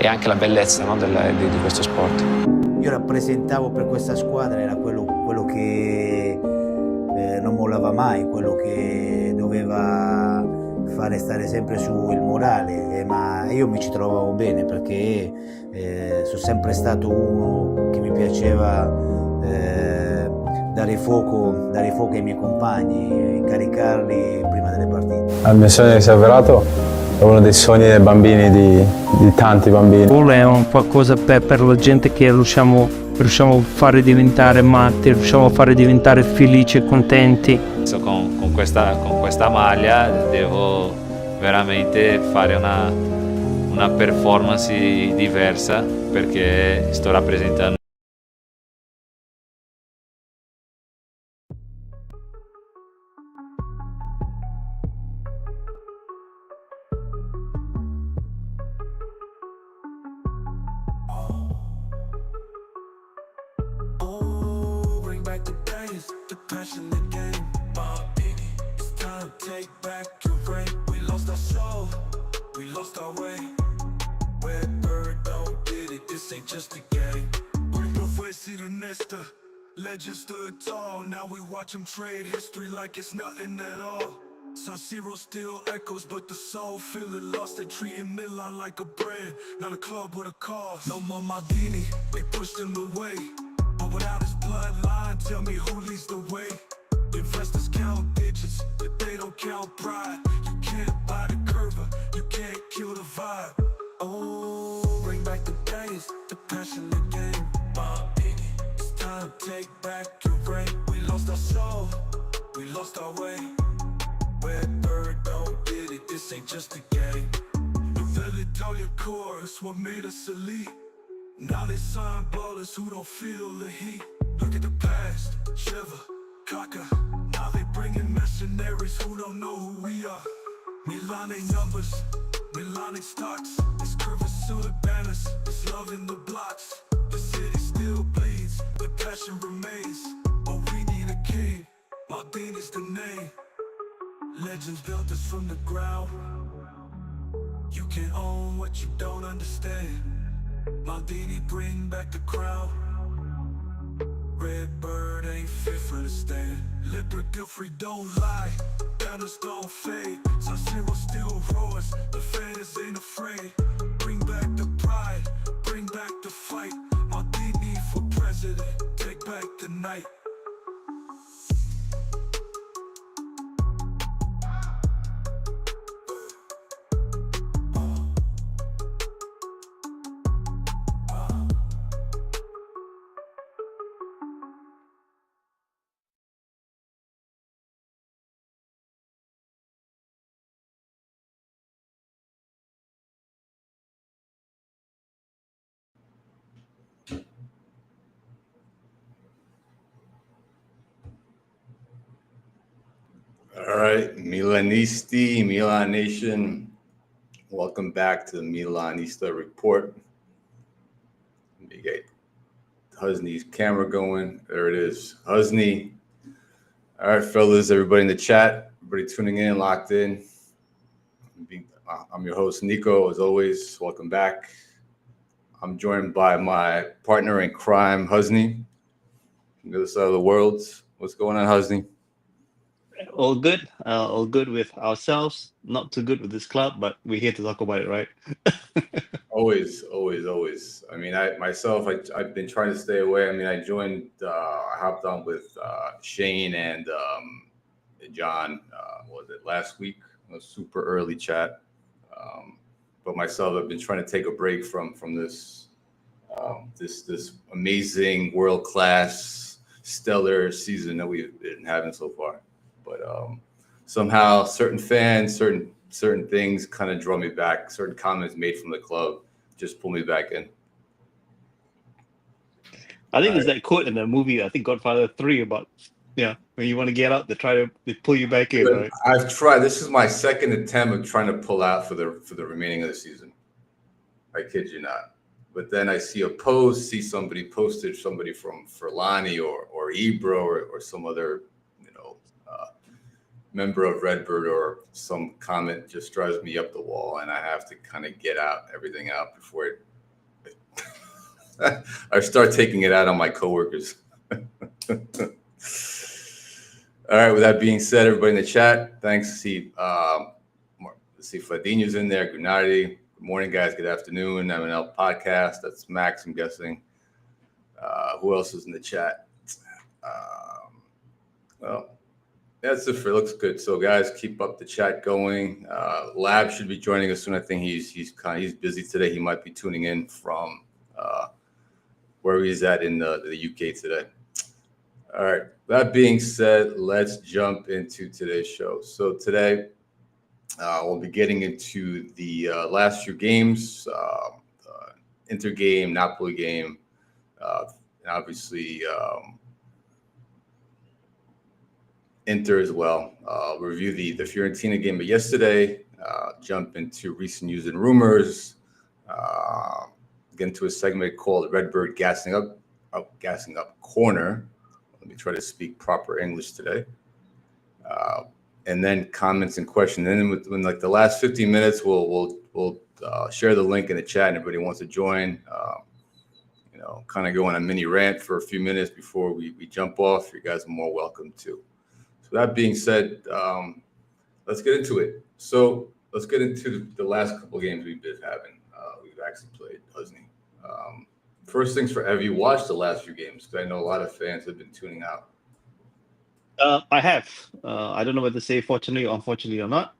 e anche la bellezza, no, di questo sport. Io rappresentavo per questa squadra, era quello che non mollava mai, quello che doveva fare stare sempre su il morale, ma io mi ci trovavo bene perché sono sempre stato uno che mi piaceva dare fuoco ai miei compagni, caricarli prima delle partite. Il mio sogno si è avverato, è uno dei sogni dei bambini, di tanti bambini. È un qualcosa per la gente che riusciamo a fare diventare matti, riusciamo a fare diventare felici e contenti. Con questa maglia devo veramente fare una performance diversa perché sto rappresentando. Just a game. Legend stood tall, now we watch them trade history like it's nothing at all. San Siro still echoes, but the soul feeling lost. They treating Milan like a brand, not a club with a cause. No more Maldini, they pushed him away. But without his bloodline, tell me who leads the way. Investors count digits, but they don't count pride. You can't buy the curve, you can't kill the vibe. Oh, bring back the days, the passion, the game. Maldini, it's time to take back your brain. We lost our soul, we lost our way. Redbird don't get it, this ain't just a game. The Philadelphia core is what made us elite. Now they sign ballers who don't feel the heat. Look at the past, Shiva, Kaka. Now they bring in mercenaries who don't know who we are. Milan ain't numbers, Milan ain't stocks. It's curving suited banners, it's love in the blocks. The city still bleeds, the passion remains. But we need a king, Maldini's the name. Legends built us from the ground. You can't own what you don't understand. Maldini bring back the crown. Redbird ain't fit for the stand. Lippert Gilfrey don't lie, banners don't fade. San Siro still roars, the fans ain't afraid. Bring back the pride, bring back the fight. Maldini for president, take back the night. All right, Milanisti, Milan Nation, welcome back to the Milanista report. Let me get Husni's camera going. There it is, Husni. All right, fellas, everybody in the chat, everybody tuning in, locked in. I'm your host, Nicko, as always. Welcome back. I'm joined by my partner in crime, Husni, from the other side of the world. What's going on, Husni? All good with ourselves. Not too good with this club, but we're here to talk about it, right? Always. I mean, I've been trying to stay away. I mean, I hopped on with Shane and John, was it last week? A super early chat. But myself, I've been trying to take a break from this this amazing world-class stellar season that we've been having so far. But somehow certain fans, certain things kind of draw me back. Certain comments made from the club just pull me back in. I think there's that quote in the movie, I think Godfather 3, about when you want to get out, they pull you back in, right? I've tried. This is my second attempt of trying to pull out for the remaining of the season. I kid you not. But then I see a post, somebody posted somebody from Furlani or Ebro or some other member of Redbird, or some comment just drives me up the wall, and I have to kind of get everything out before it I start taking it out on my coworkers. All right. With that being said, everybody in the chat, thanks. See Fladinho's in there. Good night. Good morning, guys. Good afternoon. MNL podcast. That's Max, I'm guessing. Who else is in the chat? Well, that's it. Looks good. So, guys, keep up the chat going. Lab should be joining us soon. I think he's busy today. He might be tuning in from where he's at in the UK today. All right. That being said, let's jump into today's show. So today, we'll be getting into the last few games, Inter game, Napoli game, and obviously Inter as well. Review the Fiorentina game, but yesterday, jump into recent news and rumors. Get into a segment called Redbird Gassing Up Corner. Let me try to speak proper English today. And then comments and questions. And then within like the last 15 minutes, we'll share the link in the chat. And everybody wants to join. Kind of go on a mini rant for a few minutes before we jump off. You guys are more welcome to. So that being said, let's get into it. So let's get into the last couple of games we've been having. We've actually played Husni. First things for, have you watched the last few games? Because I know a lot of fans have been tuning out. I have. I don't know whether to say fortunately or unfortunately or not.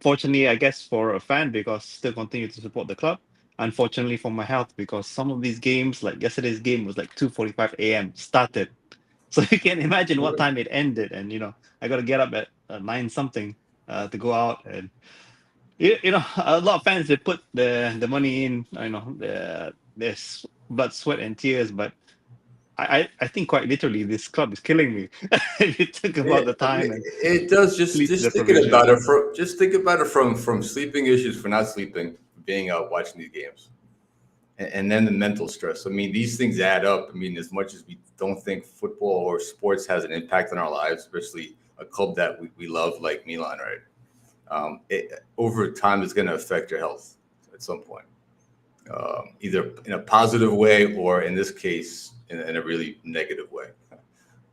Fortunately, I guess for a fan, because still continue to support the club. Unfortunately for my health, because some of these games, like yesterday's game, was like 2:45 a.m. started. So you can imagine what time it ended. And, I got to get up at 9 something to go out. And, a lot of fans, they put the money in, their blood, sweat, and tears. But I think quite literally, this club is killing me. If you think about the time, it does. Just thinking about it. Just think about it from sleeping issues, for not sleeping, being out watching these games, and then the mental stress. I mean, these things add up. I mean, as much as we don't think football or sports has an impact on our lives, especially a club that we love like Milan, right? Over time, it's going to affect your health at some point, either in a positive way or, in this case, in a really negative way.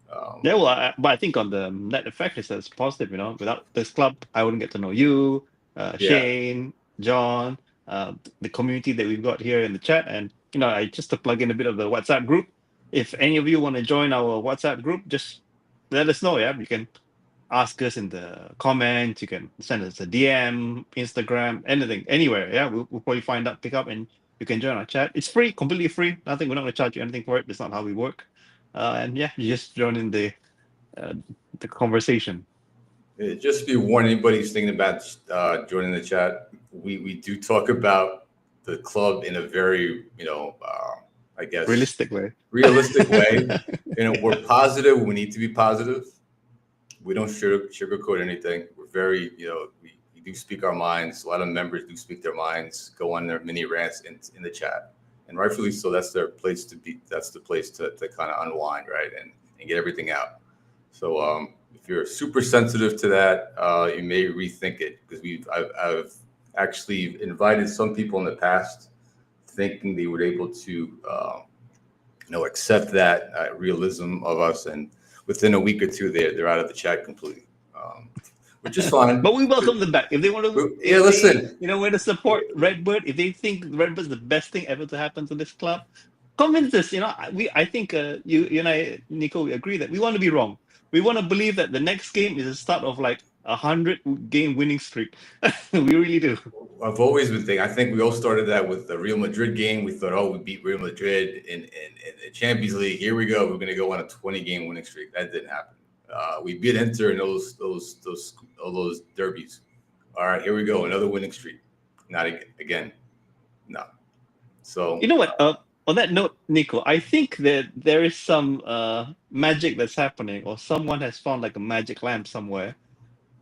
But I think on the net effect is that it's positive. Without this club, I wouldn't get to know you, Shane, John, the community that we've got here in the chat. And I just to plug in a bit of the WhatsApp group. If any of you want to join our WhatsApp group, just let us know. Yeah, you can ask us in the comments. You can send us a DM, Instagram, anything, anywhere. Yeah, we'll probably pick up, and you can join our chat. It's free, completely free. Nothing. We're not going to charge you anything for it. It's not how we work. And yeah, you just join in the conversation. Just be warned, anybody who's thinking about joining the chat, we do talk about the club in a very, I guess, realistic way. We're positive. We need to be positive. We don't sugarcoat anything. We're very, we do speak our minds. A lot of members do speak their minds, go on their mini rants in the chat. And rightfully so, that's their place to be. That's the place to kind of unwind, right? And get everything out. So if you're super sensitive to that, you may rethink it, because I've actually invited some people in the past thinking they were able to, accept that realism of us. And within a week or two, they're out of the chat completely, which is fine. But we welcome them back if they want to. Listen. Where to support Redbird. If they think Redbird's the best thing ever to happen to this club, convince us. I think you and I, Nicko, we agree that we want to be wrong. We want to believe that the next game is the start of like 100-game winning streak. We really do. I've always been thinking. I think we all started that with the Real Madrid game. We thought, we beat Real Madrid in the Champions League. Here we go. We're going to go on a 20-game winning streak. That didn't happen. We beat Inter in those derbies. All right, here we go. Another winning streak. Not again. No. So you know what? On that note, Nicko, I think that there is some magic that's happening, or someone has found like a magic lamp somewhere,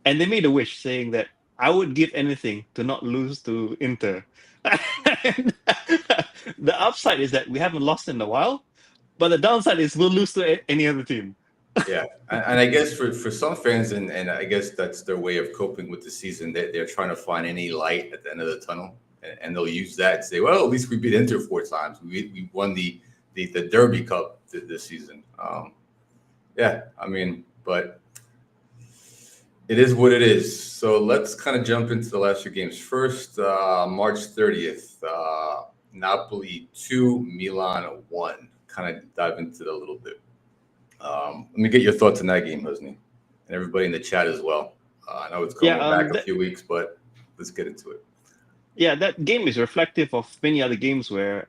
and they made a wish saying that I would give anything to not lose to Inter. The upside is that we haven't lost in a while, but the downside is we'll lose to any other team. Yeah, and I guess for some fans, and I guess that's their way of coping with the season, they're trying to find any light at the end of the tunnel. and they'll use that to say, well, at least we beat Inter 4 times. We won the Derby Cup this season. Yeah, I mean, but it is what it is. So let's kind of jump into the last few games. First, March 30th, Napoli 2, Milan 1. Kind of dive into it a little bit. Let me get your thoughts on that game, Husni, and everybody in the chat as well. I know it's going back a few weeks, but let's get into it. Yeah, that game is reflective of many other games where.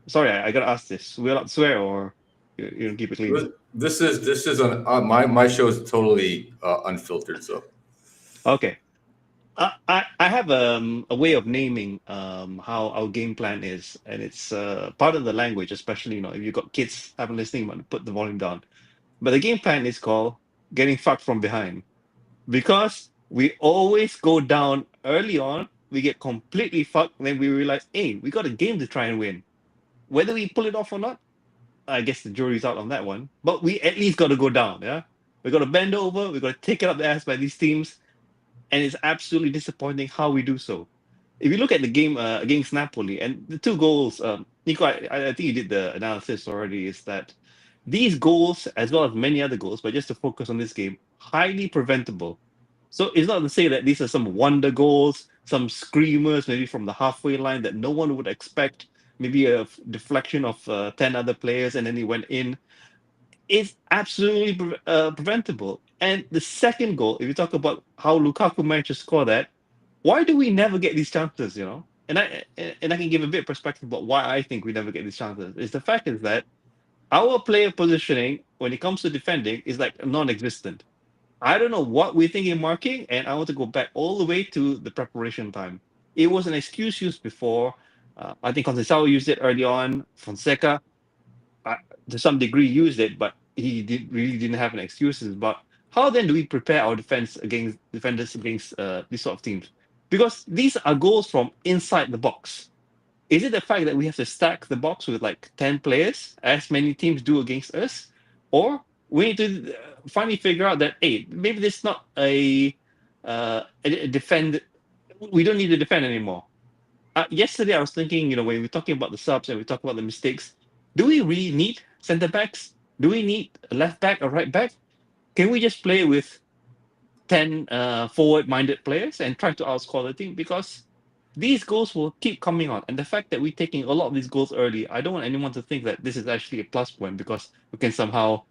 Sorry, I gotta ask this. We're allowed to swear, or you keep it clean? This is on my show is totally unfiltered. So okay, I have a way of naming how our game plan is, and it's part of the language, especially if you've got kids having listening, you want to put the volume down. But the game plan is called getting fucked from behind, because we always go down early on, we get completely fucked, and then we realize, hey, we got a game to try and win. Whether we pull it off or not, I guess the jury's out on that one. But we at least got to go down, yeah? We got to bend over, we got to take it up the ass by these teams, and it's absolutely disappointing how we do so. If you look at the game against Napoli, and the 2 goals, Nicko, I think you did the analysis already, is that these goals, as well as many other goals, but just to focus on this game, highly preventable. So it's not to say that these are some wonder goals, some screamers, maybe from the halfway line that no one would expect, maybe a deflection of 10 other players, and then he went in. It's absolutely preventable. And the second goal, if you talk about how Lukaku managed to score that, why do we never get these chances, And I can give a bit of perspective about why I think we never get these chances. Is the fact is that our player positioning, when it comes to defending, is like non-existent. I don't know what we think in marking, and I want to go back all the way to the preparation time. It was an excuse used before. I think Conceição used it early on. Fonseca, to some degree, used it, but he really didn't have an excuses. But how then do we prepare our defenders against these sort of teams? Because these are goals from inside the box. Is it the fact that we have to stack the box with like 10 players, as many teams do against us? Or we need to finally figure out that, hey, maybe this is not a defend. We don't need to defend anymore. Yesterday, I was thinking, when we're talking about the subs and we talk about the mistakes, do we really need center backs? Do we need a left back or right back? Can we just play with 10 forward-minded players and try to outscore the team? Because these goals will keep coming on. And the fact that we're taking a lot of these goals early, I don't want anyone to think that this is actually a plus point because we can somehow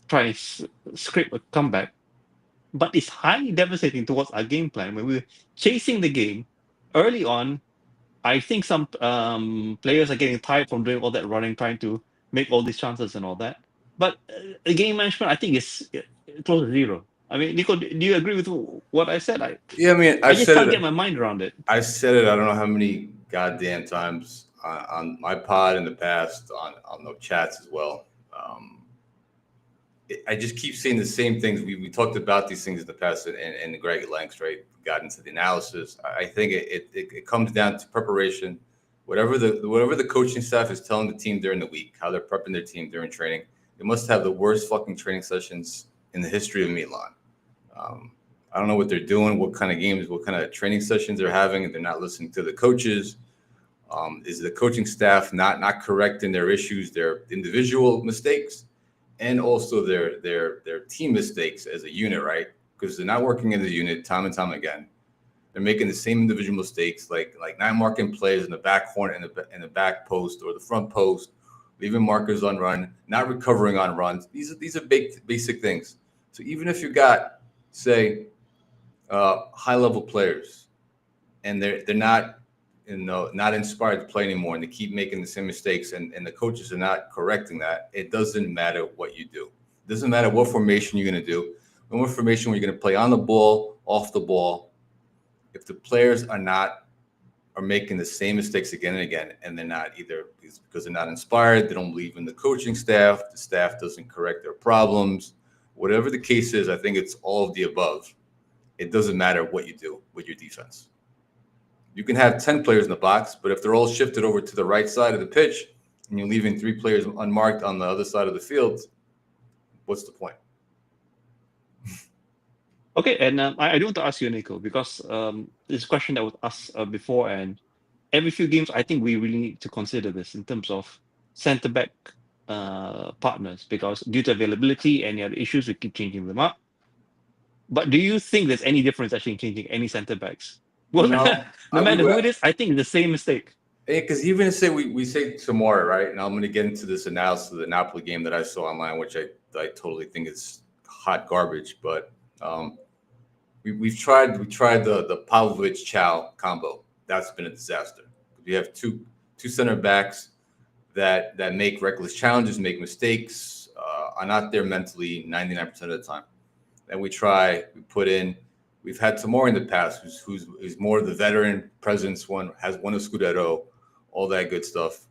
try and scrape a comeback. But it's highly devastating towards our game plan. When we're chasing the game early on, I think some players are getting tired from doing all that running, trying to make all these chances and all that. But the game management, I think, is close to zero. I mean, Nicko, do you agree with what I said? I just can't get my mind around it. I said it. I don't know how many goddamn times on my pod in the past, on the chats as well. I just keep saying the same things. We talked about these things in the past, and Greg at length, right? Got into the analysis. I think it comes down to preparation. Whatever the coaching staff is telling the team during the week, how they're prepping their team during training, they must have the worst fucking training sessions in the history of Milan. I don't know what they're doing, what kind of games, what kind of training sessions they're having, and they're not listening to the coaches. Is the coaching staff not correcting their issues, their individual mistakes, and also their team mistakes as a unit, right? Because they're not working as a unit time and time again. They're making the same individual mistakes, like not marking players in the back corner, in the back post or the front post, leaving markers on run, not recovering on runs. These are basic things. So even if you got, say, high level players, and they're not not inspired to play anymore, and they keep making the same mistakes, and the coaches are not correcting that, it doesn't matter what you do. It doesn't matter what formation you're going to do, what formation you're going to play on the ball, off the ball. If the players are making the same mistakes again and again, and they're not, either because they're not inspired, they don't believe in the coaching staff, the staff doesn't correct their problems, whatever the case is, I think it's all of the above. It doesn't matter what you do with your defense. You can have 10 players in the box, but if they're all shifted over to the right side of the pitch and you're leaving 3 players unmarked on the other side of the field, what's the point? Okay, and I do want to ask you, Nicko, because this question that was asked before, and every few games, I think we really need to consider this in terms of centre back partners, because due to availability and other issues, we keep changing them up. But do you think there's any difference actually in changing any centre backs? Well, No, no matter who it is, I think it's the same mistake. Because even say we say tomorrow, right? And I'm going to get into this analysis of the Napoli game that I saw online, which I totally think is hot garbage. But we tried the Pavlovic Chow combo. That's been a disaster. We have two center backs that make reckless challenges, make mistakes, are not there mentally 99% of the time. And we put in. We've had Tamori in the past, who's more the veteran presence, has won a Scudetto, all that good stuff.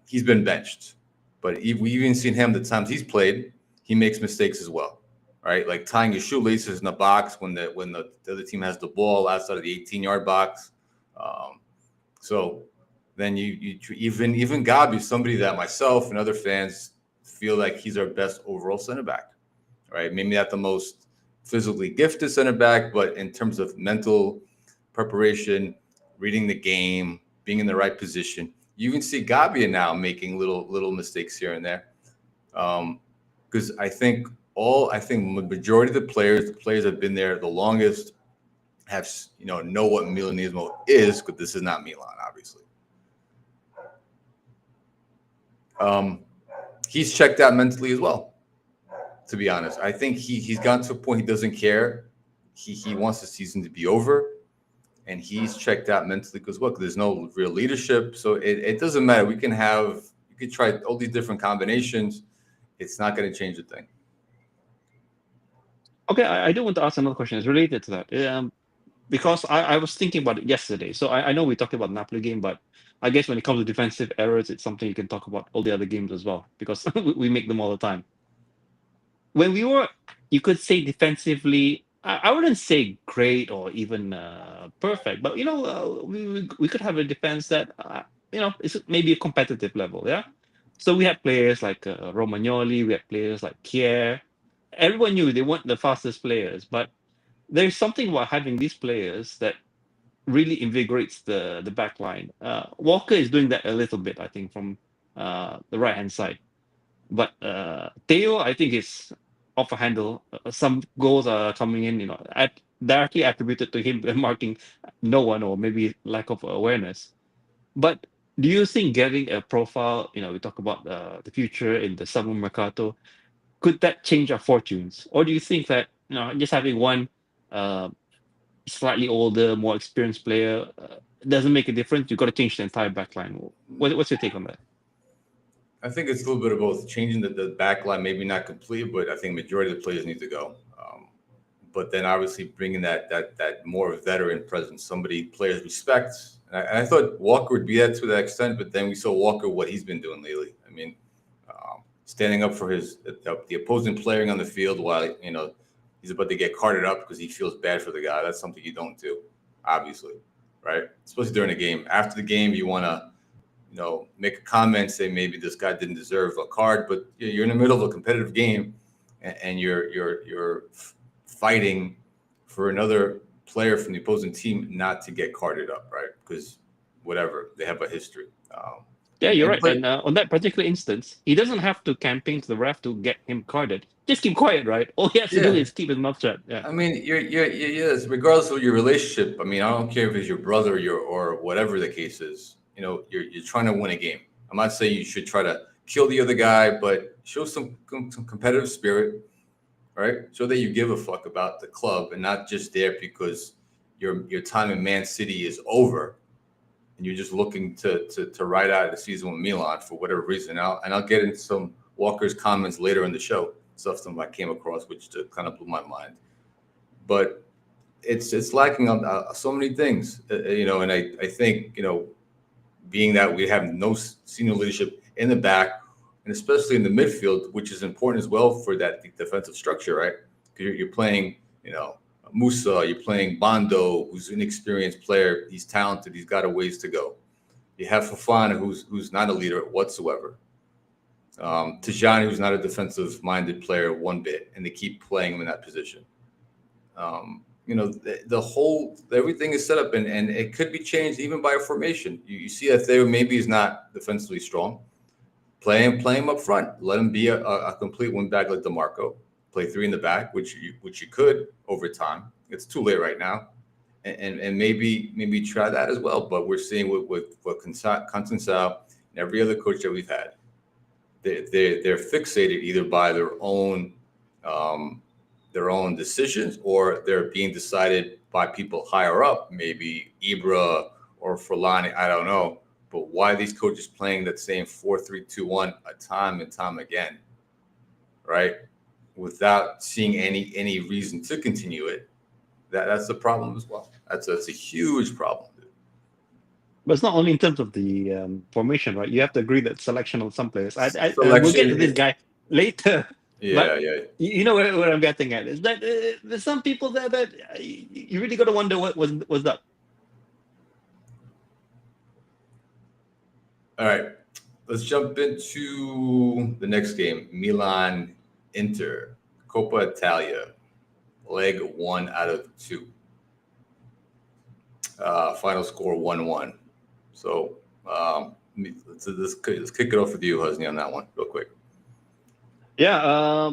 He's been benched, but we even seen him the times he's played. He makes mistakes as well, right? Like tying his shoelaces in the box when the other team has the ball outside of the 18-yard box. So then you even Gabi, somebody that myself and other fans feel like he's our best overall center back, right? Maybe not the most physically gifted center back, but in terms of mental preparation, reading the game, being in the right position, you can see Gabi now making little mistakes here and there. Because I think the majority of the players that have been there the longest have know what Milanismo is, because this is not Milan, obviously. He's checked out mentally as well. To be honest, I think he's gotten to a point he doesn't care. He wants the season to be over, and he's checked out mentally as well, because there's no real leadership. So it doesn't matter. You could try all these different combinations. It's not going to change a thing. Okay, I do want to ask another question. It's related to that. Because I was thinking about it yesterday. So I know we talked about the Napoli game, but I guess when it comes to defensive errors, it's something you can talk about all the other games as well, because we make them all the time. When we were, you could say defensively, I wouldn't say great or even perfect, but we could have a defense that is maybe a competitive level, yeah. So we had players like Romagnoli, we had players like Kier. Everyone knew they weren't the fastest players, but there's something about having these players that really invigorates the back line. Walker is doing that a little bit, I think, from the right hand side. But Theo, I think, is off a handle. Some goals are coming in, directly attributed to him marking no one, or maybe lack of awareness. But do you think getting a profile, we talk about the future in the summer mercato, could that change our fortunes? Or do you think that just having one slightly older, more experienced player doesn't make a difference? You've got to change the entire back line. What's your take on that? I think it's a little bit of both. Changing the back line, maybe not complete, but I think majority of the players need to go. But then obviously bringing that more veteran presence, somebody players respect. And I thought Walker would be that to that extent, but then we saw Walker, what he's been doing lately. I mean, standing up for the opposing player on the field while he's about to get carted up because he feels bad for the guy. That's something you don't do, obviously, right? Especially during a game. After the game, you want to make a comment, say maybe this guy didn't deserve a card, but you're in the middle of a competitive game, and you're fighting for another player from the opposing team not to get carded up, right? Because whatever, they have a history. Yeah, you're right. And on that particular instance, he doesn't have to campaign to the ref to get him carded. Just keep quiet, right? All he has to do is keep his mouth shut. Yeah. I mean, yes, regardless of your relationship. I mean, I don't care if it's your brother or whatever the case is. You're trying to win a game. I'm not saying you should try to kill the other guy, but show some competitive spirit, right? Show that you give a fuck about the club and not just there because your time in Man City is over and you're just looking to ride out the season with Milan for whatever reason. I'll get into some Walker's comments later in the show, stuff I came across which kind of blew my mind. But it's lacking on so many things, and I think being that we have no senior leadership in the back, and especially in the midfield, which is important as well for that defensive structure, right? Because you're playing, Musa, you're playing Bondo, who's an inexperienced player. He's talented. He's got a ways to go. You have Fofana, who's not a leader whatsoever. Tijani, who's not a defensive-minded player one bit, and they keep playing him in that position. the whole everything is set up, and it could be changed even by a formation. You see that Theo maybe is not defensively strong. Play him up front. Let him be a complete wing back like DeMarco. Play 3 in the back, which you could over time. It's too late right now, and maybe try that as well. But we're seeing with Conceição and every other coach that we've had, they're fixated either by their own decisions, or they're being decided by people higher up, maybe Ibra or Forlani. I don't know. But why are these coaches playing that same 4-3-2-1 time and time again, right? Without seeing any reason to continue it. That's the problem as well. That's a huge problem. But it's not only in terms of the formation, right? You have to agree that selection of some players. We'll get to this guy later. Yeah. You know what I'm getting at is that there's some people there that you really got to wonder what was up. All right, let's jump into the next game. Milan Inter, Coppa Italia, leg 1 out of 2. Final score 1-1. So let's kick it off with you, Husni, on that one, real quick. Yeah,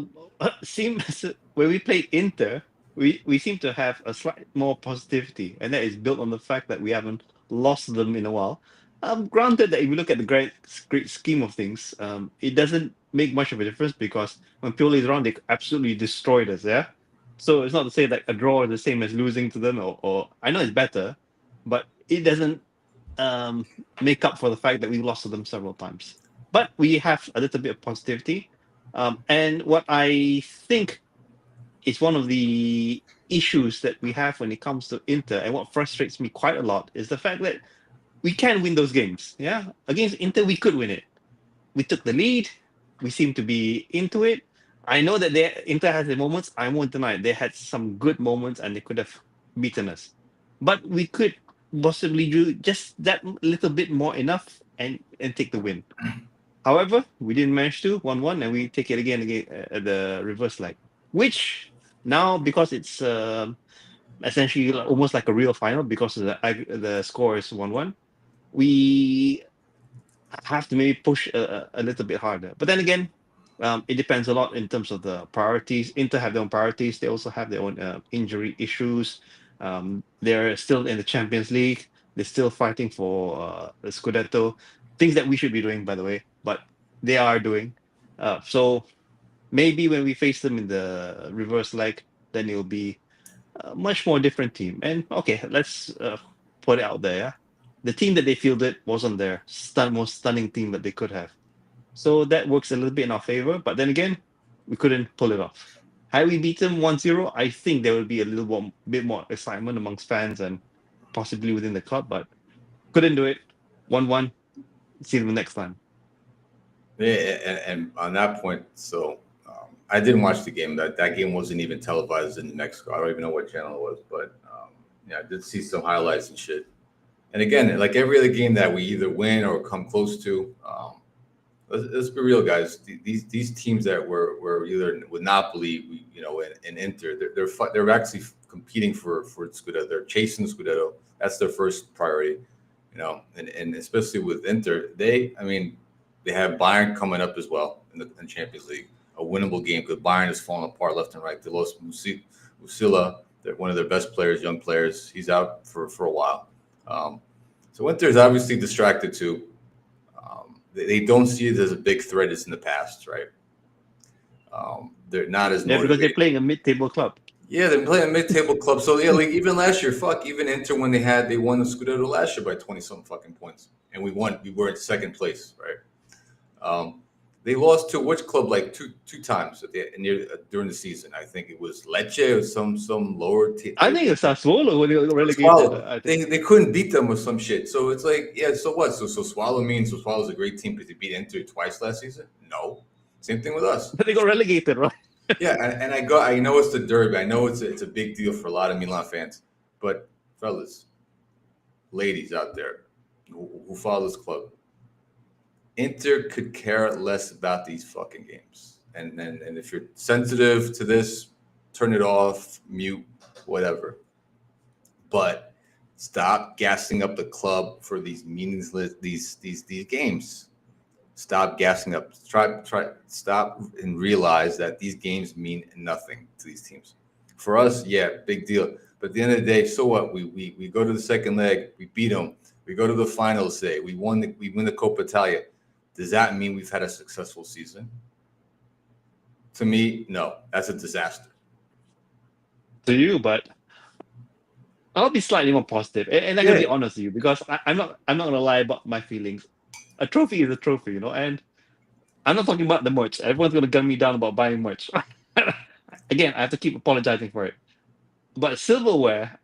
seems when we played Inter, we seem to have a slight more positivity, and that is built on the fact that we haven't lost them in a while. Granted that if you look at the great scheme of things, it doesn't make much of a difference because when Pioli is around, they absolutely destroyed us. Yeah, so it's not to say that a draw is the same as losing to them, or I know it's better, but it doesn't make up for the fact that we lost to them several times. But we have a little bit of positivity, and what I think is one of the issues that we have when it comes to Inter, and what frustrates me quite a lot is the fact that we can win those games. Yeah, against Inter, we could win it. We took the lead. We seem to be into it. I know that Inter has their moments. I won't deny it. They had some good moments, and they could have beaten us. But we could possibly do just that little bit more enough and take the win. However, we didn't manage to 1-1, and we take it again at the reverse leg, which now, because it's essentially almost like a real final because the score is 1-1. We have to maybe push a little bit harder. But then again, it depends a lot in terms of the priorities. Inter have their own priorities. They also have their own injury issues. They're still in the Champions League. They're still fighting for the Scudetto. Things that we should be doing, by the way, but they are doing. So maybe when we face them in the reverse leg, then it'll be a much more different team. And okay, let's put it out there. Yeah? The team that they fielded wasn't their most stunning team that they could have. So that works a little bit in our favor. But then again, we couldn't pull it off. Had we beat them 1-0, I think there would be a little bit more excitement amongst fans and possibly within the club, but couldn't do it. 1-1. See them next time. Yeah, and on that point, so I didn't watch the game. That game wasn't even televised in Mexico. I don't even know what channel it was, but I did see some highlights and shit. And again, like every other game that we either win or come close to, let's be real, guys. These teams that were either with Napoli, and Inter, they're actually competing for Scudetto. They're chasing Scudetto. That's their first priority, and especially with Inter, they have Bayern coming up as well in the Champions League, a winnable game because Bayern has fallen apart left and right. They lost Musila, one of their best players, young players. He's out for a while. So Inter is obviously distracted too. They don't see it as a big threat as in the past, right? They're not as motivated. Because they're playing a mid-table club. Yeah, they're playing a mid-table club. So yeah, like even last year, even Inter when they won the Scudetto last year by 20-something fucking points, and we won. We were in second place, right? They lost to which club like two times during the season? I think it was Lecce or some lower team. I think it's Sassuolo when they were relegated. They couldn't beat them with some shit. So it's like, yeah, so what? So Swallow means Swallow's a great team because they beat Inter twice last season? No. Same thing with us. But they got relegated, right? Yeah, and I know it's the derby. I know it's a big deal for a lot of Milan fans. But fellas, ladies out there who follow this club, Inter could care less about these fucking games. And if you're sensitive to this, turn it off, mute, whatever. but stop gassing up the club for these meaningless these games. Stop gassing up. Stop and realize that these games mean nothing to these teams. For us, yeah, big deal. But at the end of the day, so what? We go to the second leg, we beat them. We go to the finals, say we win the Coppa Italia. Does that mean we've had a successful season? To me, no. That's a disaster. To you, but I'll be slightly more positive, and I'm gonna be honest with you because I'm not gonna lie about my feelings. A trophy is a trophy, you know, and I'm not talking about the merch. Everyone's gonna gun me down about buying merch. Again, I have to keep apologizing for it. But silverware,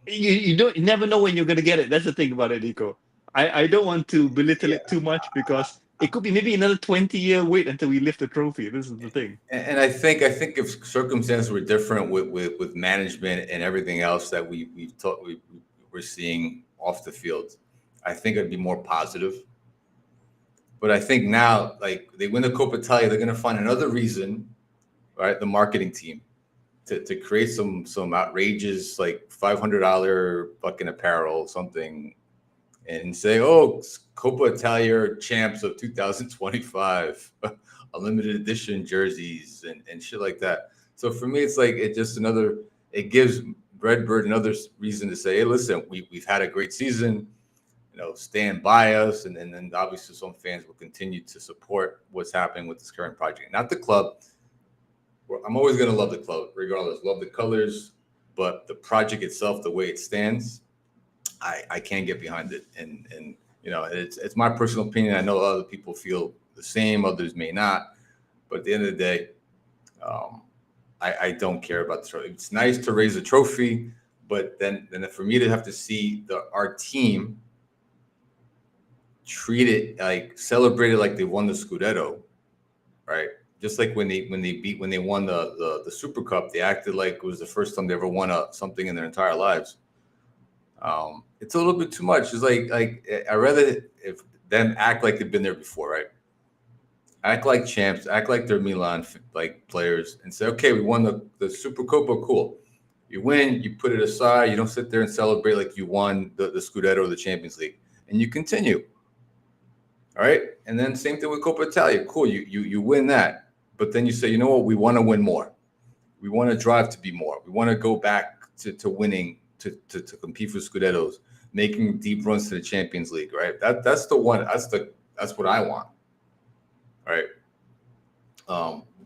you never know when you're gonna get it. That's the thing about it, Nicko. I don't want to belittle it too much because it could be maybe another 20-year wait until we lift the trophy. This is the thing. And I think if circumstances were different with management and everything else that we're seeing off the field, I think it'd be more positive. But I think now, like, they win the Coppa Italia, they're going to find another reason, right? The marketing team to create some outrageous, like, $500 fucking apparel, something, and say, oh, Coppa Italia champs of 2025, a limited edition jerseys and shit like that. So for me, it's like it gives Redbird another reason to say, hey, listen, we've had a great season. Stand by us, and then obviously some fans will continue to support what's happening with this current project. Not the club. I'm always going to love the club, regardless. Love the colors, but the project itself, the way it stands, I can't get behind it. And it's my personal opinion. I know other people feel the same, others may not. But at the end of the day, I don't care about the trophy. It's nice to raise a trophy, but then for me to have to see our team treat it celebrate it like they won the Scudetto, right? Just like when they won the Super Cup, they acted like it was the first time they ever won something in their entire lives. It's a little bit too much. It's like I rather if them act like they've been there before, right? Act like champs, act like they're Milan players, and say, okay, we won the Super Coppa, cool. You win, you put it aside. You don't sit there and celebrate like you won the Scudetto or the Champions League, and you continue. All right, and then same thing with Coppa Italia. Cool, you win that, but then you say, you know what? We want to win more. We want to drive to be more. We want to go back to winning to compete for Scudettos, making deep runs to the Champions League. Right. That's the one. That's what I want. All right.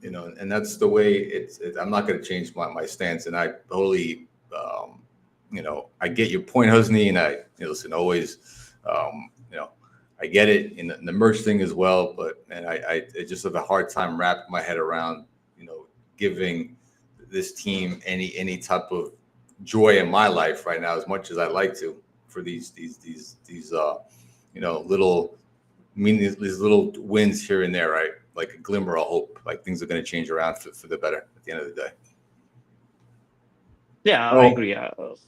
And that's the way it's I'm not going to change my stance, and I totally, I get your point, Husni, and listen, always, I get it in the merch thing as well, but I just have a hard time wrapping my head around, giving this team any type of joy in my life right now, as much as I'd like to, for these little wins here and there, right? Like a glimmer of hope, like things are going to change around for the better at the end of the day. Yeah, I agree.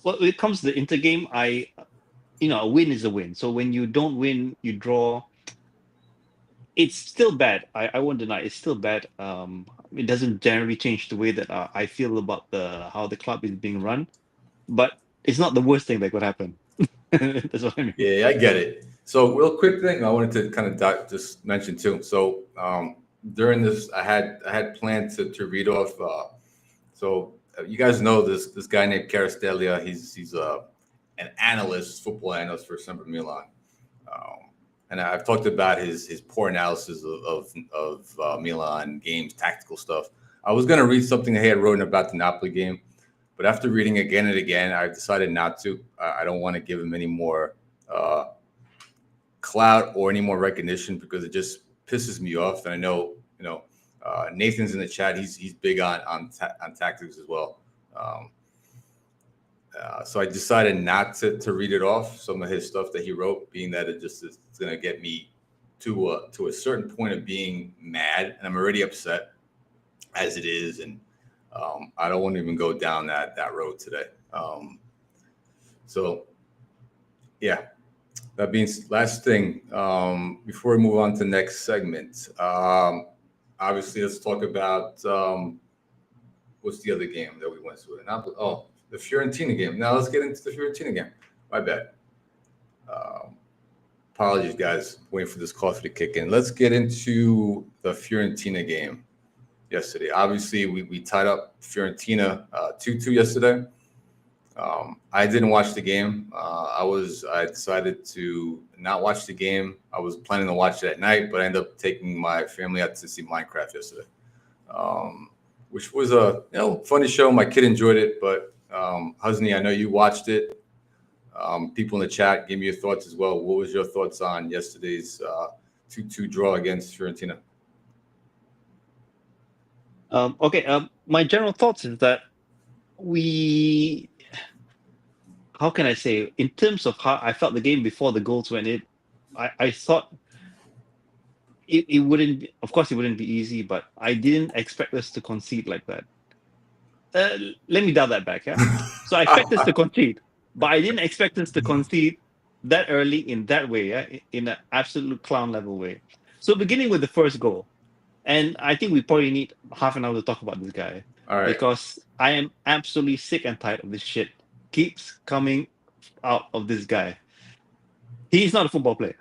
When it comes to the Inter game, a win is a win. So when you don't win, you draw. It's still bad. I won't deny it's still bad. It doesn't generally change the way that I feel about how the club is being run, but it's not the worst thing that could happen. That's what I mean. Yeah, I get it. So real quick thing I wanted to kind of just mention too. So during this, I had planned to read off. So you guys know this guy named Carastellia. He's an analyst, football analyst for Sempre Milan. And I've talked about his poor analysis of Milan games, tactical stuff. I was going to read something he had written about the Napoli game, but after reading again and again, I decided not to. I don't want to give him any more clout or any more recognition, because it just pisses me off. And I know, Nathan's in the chat. He's big on tactics as well. So I decided not to read it off, some of his stuff that he wrote, being that it just is going to get me to a certain point of being mad, and I'm already upset as it is, and I don't want to even go down that road today. So yeah, that means last thing before we move on to the next segment. Obviously, let's talk about what's the other game that we went to? Napoli. Oh, the Fiorentina game. Now let's get into the Fiorentina game. My bad. Apologies, guys. Waiting for this coffee to kick in. Let's get into the Fiorentina game yesterday. Obviously, we tied up Fiorentina 2-2 yesterday. I didn't watch the game. I decided to not watch the game. I was planning to watch it at night, but I ended up taking my family out to see Minecraft yesterday, which was a funny show. My kid enjoyed it, but Husni, I know you watched it. People in the chat, give me your thoughts as well. What was your thoughts on yesterday's 2-2 draw against Fiorentina? My general thoughts is that how can I say, in terms of how I felt the game before the goals went in, I thought it wouldn't be, of course it wouldn't be easy, but I didn't expect us to concede like that. Let me dial that back. So I expect us to concede, but I didn't expect us to concede that early in that way, in an absolute clown level way. So beginning with the first goal, and I think we probably need half an hour to talk about this guy. All right. Because I am absolutely sick and tired of this shit. Keeps coming out of this guy. He's not a football player.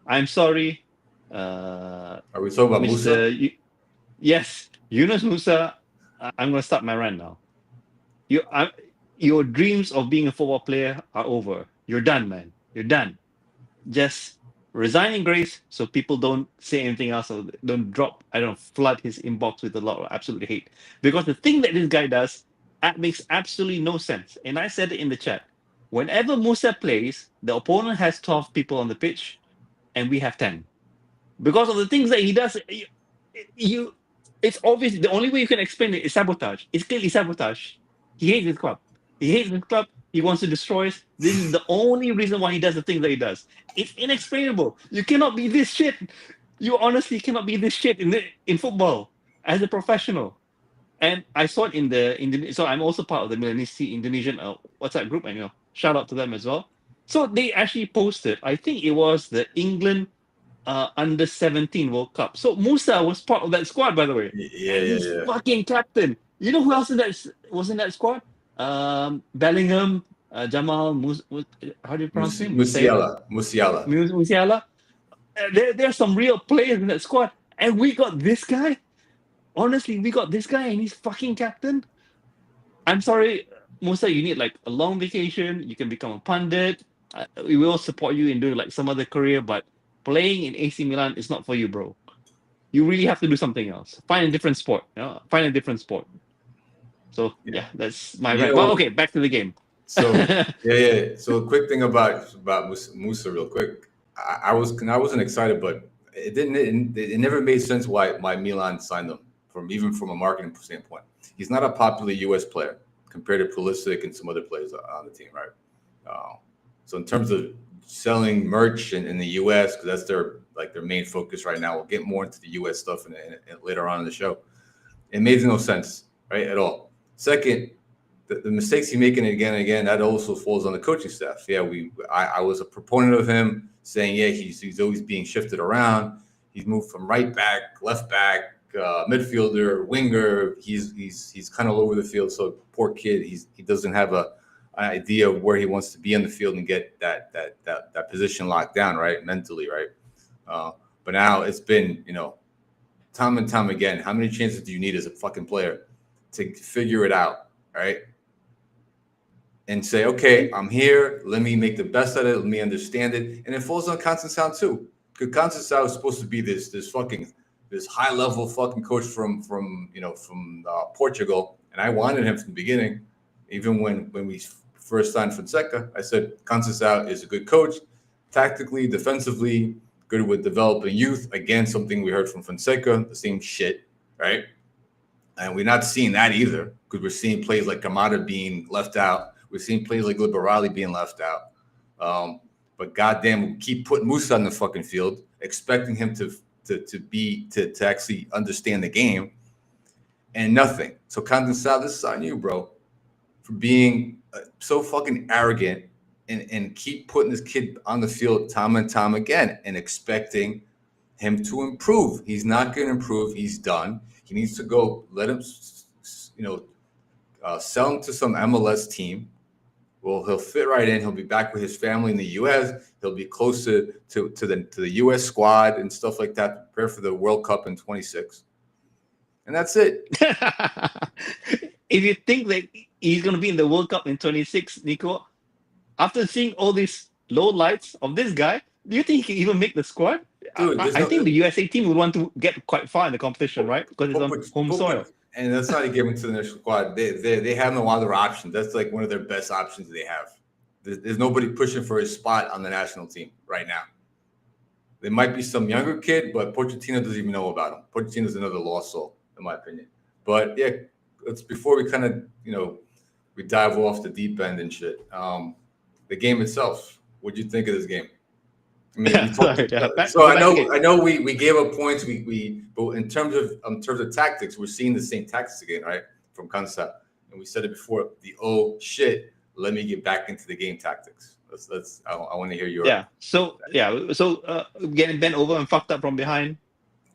I'm sorry. Are we talking about Musa? Yes, Yunus Musa. I'm going to start my rant now. Your dreams of being a football player are over. You're done, man. You're done. Just resign in grace so people don't say anything else or don't flood his inbox with a lot of absolute hate. Because the thing that this guy does makes absolutely no sense. And I said it in the chat. Whenever Musa plays, the opponent has 12 people on the pitch and we have 10. Because of the things that he does, it's obvious. The only way you can explain it is sabotage. It's clearly sabotage. He hates his club. He wants to destroy us. This is the only reason why he does the things that he does. It's inexplainable. You cannot be this shit. You honestly cannot be this shit in football as a professional. And I saw it so I'm also part of the Milanista Indonesian WhatsApp group, and shout out to them as well. So they actually posted, I think it was the England under 17 World Cup. So Musa was part of that squad, by the way. He's fucking captain. You know who else was in that squad? Bellingham, Jamal, how do you pronounce him? Musiala. There's some real players in that squad, and we got this guy. Honestly, we got this guy, and he's fucking captain. I'm sorry, Musa. You need like a long vacation. You can become a pundit. We will support you in doing like some other career, but playing in AC Milan is not for you, bro. You really have to do something else. Find a different sport. Find a different sport. So yeah, that's my rant. Well, okay, back to the game. So So a quick thing about Musa, real quick. I wasn't excited, but it never made sense why Milan signed him from a marketing standpoint. He's not a popular U.S. player compared to Pulisic and some other players on the team, right? So in terms of selling merch in the U.S., because that's their main focus right now. We'll get more into the U.S. stuff later on in the show. It made no sense, right, at all. Second, the mistakes he's making again and again, that also falls on the coaching staff. Yeah, I was a proponent of him saying, he's always being shifted around. He's moved from right back, left back, midfielder, winger. He's kind of all over the field. So poor kid, he doesn't have an idea of where he wants to be on the field and get that position locked down, right, mentally, right. But now it's been, time and time again. How many chances do you need as a fucking player to figure it out, right? And say, okay, I'm here. Let me make the best of it. Let me understand it. And it falls on Conceição too, because Conceição is supposed to be this high level fucking coach from Portugal, and I wanted him from the beginning. Even when we first signed Fonseca, I said Conceição is a good coach, tactically, defensively, good with developing youth. Again, something we heard from Fonseca, the same shit, right? And we're not seeing that either, because we're seeing plays like Kamada being left out. We're seeing plays like Liberali being left out. But goddamn, we keep putting Musa on the fucking field, expecting him to actually understand the game, and nothing. So Conceição, this is on you, bro, for being so fucking arrogant and keep putting this kid on the field time and time again and expecting him to improve. He's not going to improve. He's done. He needs to go. Let him, sell him to some MLS team. Well, he'll fit right in. He'll be back with his family in the U.S. He'll be close to the U.S. squad and stuff like that to prepare for the World Cup in 26. And that's it. If you think that he's going to be in the World Cup in 26, Nicko, after seeing all these low lights of this guy, do you think he can even make the squad? Dude, I think the USA team would want to get quite far in the competition, right? Because it's on home soil. And that's not even given to the national squad. They have no other option. That's like one of their best options they have. There's nobody pushing for his spot on the national team right now. There might be some younger kid, but Pochettino doesn't even know about him. Pochettino's another lost soul, in my opinion. But yeah, it's before we kind of, we dive off the deep end and shit. The game itself, what'd you think of this game? I mean, so I know we gave up points. But in terms of tactics, we're seeing the same tactics again, right? From Kansas, and we said it before. The shit, let me get back into the game tactics. I want to hear your So getting bent over and fucked up from behind,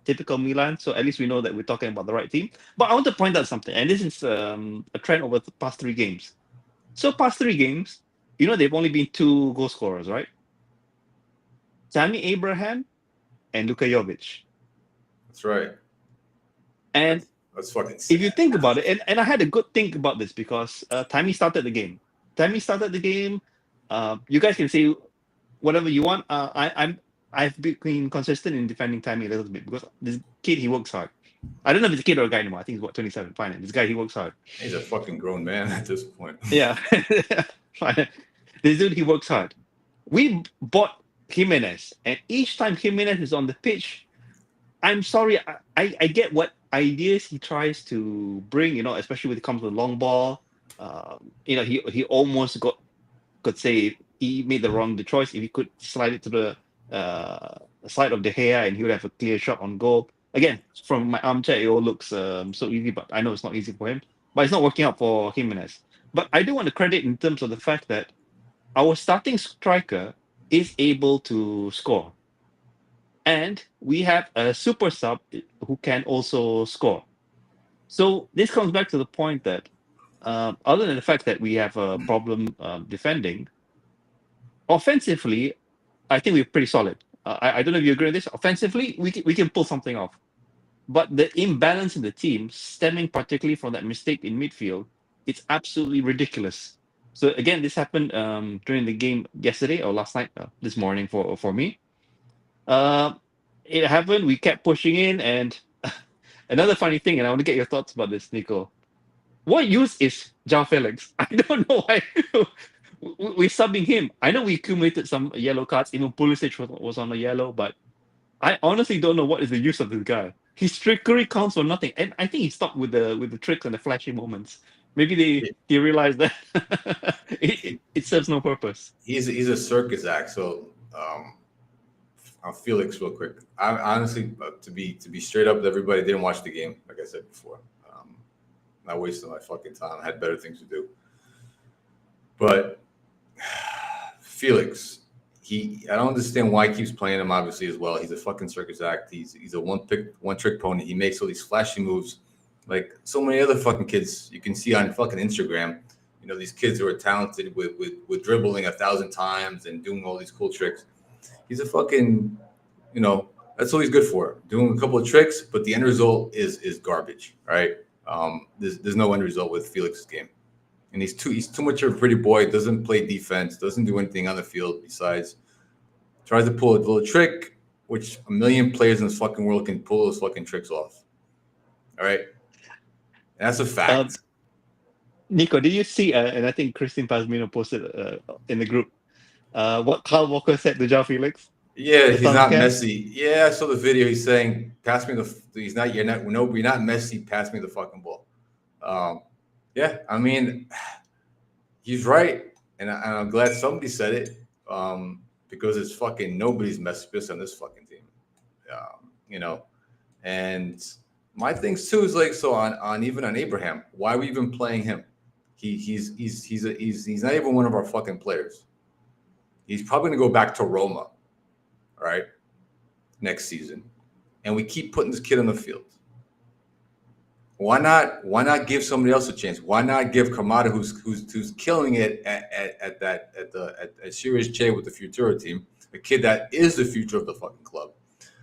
typical Milan. So at least we know that we're talking about the right team. But I want to point out something, and this is a trend over the past 3 games. So past 3 games, they've only been 2 goal scorers, right? Tammy Abraham and Luka Jovic. That's right. And that's fucking sick. If you think about it, and I had a good think about this because Tammy started the game. You guys can say whatever you want. I've been consistent in defending Tammy a little bit because this kid, he works hard. I don't know if it's a kid or a guy anymore. I think he's 27. Fine. This guy, he works hard. He's a fucking grown man at this point. Yeah. Fine. This dude, he works hard. We bought Jimenez, and each time Jimenez is on the pitch, I'm sorry, I get what ideas he tries to bring, especially when it comes to the long ball. He almost could say he made the wrong choice. If he could slide it to the side of De Gea, and he would have a clear shot on goal. Again, from my armchair, it all looks so easy, but I know it's not easy for him. But it's not working out for Jimenez. But I do want to credit in terms of the fact that our starting striker is able to score. And we have a super sub who can also score. So this comes back to the point that other than the fact that we have a problem defending, offensively, I think we're pretty solid. I don't know if you agree with this. Offensively, we can pull something off. But the imbalance in the team, stemming particularly from that mistake in midfield, it's absolutely ridiculous. So again, this happened during the game yesterday or last night, this morning for me. It happened. We kept pushing in, and another funny thing, and I want to get your thoughts about this, Nicko. What use is João Felix? I don't know why we're subbing him. I know we accumulated some yellow cards. Even Pulisic was on a yellow, but I honestly don't know what is the use of this guy. His trickery counts for nothing, and I think he stopped with the tricks and the flashy moments. Maybe they realized that it serves no purpose. He's a circus act. So on Felix, real quick. I honestly, to be straight up with everybody, didn't watch the game. Like I said before, not wasting my fucking time. I had better things to do. But Felix, I don't understand why he keeps playing him. Obviously, as well, he's a fucking circus act. He's a one trick pony. He makes all these flashy moves. Like so many other fucking kids you can see on fucking Instagram, these kids who are talented with dribbling 1,000 times and doing all these cool tricks. He's a fucking, that's all he's good for. Doing a couple of tricks, but the end result is garbage, right? There's no end result with Felix's game. And he's too much of a pretty boy, doesn't play defense, doesn't do anything on the field besides tries to pull a little trick, which a million players in this fucking world can pull those fucking tricks off. All right? And that's a fact. Nicko, did you see, and I think Christine Pazmino posted in the group, what Kyle Walker said to João Felix? Yeah, he's not Messi. Yeah, I saw the video. He's saying, "Pass me the." You're not Messi. Pass me the fucking ball. Yeah, I mean, he's right, and I'm glad somebody said it because it's fucking nobody's Messi on this fucking team. And my things too is like so on even on Abraham. Why are we even playing him? He's not even one of our fucking players. He's probably gonna go back to Roma, right, next season, and we keep putting this kid on the field. Why not give somebody else a chance? Why not give Kamada, who's killing it at Series J with the Futura team, a kid that is the future of the fucking club,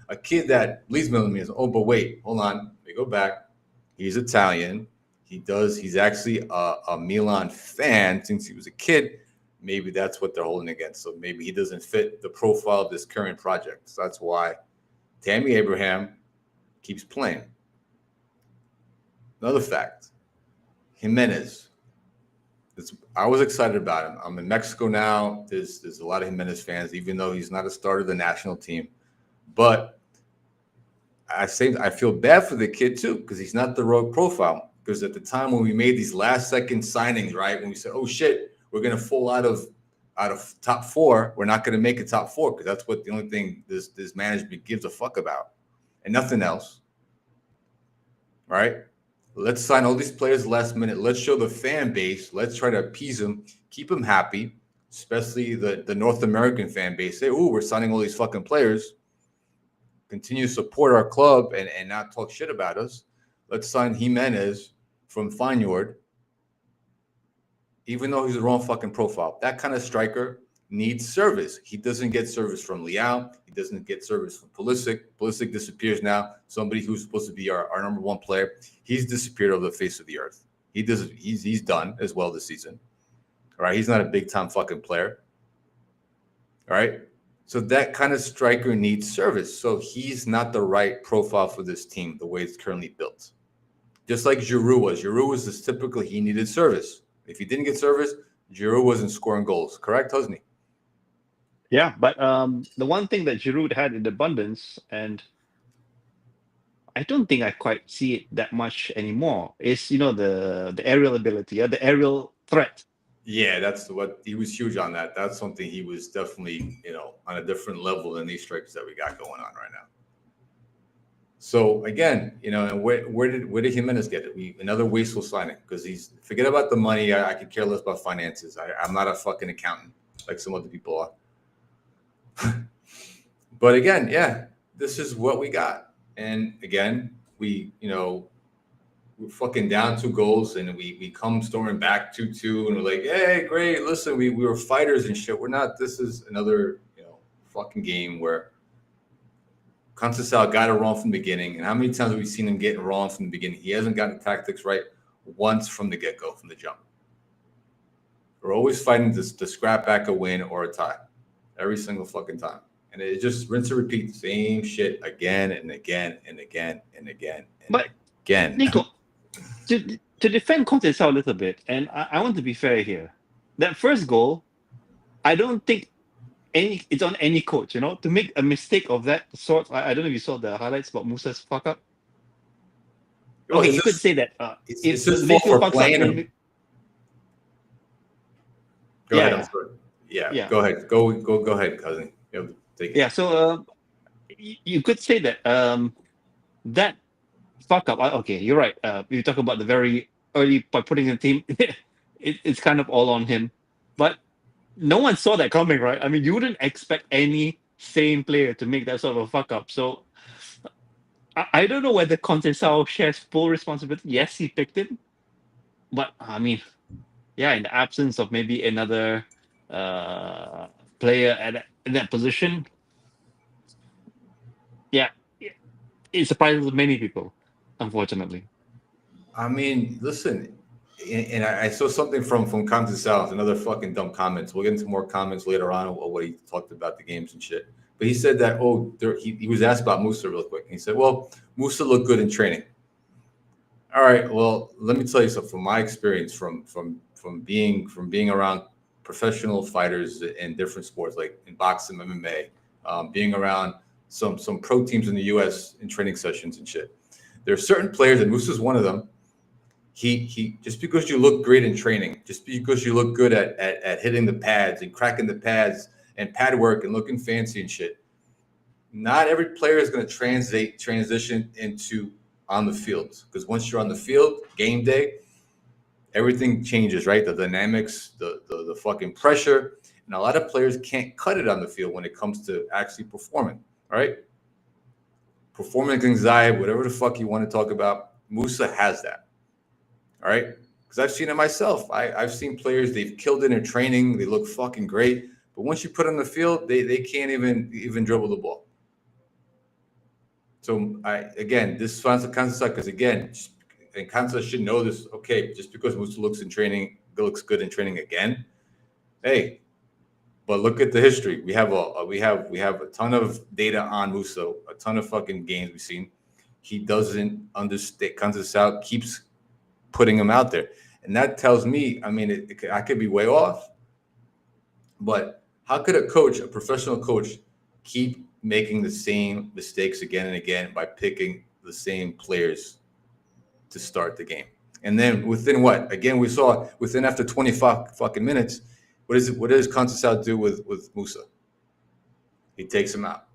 a kid that leads millimeters. Oh, but wait, hold on. Let me go back. He's Italian. He's actually a Milan fan since he was a kid. Maybe that's what they're holding against. So maybe he doesn't fit the profile of this current project. So that's why Tammy Abraham keeps playing. Another fact, Jimenez. I was excited about him. I'm in Mexico now. There's a lot of Jimenez fans, even though he's not a starter of the national team. But I feel bad for the kid too, because he's not the rogue profile. Because at the time when we made these last second signings, right, when we said, "Oh shit, we're gonna fall out of top 4, we're not gonna make a top 4," because that's what the only thing this management gives a fuck about, and nothing else. Right? Let's sign all these players last minute. Let's show the fan base. Let's try to appease them, keep them happy, especially the North American fan base. Say, "Ooh, we're signing all these fucking players. Continue to support our club and not talk shit about us. Let's sign Jimenez from Feyenoord, even though he's the wrong fucking profile." That kind of striker needs service. He doesn't get service from Leao. He doesn't get service from Pulisic. Pulisic disappears now. Somebody who's supposed to be our number 1 player, he's disappeared over the face of the earth. He's done as well this season. All right, he's not a big time fucking player. All right, so that kind of striker needs service. So he's not the right profile for this team the way it's currently built. Just like Giroud was. Giroud was this typical, he needed service. If he didn't get service, Giroud wasn't scoring goals. Correct, Husni? Yeah, but the one thing that Giroud had in abundance, and I don't think I quite see it that much anymore, is the aerial ability, the aerial threat. Yeah, that's what he was huge on that. That's something he was definitely, on a different level than these strikers that we got going on right now. So again, and where did Jimenez get it? Another wasteful signing, because forget about the money. I could care less about finances. I'm not a fucking accountant like some other people are. But again, yeah, this is what we got. And again, we're fucking down 2 goals, and we come storming back 2-2, and we're like, hey, great, listen, we were fighters and shit. We're not. This is another fucking game where Conceição got it wrong from the beginning. And how many times have we seen him get it wrong from the beginning? He hasn't gotten the tactics right once from the get-go, from the jump. We're always fighting to scrap back a win or a tie every single fucking time. And it just rinse and repeat the same shit again and again and again and again and again. Nicko, to defend Conceição a little bit, and I want to be fair here. That first goal, I don't think it's on any coach, to make a mistake of that sort. I don't know if you saw the highlights about Musa's fuck up. Okay, you could say that it's just for playing him. Go ahead. I'm sorry. Yeah. Go ahead. Go ahead, cousin. Take it. Yeah. So you could say that that fuck up. Okay, you're right. You talk about the very early by putting the team. It's kind of all on him, but no one saw that coming, right? I mean, you wouldn't expect any sane player to make that sort of a fuck up. So I don't know whether Conceição shares full responsibility. Yes, he picked him, but I mean, yeah, in the absence of maybe another player in that position, yeah, it surprises many people, unfortunately. I mean, listen, and I saw something from Conceição, another fucking dumb comments. We'll get into more comments later on of what he talked about the games and shit. But he said that, he was asked about Musa real quick. And he said, well, Musa looked good in training. All right, well, let me tell you something from my experience from being around professional fighters in different sports, like in boxing, MMA, being around some pro teams in the US in training sessions and shit. There are certain players, and Musa's one of them. He just because you look great in training, just because you look good at hitting the pads and cracking the pads and pad work and looking fancy and shit, not every player is going to transition into on the field. Because once you're on the field, game day, everything changes, right? The dynamics, the fucking pressure, and a lot of players can't cut it on the field when it comes to actually performing, right? Performance anxiety, whatever the fuck you want to talk about, Musa has that. All right. Because I've seen it myself. I've seen players, they've killed in their training. They look fucking great. But once you put them on the field, they can't even dribble the ball. So, this finds the concept because, again, and Kansas should know this. Okay, just because Musa looks good in training again, hey, but look at the history. We have a ton of data on Musa, a ton of fucking games we've seen. He doesn't understand. Kansas out keeps putting him out there, and that tells me. I mean, I could be way off, but how could a professional coach, keep making the same mistakes again and again by picking the same players to start the game? And then within what? Again, we saw within after 20 fucking minutes, what does Conceição do with Musa? He takes him out.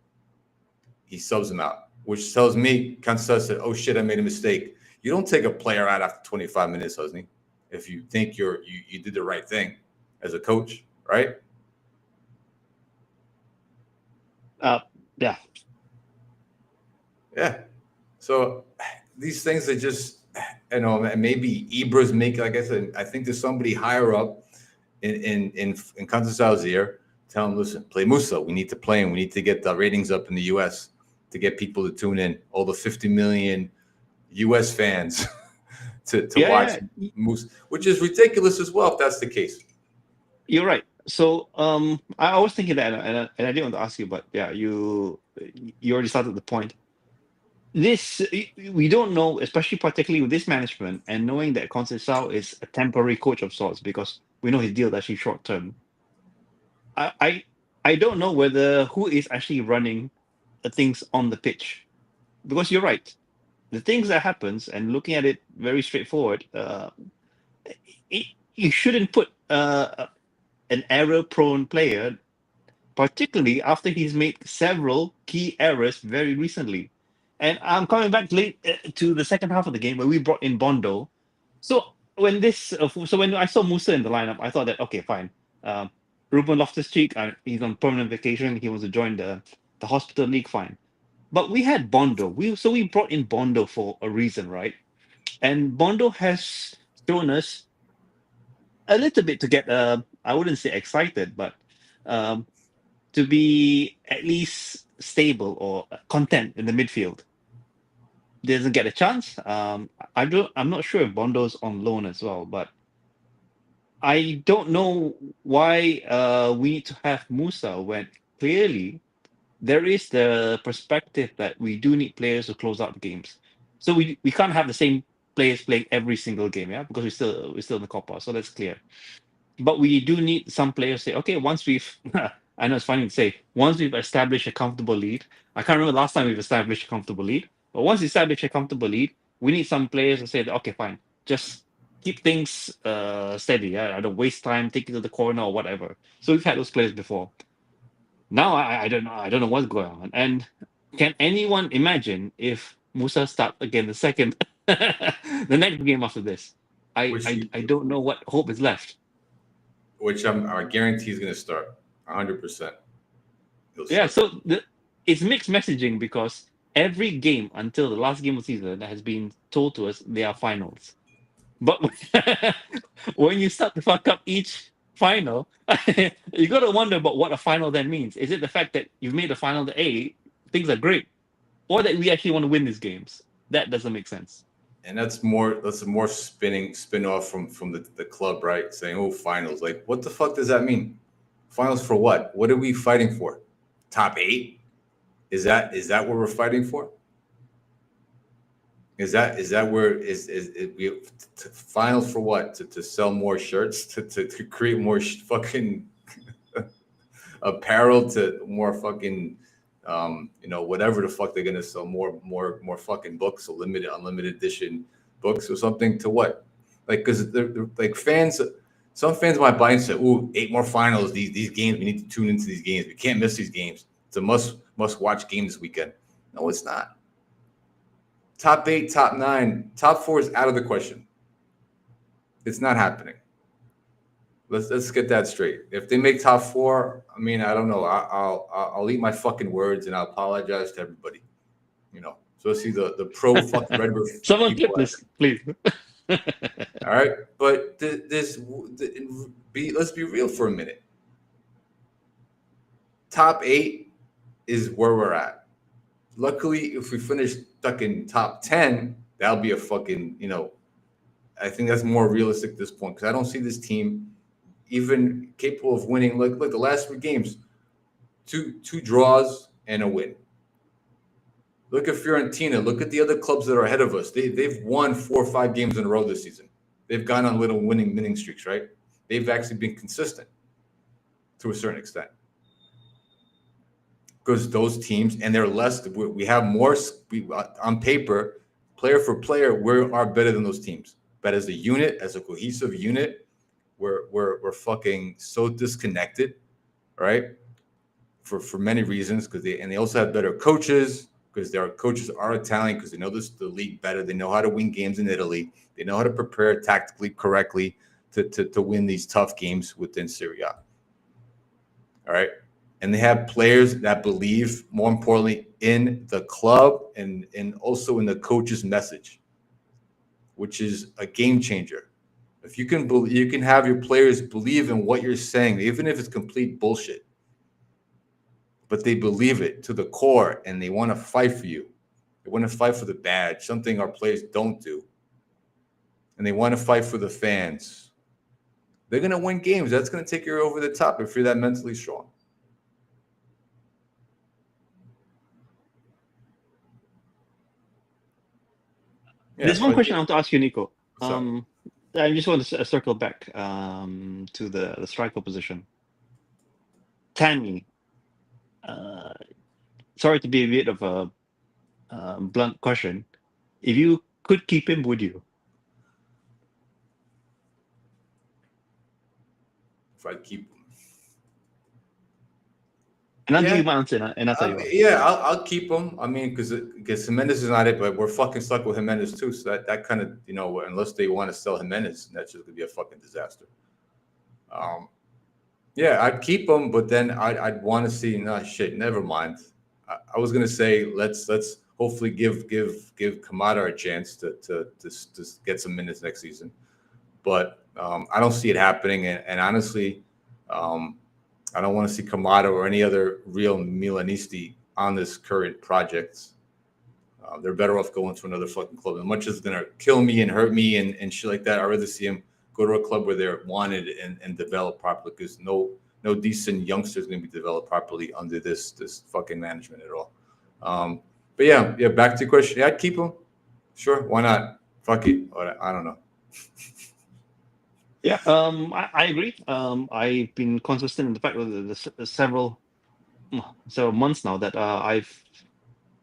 He subs him out, which tells me Conceição said, "Oh shit, I made a mistake." You don't take a player out after 25 minutes, Husni, if you think you did the right thing as a coach, right? Yeah. Yeah. So these things are just, maybe Ibra's like I said, I think there's somebody higher up in Conceição's ear, tell him, listen, play Musa. We need to play him. We need to get the ratings up in the U.S. to get people to tune in. All the 50 million U.S. fans to watch Musa, which is ridiculous as well if that's the case. You're right. So I was thinking that, and I didn't want to ask you, but yeah, you already started the point. This we don't know, especially particularly with this management, and knowing that Conceição is a temporary coach of sorts, because we know his deal is actually short term. I don't know who is actually running the things on the pitch, because you're right. The things that happens, and looking at it very straightforward, you shouldn't put an error-prone player, particularly after he's made several key errors very recently. And I'm coming back late to the second half of the game where we brought in Bondo. So when I saw Musa in the lineup, I thought that, okay, fine. Ruben Loftus-Cheek, he's on permanent vacation. He wants to join the hospital league, fine. But we had Bondo. We brought in Bondo for a reason, right? And Bondo has shown us a little bit to get, I wouldn't say excited, but to be at least stable or content in the midfield. Doesn't get a chance. I'm not sure if Bondo's on loan as well, but I don't know why we need to have Musa when clearly there is the perspective that we do need players to close out the games. So we can't have the same players playing every single game, yeah, because we're still in the Copa, so that's clear. But we do need some players say, okay, once we've I know it's funny to say, once we've established a comfortable lead, I can't remember last time we've established a comfortable lead, but once we establish a comfortable lead, we need some players to say that, okay, fine, just keep things steady. Yeah, I don't waste time, take it to the corner or whatever. So we've had those players before. Now I don't know what's going on. And can anyone imagine if Musa start again the next game after this? I don't know what hope is left. Which I guarantee he's going to start 100%. Yeah, so it's mixed messaging because every game until the last game of the season has been told to us they are finals. But when you start to fuck up each final, you got to wonder about what a final then means. Is it the fact that you've made a final that things are great, or that we actually want to win these games? That doesn't make sense. And that's a more spin off from the club, right? Saying, oh, finals. Like, what the fuck does that mean? Finals for what? What are we fighting for? Top 8? Is that what we're fighting for? Is that where we finals for what? To sell more shirts, to create more fucking apparel, to more fucking whatever the fuck they're gonna sell, more fucking books, or unlimited edition books or something, to what? Like, because they're like fans. Some fans might buy and say, "Ooh, 8 more finals. These games, we need to tune into these games. We can't miss these games. It's a must watch game this weekend." No, it's not. Top 8, top 9, top 4 is out of the question. It's not happening. Let's get that straight. If they make top 4, I mean, I don't know. I'll eat my fucking words and I'll apologize to everybody. So see the pro fucking Redbird. Someone clip this, please. All right, but let's be real for a minute. Top 8 is where we're at. Luckily, if we finish stuck in top 10, that'll be a fucking, I think that's more realistic at this point because I don't see this team even capable of winning. Like the last 3 games, two draws and a win. Look at Fiorentina. Look at the other clubs that are ahead of us. They've won 4 or 5 games in a row this season. They've gone on little winning streaks, right? They've actually been consistent to a certain extent. Because those teams, and they're less, we have more on paper, player for player, we are better than those teams. But as a unit, as a cohesive unit, we're fucking so disconnected, right? For many reasons, because they also have better coaches, because their coaches are Italian, because they know the league better. They know how to win games in Italy. They know how to prepare tactically correctly to win these tough games within Serie A. All right. And they have players that believe, more importantly, in the club and also in the coach's message, which is a game changer. If you can have your players believe in what you're saying, even if it's complete bullshit, but they believe it to the core and they want to fight for you. They want to fight for the badge, something our players don't do. And they want to fight for the fans. They're going to win games. That's going to take you over the top if you're that mentally strong. Yeah, There's one question I want to ask you, Nicko. So, I just want to circle back to the striker position. Tammy, sorry to be a bit of a blunt question. If you could keep him, would you? if I keep him. And I'll give you my answer, and I'll tell you why. Yeah, I'll keep him. I mean, because Jimenez is not it, but we're fucking stuck with Jimenez too. So that kind of, unless they want to sell Jimenez, that's just gonna be a fucking disaster. Yeah, I'd keep him, but then I'd want to see. No shit, never mind. I was gonna say let's hopefully give Kamada a chance to get some minutes next season, but I don't see it happening. And honestly, I don't want to see Kamada or any other real Milanisti on this current project. They're better off going to another fucking club. As much as it's going to kill me and hurt me and shit like that, I'd rather see him go to a club where they're wanted and developed properly, because no decent youngster is going to be developed properly under this fucking management at all. But yeah, back to your question. Yeah, I'd keep him. Sure, why not? Fuck it. I don't know. Yeah, I agree. I've been consistent in the fact that the several months now that I've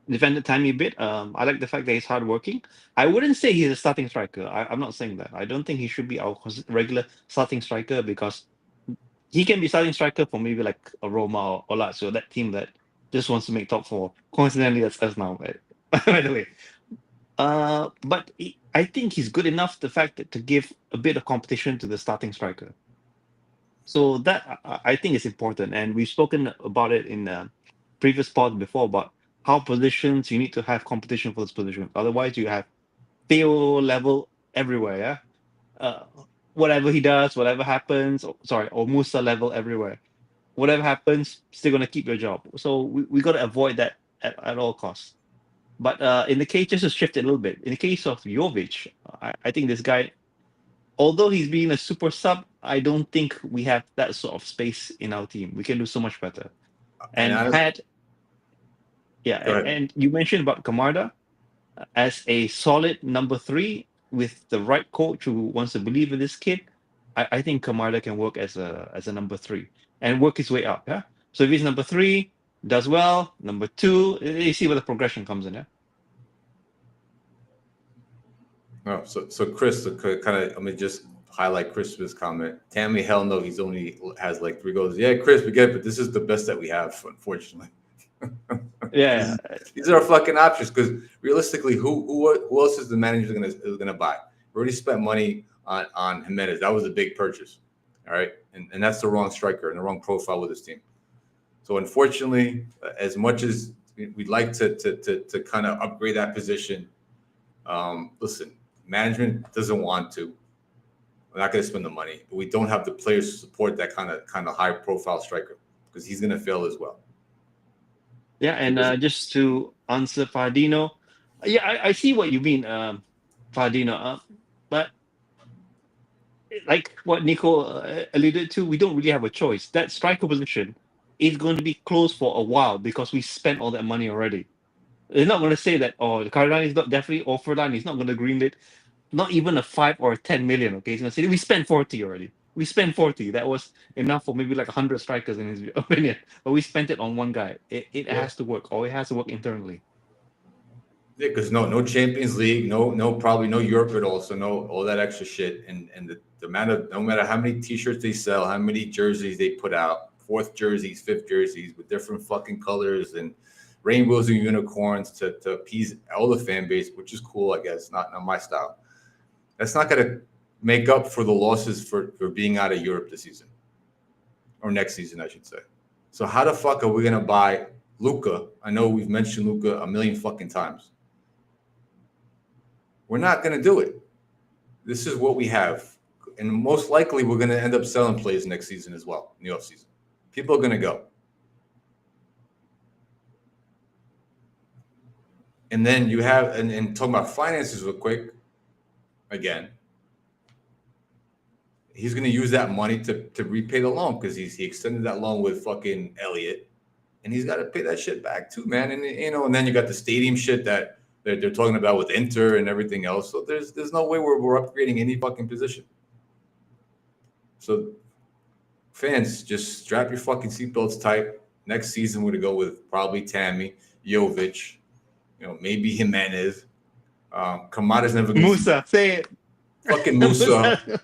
defended Tammy a bit. I like the fact that he's hardworking. I wouldn't say he's a starting striker. I'm not saying that. I don't think he should be our regular starting striker, because he can be starting striker for maybe like a Roma or Lazio, that team that just wants to make top 4. Coincidentally, that's us now, by the way. But I think he's good enough, the fact that to give a bit of competition to the starting striker. So that I think is important, and we've spoken about it in the previous pod before about how positions you need to have competition for this position. Otherwise, you have Theo level everywhere. Yeah, whatever he does, whatever happens. Or Musa level everywhere. Whatever happens, still gonna keep your job. So we got to avoid that at all costs. But in the case, just to shift it a little bit, in the case of Jovic, I think this guy, although he's being a super sub, I don't think we have that sort of space in our team. We can do so much better. And you mentioned about Kamada as a solid number 3 with the right coach who wants to believe in this kid. I think Kamada can work as a number 3 and work his way up. Yeah. So if he's number 3, does well, number 2, you see where the progression comes in. Yeah. Oh, so Chris, kind of, let me just highlight Chris's comment. Tammy, hell no, he's only has like 3 goals. Yeah, Chris, we get it, but this is the best that we have, unfortunately. Yeah, these are our fucking options, because realistically, who else is the manager gonna buy? We already spent money on Jimenez. That was a big purchase, all right, and that's the wrong striker and the wrong profile with this team. So unfortunately, as much as We'd like to kind of upgrade that position. Listen, management doesn't want to. We're not going to spend the money, but we don't have the players to support that kind of high profile striker because he's going to fail as well. Yeah, and just to answer Fardino, yeah, I see what you mean, Fardino, but like what Nicko alluded to, we don't really have a choice. That striker position is going to be closed for a while because we spent all that money already. They're not going to say that, oh, the Carolina is not definitely, or Furlan is not going to greenlit, not even a 5 or 10 million. Okay, he's going to say we spent 40 already. We spent 40. That was enough for maybe like 100 strikers in his opinion. But we spent it on one guy. It has to work, or it has to work internally. Yeah, because no Champions League, probably no Europe at all. So no all that extra shit, and the amount of no matter how many T-shirts they sell, how many jerseys they put out, 4th jerseys, 5th jerseys with different fucking colors and rainbows and unicorns to appease all the fan base, which is cool, I guess. Not my style. That's not gonna make up for the losses for being out of Europe this season or next season, I should say. So how the fuck are we gonna buy Luka? I know we've mentioned Luka a million fucking times. We're not going to do it. This is what we have. And most likely we're going to end up selling players next season as well, in the offseason. People are going to go. And then you have, and talking about finances real quick, again, he's going to use that money to repay the loan because he extended that loan with fucking Elliott. And he's got to pay that shit back too, man. And, and then you got the stadium shit that they're talking about with Inter and everything else. So there's no way we're upgrading any fucking position. So fans, just strap your fucking seatbelts tight. Next season, we're going to go with probably Tammy, Jovic, maybe Jimenez. Kamada's never going to Musa, say it. Fucking Musa.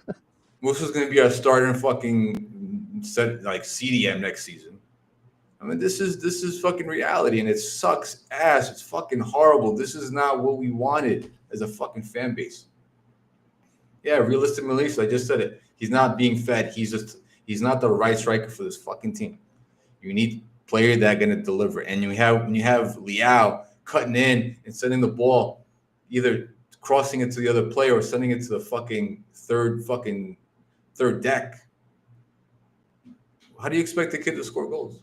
Musa's going to be our starter in fucking CDM next season. I mean, this is fucking reality, and it sucks ass. It's fucking horrible. This is not what we wanted as a fucking fan base. Yeah, realistic Milanista, I just said it. He's not being fed. He's not the right striker for this fucking team. You need players that are gonna deliver. And when you have Leao cutting in and sending the ball, either crossing it to the other player or sending it to the fucking third deck. How do you expect the kid to score goals?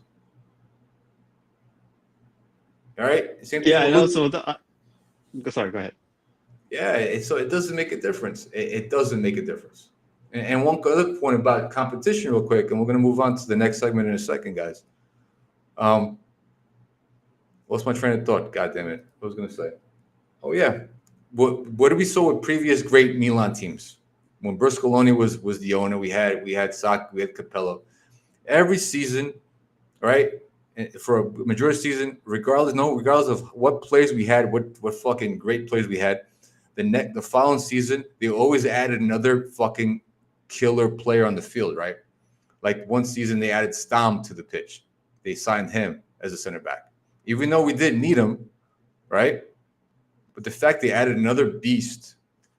All right. Same thing. Yeah, and also sorry, go ahead. Yeah, so it doesn't make a difference. It doesn't make a difference. And one other point about competition, real quick, and we're going to move on to the next segment in a second, guys. What's my train of thought? God damn it! What was I going to say? Oh yeah, what did we saw with previous great Milan teams? When Bruscoloni was the owner, we had Sacchi, we had Capello. Every season, right? For a majority season, regardless of what players we had, what fucking great players we had, the following season they always added another fucking killer player on the field, right? Like one season they added Stam to the pitch. They signed him as a center back, even though we didn't need him, right? But the fact they added another beast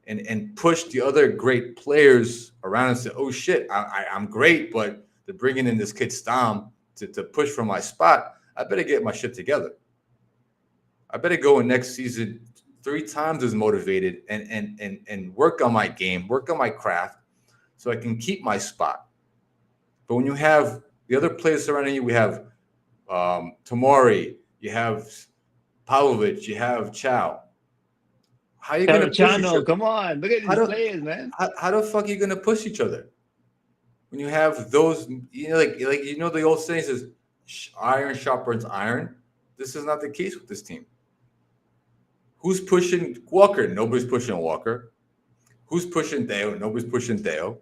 and pushed the other great players around and said, "Oh shit, I'm great, but they're bringing in this kid Stam to push for my spot. I better get my shit together. I better go in next season 3 times as motivated and work on my game, work on my craft, so I can keep my spot." But when you have the other players surrounding you, we have Tomori, you have Pavlovic, you have Chow. How are you going to push each other? Come on, look at these players, man. How the fuck are you going to push each other? When you have those, the old saying says, iron sharpens iron. This is not the case with this team. Who's pushing Walker? Nobody's pushing Walker. Who's pushing Deo? Nobody's pushing Deo.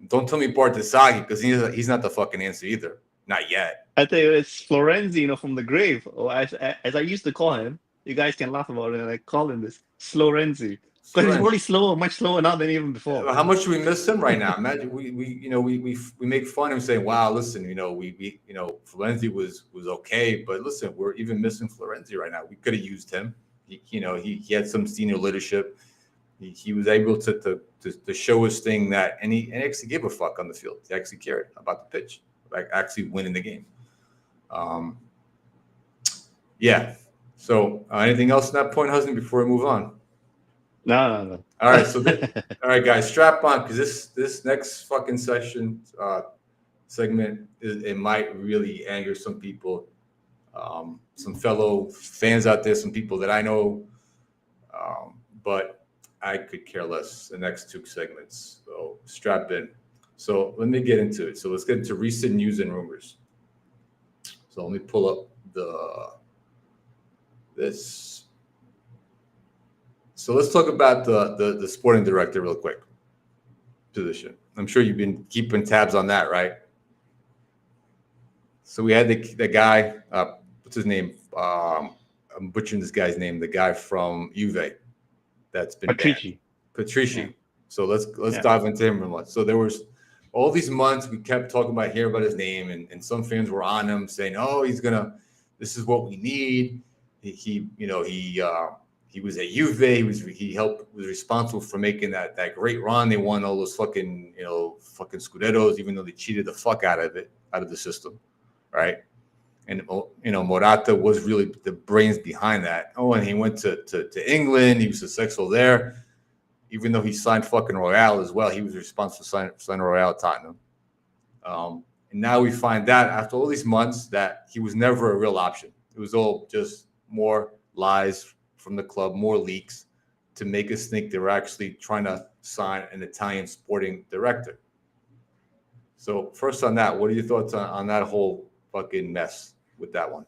Don't tell me Bartasagi because he's not the fucking answer either. Not yet. I tell you, it's Florenzi, from the grave. Or as I used to call him. You guys can laugh about it. And I call him this Slorenzi. Because he's really slow, much slower now than even before. How much do we miss him right now? Imagine we make fun of him saying, "Wow, listen, Florenzi was okay, but listen, we're even missing Florenzi right now. We could have used him. He had some senior leadership. He was able to show his thing that, and he actually gave a fuck on the field. He actually cared about the pitch, like actually winning the game. Yeah, So, anything else on that point, Husni, before we move on? No. All right, so all right, guys, strap on because this next fucking segment it might really anger some people, some fellow fans out there, some people that I know, but I could care less. The next two segments, so strap in. So let me get into it. So let's get into recent news and rumors. So let me pull up this. So let's talk about the sporting director real quick position. I'm sure you've been keeping tabs on that, right? So we had the guy, what's his name? I'm butchering this guy's name. The guy from Juve that's been Patrici. Patrici. Yeah. So let's dive into him real much. So there was all these months we kept talking about hearing about his name, and some fans were on him saying, "Oh, this is what we need." He was at Juve. Was responsible for making that great run. They won all those fucking Scudettos, even though they cheated the fuck out of the system, right? And Morata was really the brains behind that. Oh, and he went to England. He was successful there, even though he signed fucking Royale as well. He was responsible for signing Royale at Tottenham. And now we find that after all these months that he was never a real option. It was all just more lies from the club, more leaks to make us think they were actually trying to sign an Italian sporting director. So first on that, what are your thoughts on that whole fucking mess with that one?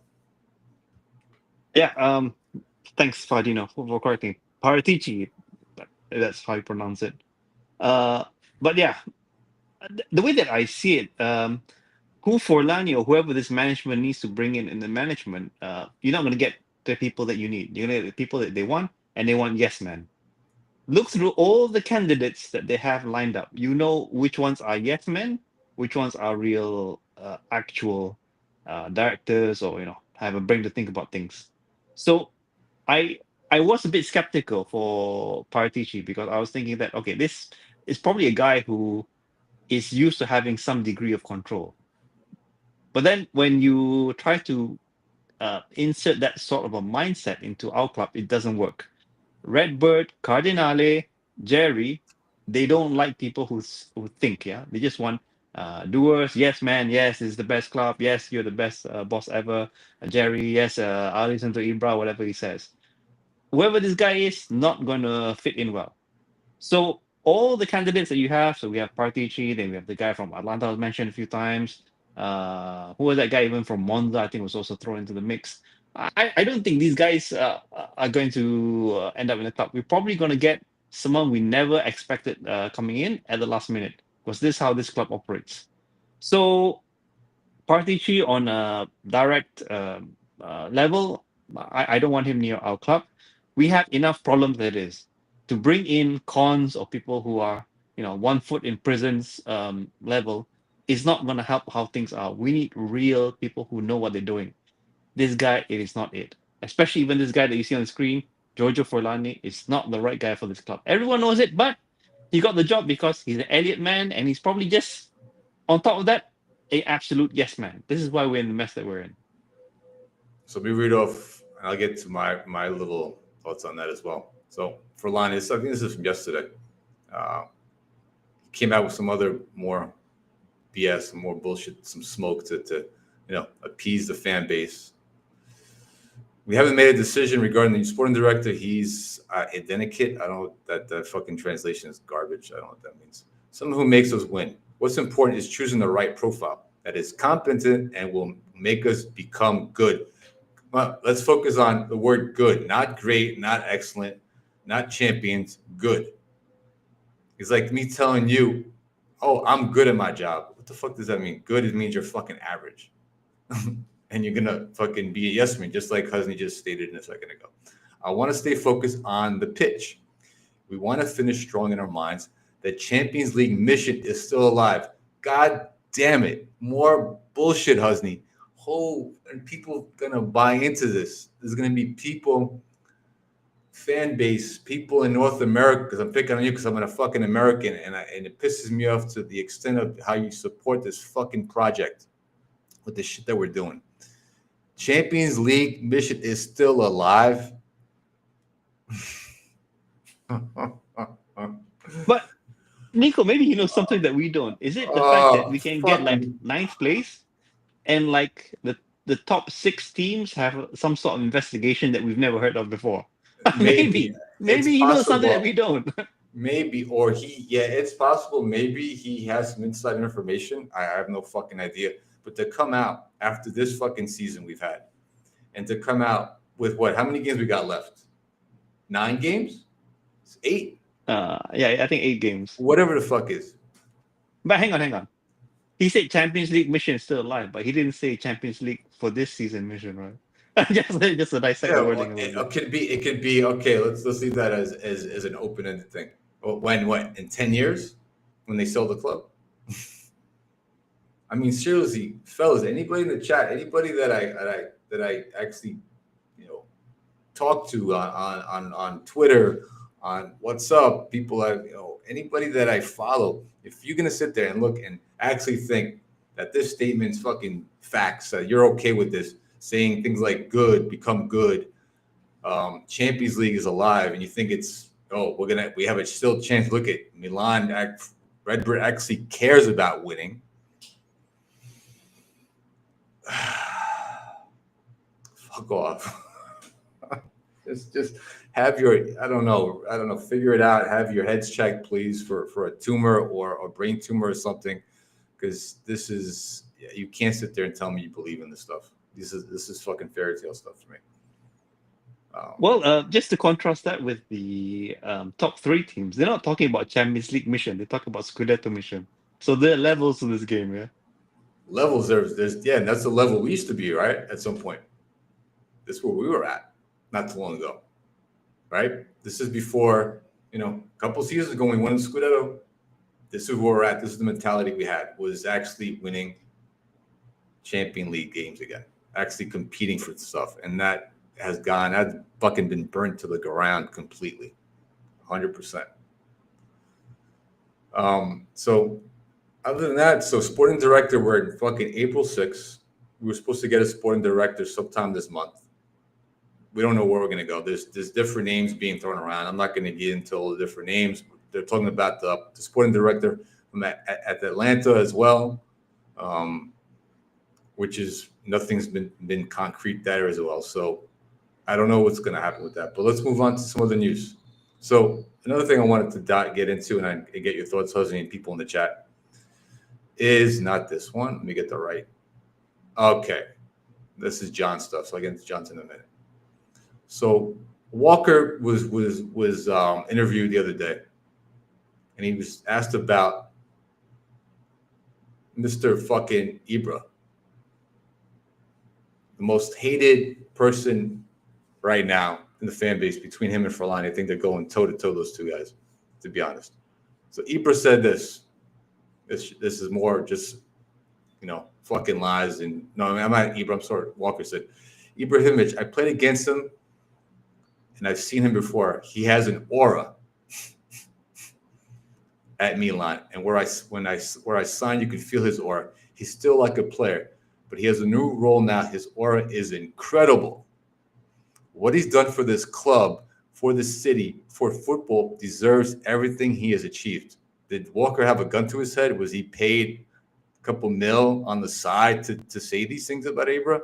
Yeah. Thanks, Fadino, for correcting. Paratici, that's how you pronounce it. But yeah, the way that I see it, who Forlani or whoever this management needs to bring in the management, you're not going to get the people that you need. You're going to get the people that they want, and they want yes men. Look through all the candidates that they have lined up. You know which ones are yes men, which ones are real, actual directors, or have a brain to think about things. So I was a bit skeptical for Paratici because I was thinking that okay, this is probably a guy who is used to having some degree of control. But then when you try to insert that sort of a mindset into our club, it doesn't work. Redbird, Cardinale, Jerry, they don't like people who think. Yeah, they just want doers. Yes, man. Yes, it's the best club. Yes, you're the best boss ever. Jerry. Yes, I'll listen to Ibra, whatever he says. Whoever this guy is, not gonna fit in well. So all the candidates that you have, so we have Partici, then we have the guy from Atlanta I was mentioned a few times. Who was that guy even from Monza? I think was also thrown into the mix. I don't think these guys are going to end up in the club. We're probably going to get someone we never expected coming in at the last minute, because this is how this club operates. So Partici on a direct level, I don't want him near our club. We have enough problems that is. To bring in cons or people who are 1 foot in prisons level is not going to help how things are. We need real people who know what they're doing. This guy, it is not it. Especially even this guy that you see on the screen, Giorgio Forlani, is not the right guy for this club. Everyone knows it, but he got the job because he's an Elliott man, and he's probably just, on top of that, a absolute yes man. This is why we're in the mess that we're in. So we read off, and I'll get to my little thoughts on that as well. So Forlani, I think this is from yesterday. Came out with some other more BS, some more bullshit, some smoke to appease the fan base. We haven't made a decision regarding the new sporting director. He's identikit. I don't know that fucking translation is garbage. I don't know what that means. Someone who makes us win. What's important is choosing the right profile that is competent and will make us become good. Well, let's focus on the word good, not great, not excellent, not champions, good. It's like me telling you, oh, I'm good at my job. What the fuck does that mean? Good means you're fucking average. And you're going to fucking be a yes man, just like Husni just stated a second ago. I want to stay focused on the pitch. We want to finish strong in our minds. The Champions League mission is still alive. God damn it. More bullshit, Husni. And people going to buy into this. There's going to be people, fan base, people in North America, because I'm picking on you because I'm a fucking American, and it pisses me off to the extent of how you support this fucking project with the shit that we're doing. Champions League mission is still alive. But Nicko, maybe he knows something that we don't. Is it the fact that we can get like Fucking ninth place and like the top 6 teams have some sort of investigation that we've never heard of before? Maybe It's he knows something that possible. we don't. Maybe, or it's possible. Maybe he has some inside information. I have no fucking idea. But to come out after this fucking season we've had, and to come out with what? How many games we got left? 9 games? 8? Yeah, I think 8 games. Whatever the fuck is. But hang on. He said Champions League mission is still alive, but he didn't say Champions League for this season mission, right? just to dissect the wording a little bit. It could be okay. Let's leave that as an open-ended thing. When what? In 10 years, when they sell the club? I mean, seriously, fellas, anybody in the chat, anybody that I actually, talk to on Twitter, on what's up, people anybody that I follow, if you're gonna sit there and look and actually think that this statement's fucking facts, you're okay with this, saying things like good become good, Champions League is alive, and you think it's we have a still chance. Look at Milan. Redbird actually cares about winning. Fuck off. just have your I don't know, figure it out. Have your heads checked, please, for a tumor or a brain tumor or something, because this is you can't sit there and tell me you believe in this stuff. This is fucking fairy tale stuff to me. Just to contrast that with the top 3 teams, they're not talking about Champions League mission. They talk about Scudetto mission. So there are levels to this game, yeah. Levels, there's and that's the level we used to be, right? At some point, this is where we were at not too long ago, right? This is before, a couple seasons ago when we won the Scudetto. This is where we're at. This is the mentality we had, was actually winning Champions League games again, actually competing for stuff, and that's fucking been burnt to the ground completely, 100%. So other than that, sporting director, we're in fucking April 6th. We were supposed to get a sporting director sometime this month. We don't know where we're going to go. There's different names being thrown around. I'm not going to get into all the different names. They're talking about the sporting director from at Atlanta as well, which is nothing's been concrete there as well. So I don't know what's going to happen with that. But let's move on to some other news. So another thing I wanted to get into, and I get your thoughts, Husni, and people in the chat, is not this one. Let me get the right. Okay. This is John stuff. So I'll get into John's in a minute. So Walker was interviewed the other day, and he was asked about Mr. fucking Ibra, the most hated person right now in the fan base between him and Forlani. I think they're going toe to toe, those two guys, to be honest. So Ibra said this. This is more just, fucking lies. And no, I'm not Ibra. I'm sorry. Walker said, Ibrahimovic, I played against him, and I've seen him before. He has an aura at Milan, and where I signed, you can feel his aura. He's still like a player, but he has a new role now. His aura is incredible. What he's done for this club, for the city, for football, deserves everything he has achieved. Did Walker have a gun to his head? Was he paid a couple mil on the side to say these things about Ibra?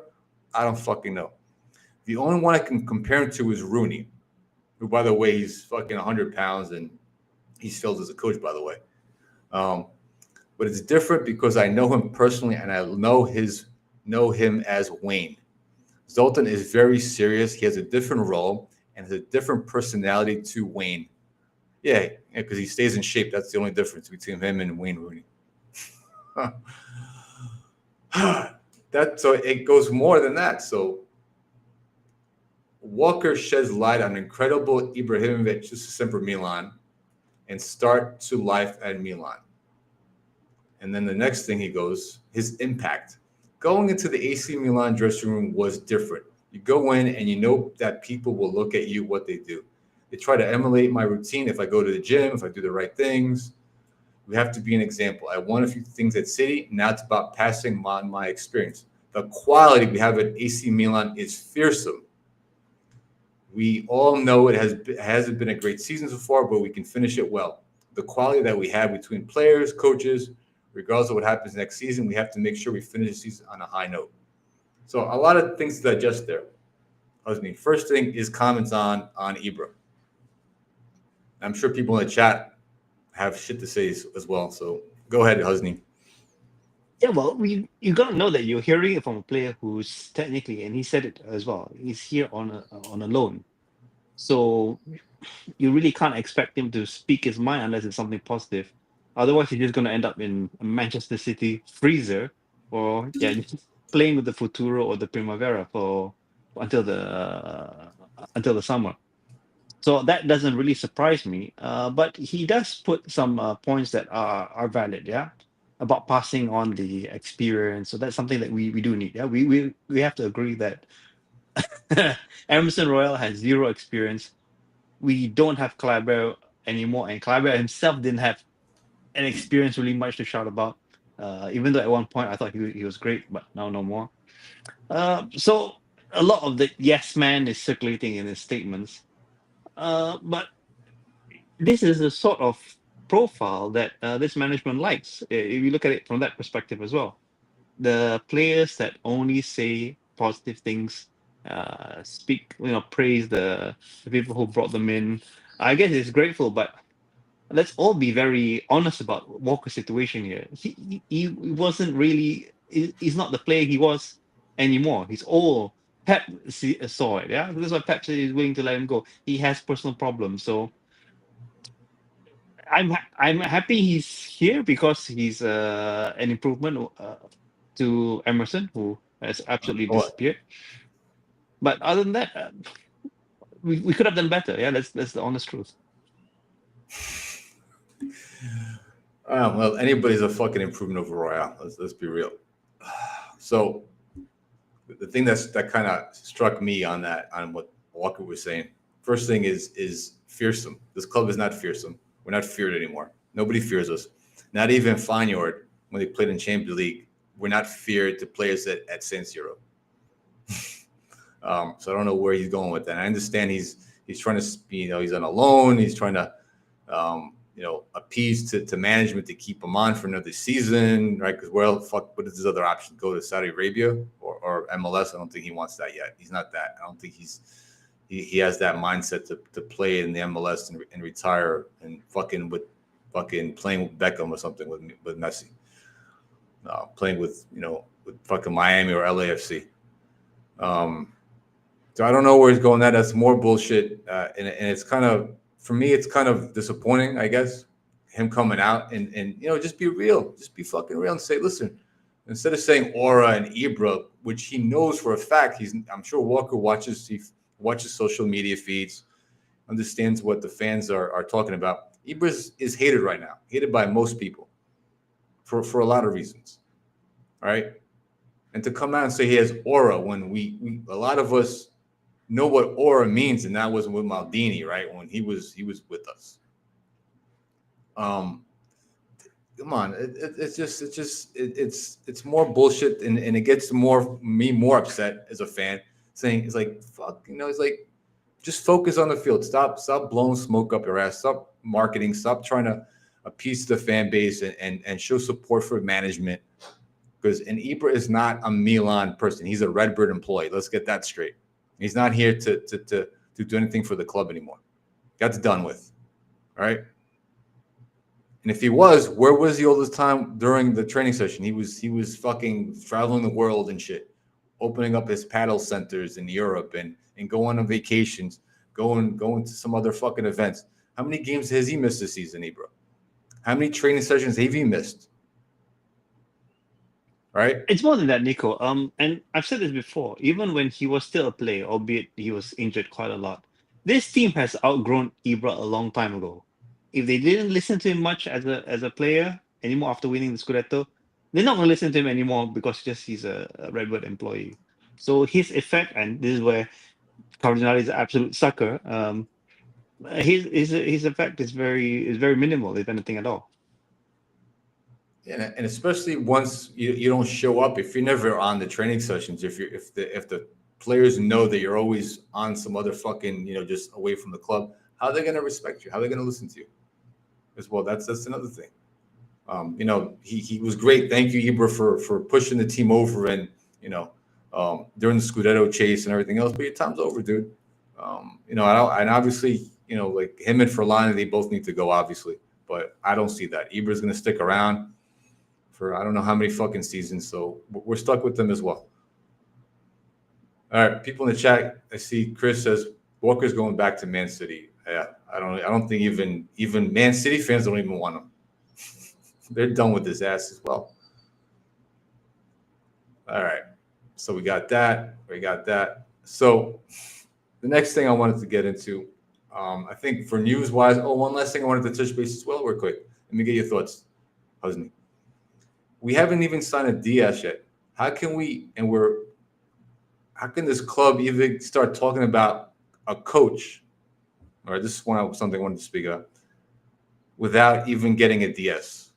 I don't fucking know. The only one I can compare him to is Rooney, who, by the way, he's fucking 100 pounds and he's failed as a coach, by the way. But it's different because I know him personally and I know him as Wayne. Zoltan is very serious. He has a different role and has a different personality to Wayne. Yeah, because he stays in shape. That's the only difference between him and Wayne Rooney. So it goes more than that. So Walker sheds light on incredible Ibrahimovic to Semper Milan and start to life at Milan. And then the next thing he goes, his impact. Going into the AC Milan dressing room was different. You go in and you know that people will look at you, what they do. They try to emulate my routine. If I go to the gym, if I do the right things, we have to be an example. I won a few things at City. Now it's about passing on my experience. the quality we have at AC Milan is fearsome. We all know hasn't been a great season so far, but we can finish it well. The quality that we have between players, coaches, regardless of what happens next season, we have to make sure we finish the season on a high note. So a lot of things to digest there. Husni, first thing is comments on Ibra. I'm sure people in the chat have shit to say as well. So go ahead, Husni. Yeah, well, you got to know that you're hearing it from a player who's technically, and he said it as well, he's here on a loan. So you really can't expect him to speak his mind unless it's something positive. Otherwise, he's just going to end up in a Manchester City freezer, or just playing with the Futuro or the Primavera for until the summer. So that doesn't really surprise me. But he does put some points that are valid, yeah, about passing on the experience. So that's something that we do need. Yeah, we have to agree that Emerson Royal has zero experience. We don't have Calabria anymore, and Calabria himself didn't have an experience really much to shout about. Even though at one point I thought he was great, but now no more. So a lot of the yes man is circulating in his statements. But this is the sort of profile that this management likes. If you look at it from that perspective as well, the players that only say positive things, speak, praise the people who brought them in. I guess it's grateful, but let's all be very honest about Walker's situation here. He wasn't really. He's not the player he was anymore. He's all Pep saw it. Yeah, that's why Pep said he's willing to let him go. He has personal problems, so I'm happy he's here because he's an improvement to Emerson, who has absolutely disappeared. But other than that, we could have done better. Yeah, that's the honest truth. Well, anybody's a fucking improvement over Royale. Let's be real. So the thing that kind of struck me on what Walker was saying, first thing is fearsome. This club is not fearsome. We're not feared anymore. Nobody fears us. Not even Feyenoord, when they played in Champions League, we're not feared to players at San Siro. So I don't know where he's going with that. I understand he's trying to, he's on a loan. He's trying to, appease to management to keep him on for another season, right? Because what is his other option? Go to Saudi Arabia or MLS? I don't think he wants that yet. He's not that. I don't think he has that mindset to play in the MLS and retire and playing with Beckham or something with Messi, playing with fucking Miami or LAFC. So I don't know where he's going. That's more bullshit, and it's kind of, for me, it's kind of disappointing, I guess, him coming out and just be real, just be fucking real and say, listen, instead of saying Aura and Ibra, which he knows for a fact, I'm sure Walker watches social media feeds, understands what the fans are talking about. Ibra is hated right now, hated by most people for a lot of reasons, right? And to come out and say he has aura when we a lot of us know what aura means, and that was with Maldini, right? When he was with us. Come on, it's more bullshit, and it gets me more upset as a fan, saying it's like, fuck, it's like, just focus on the field. Stop blowing smoke up your ass. Stop marketing. Stop trying to appease the fan base and show support for management. Because Ibra is not a Milan person. He's a Redbird employee. Let's get that straight. He's not here to do anything for the club anymore. That's done with. All right. And if he was, where was he all this time during the training session? He was fucking traveling the world and shit, opening up his paddle centers in Europe and going on vacations, going to some other fucking events. How many games has he missed this season, Ibra? How many training sessions have he missed? Right? It's more than that, Nicko. And I've said this before. Even when he was still a player, albeit he was injured quite a lot, this team has outgrown Ibra a long time ago. If they didn't listen to him much as a player anymore after winning the Scudetto, they're not going to listen to him anymore because he's a Redbird employee. So his effect, and this is where Cardinale is an absolute sucker. His effect is very minimal, if anything at all. And especially once you don't show up, if you're never on the training sessions, if the players know that you're always on some other fucking, just away from the club, how are they going to respect you? How are they going to listen to you as well? That's another thing. He was great. Thank you, Ibra, for pushing the team over and, during the Scudetto chase and everything else. But your time's over, dude. And obviously, like him and Furlani, they both need to go, obviously. But I don't see that. Ibra's going to stick around for I don't know how many fucking seasons. So we're stuck with them as well. All right, people in the chat. I see Chris says Walker's going back to Man City. Yeah, I don't think even Man City fans don't even want him. They're done with his ass as well. All right. So we got that. So the next thing I wanted to get into, I think for news-wise, one last thing I wanted to touch base as well real quick. Let me get your thoughts, Husni. We haven't even signed a Diaz yet. How can this club even start talking about a coach? All right, this is something I wanted to speak about without even getting a DS.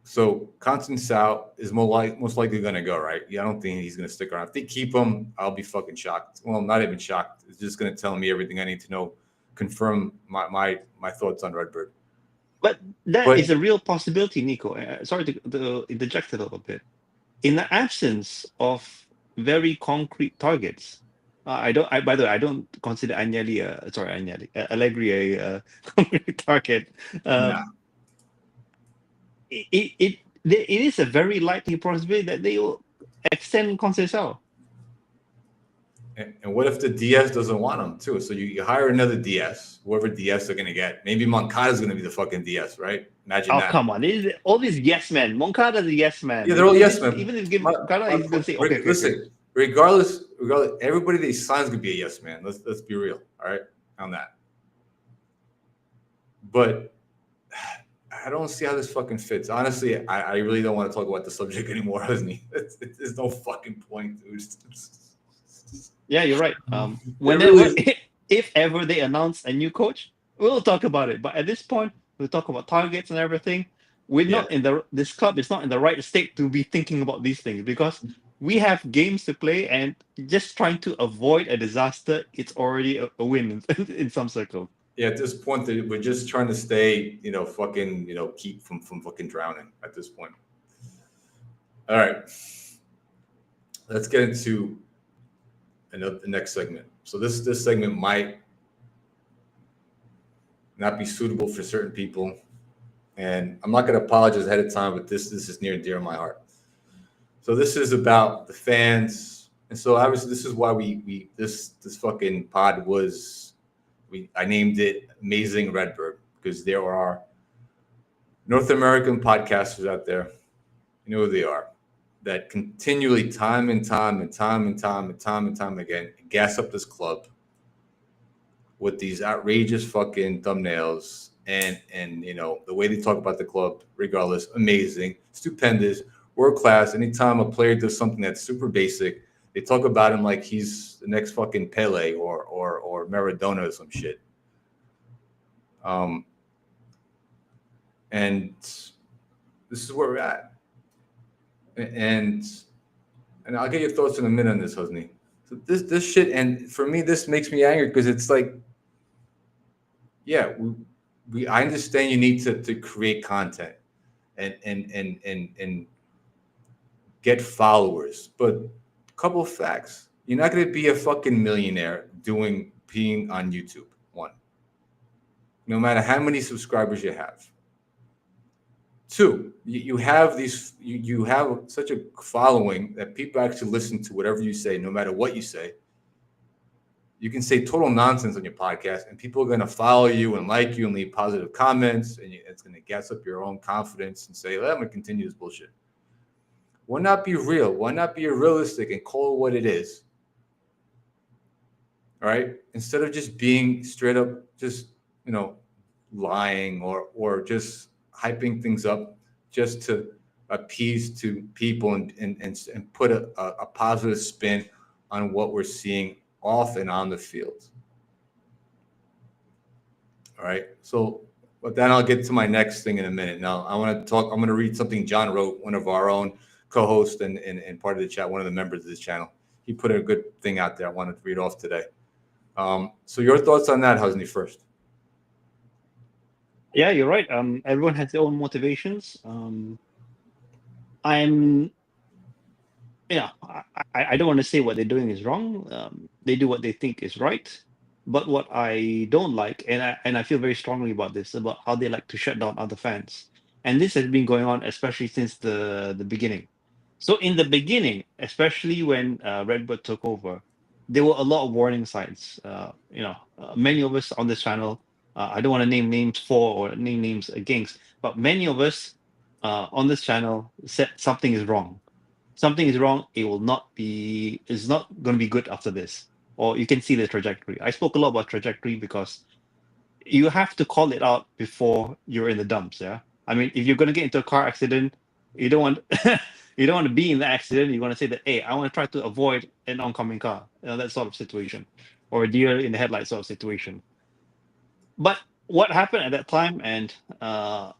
So Constantine is most likely going to go, right? Yeah, I don't think he's going to stick around. If they keep him, I'll be fucking shocked. Well, I'm not even shocked. It's just going to tell me everything I need to know, confirm my thoughts on Redbird. But that is a real possibility, Nicko. Sorry to interject a little bit. In the absence of very concrete targets, by the way, I don't consider Allegri a concrete target. Nah. It is a very likely possibility that they will extend Conceição. And what if the DS doesn't want him too? So you hire another DS, whoever DS they're going to get. Maybe Moncada's going to be the fucking DS, right? Imagine that. Oh, come on. All these yes men. Moncada's a yes man. Yeah, they're all yes men. Even if give Moncada, he's going to say, okay. Listen, regardless, everybody that he signs going to be a yes man. Let's be real, all right, on that. But I don't see how this fucking fits. Honestly, I really don't want to talk about the subject anymore, Husni. There's no fucking point, dude. Yeah, you're right. If ever they announce a new coach, we'll talk about it. But at this point, we'll talk about targets and everything. This club is not in the right state to be thinking about these things because we have games to play and just trying to avoid a disaster. It's already a win in some circles. Yeah, at this point, we're just trying to stay, keep from fucking drowning at this point. All right, let's get into the next segment. So this segment might not be suitable for certain people, and I'm not going to apologize ahead of time, but this is near and dear to my heart. So this is about the fans, and so obviously this is why this fucking pod was. I named it Amazing Redbird because there are North American podcasters out there, you know who they are, that continually time and time again gas up this club with these outrageous fucking thumbnails and the way they talk about the club, regardless, amazing, stupendous, world class. Anytime a player does something that's super basic, they talk about him like he's the next fucking Pele or Maradona or some shit. And this is where we're at. And I'll get your thoughts in a minute on this, Husni. So this shit, and for me, this makes me angry because it's like, yeah, I understand you need to create content and get followers, but a couple of facts. You're not going to be a fucking millionaire being on YouTube, one. No matter how many subscribers you have. Two, you have you have such a following that people actually listen to whatever you say, no matter what you say. You can say total nonsense on your podcast, and people are going to follow you and like you and leave positive comments, and it's going to gas up your own confidence and say, well, I'm going to continue this bullshit. Why not be real? Why not be realistic and call it what it is? All right? Instead of just being straight up, just, lying or just hyping things up just to appease to people and put a positive spin on what we're seeing off and on the field. All right. So But then I'll get to my next thing in a minute. Now I want to talk. I'm going to read something John wrote, one of our own co-hosts and part of the chat, one of the members of this channel. He put a good thing out there. I wanted to read off today. So your thoughts on that, Husni, first? Yeah, you're right. Everyone has their own motivations. I'm, I don't want to say what they're doing is wrong. They do what they think is right. But what I don't like, and I feel very strongly about this, about how they like to shut down other fans. And this has been going on especially since the beginning. So in the beginning, especially when Redbird took over, there were a lot of warning signs. Many of us on this channel, I don't want to name names for or name names against, but many of us on this channel said something is wrong. Something is wrong. It will not be. It's not going to be good after this. Or you can see the trajectory. I spoke a lot about trajectory because you have to call it out before you're in the dumps. Yeah, I mean, if you're going to get into a car accident, you don't want you don't want to be in the accident. You want to say that, hey, I want to try to avoid an oncoming car. That sort of situation, or a deer in the headlight sort of situation. But what happened at that time, and a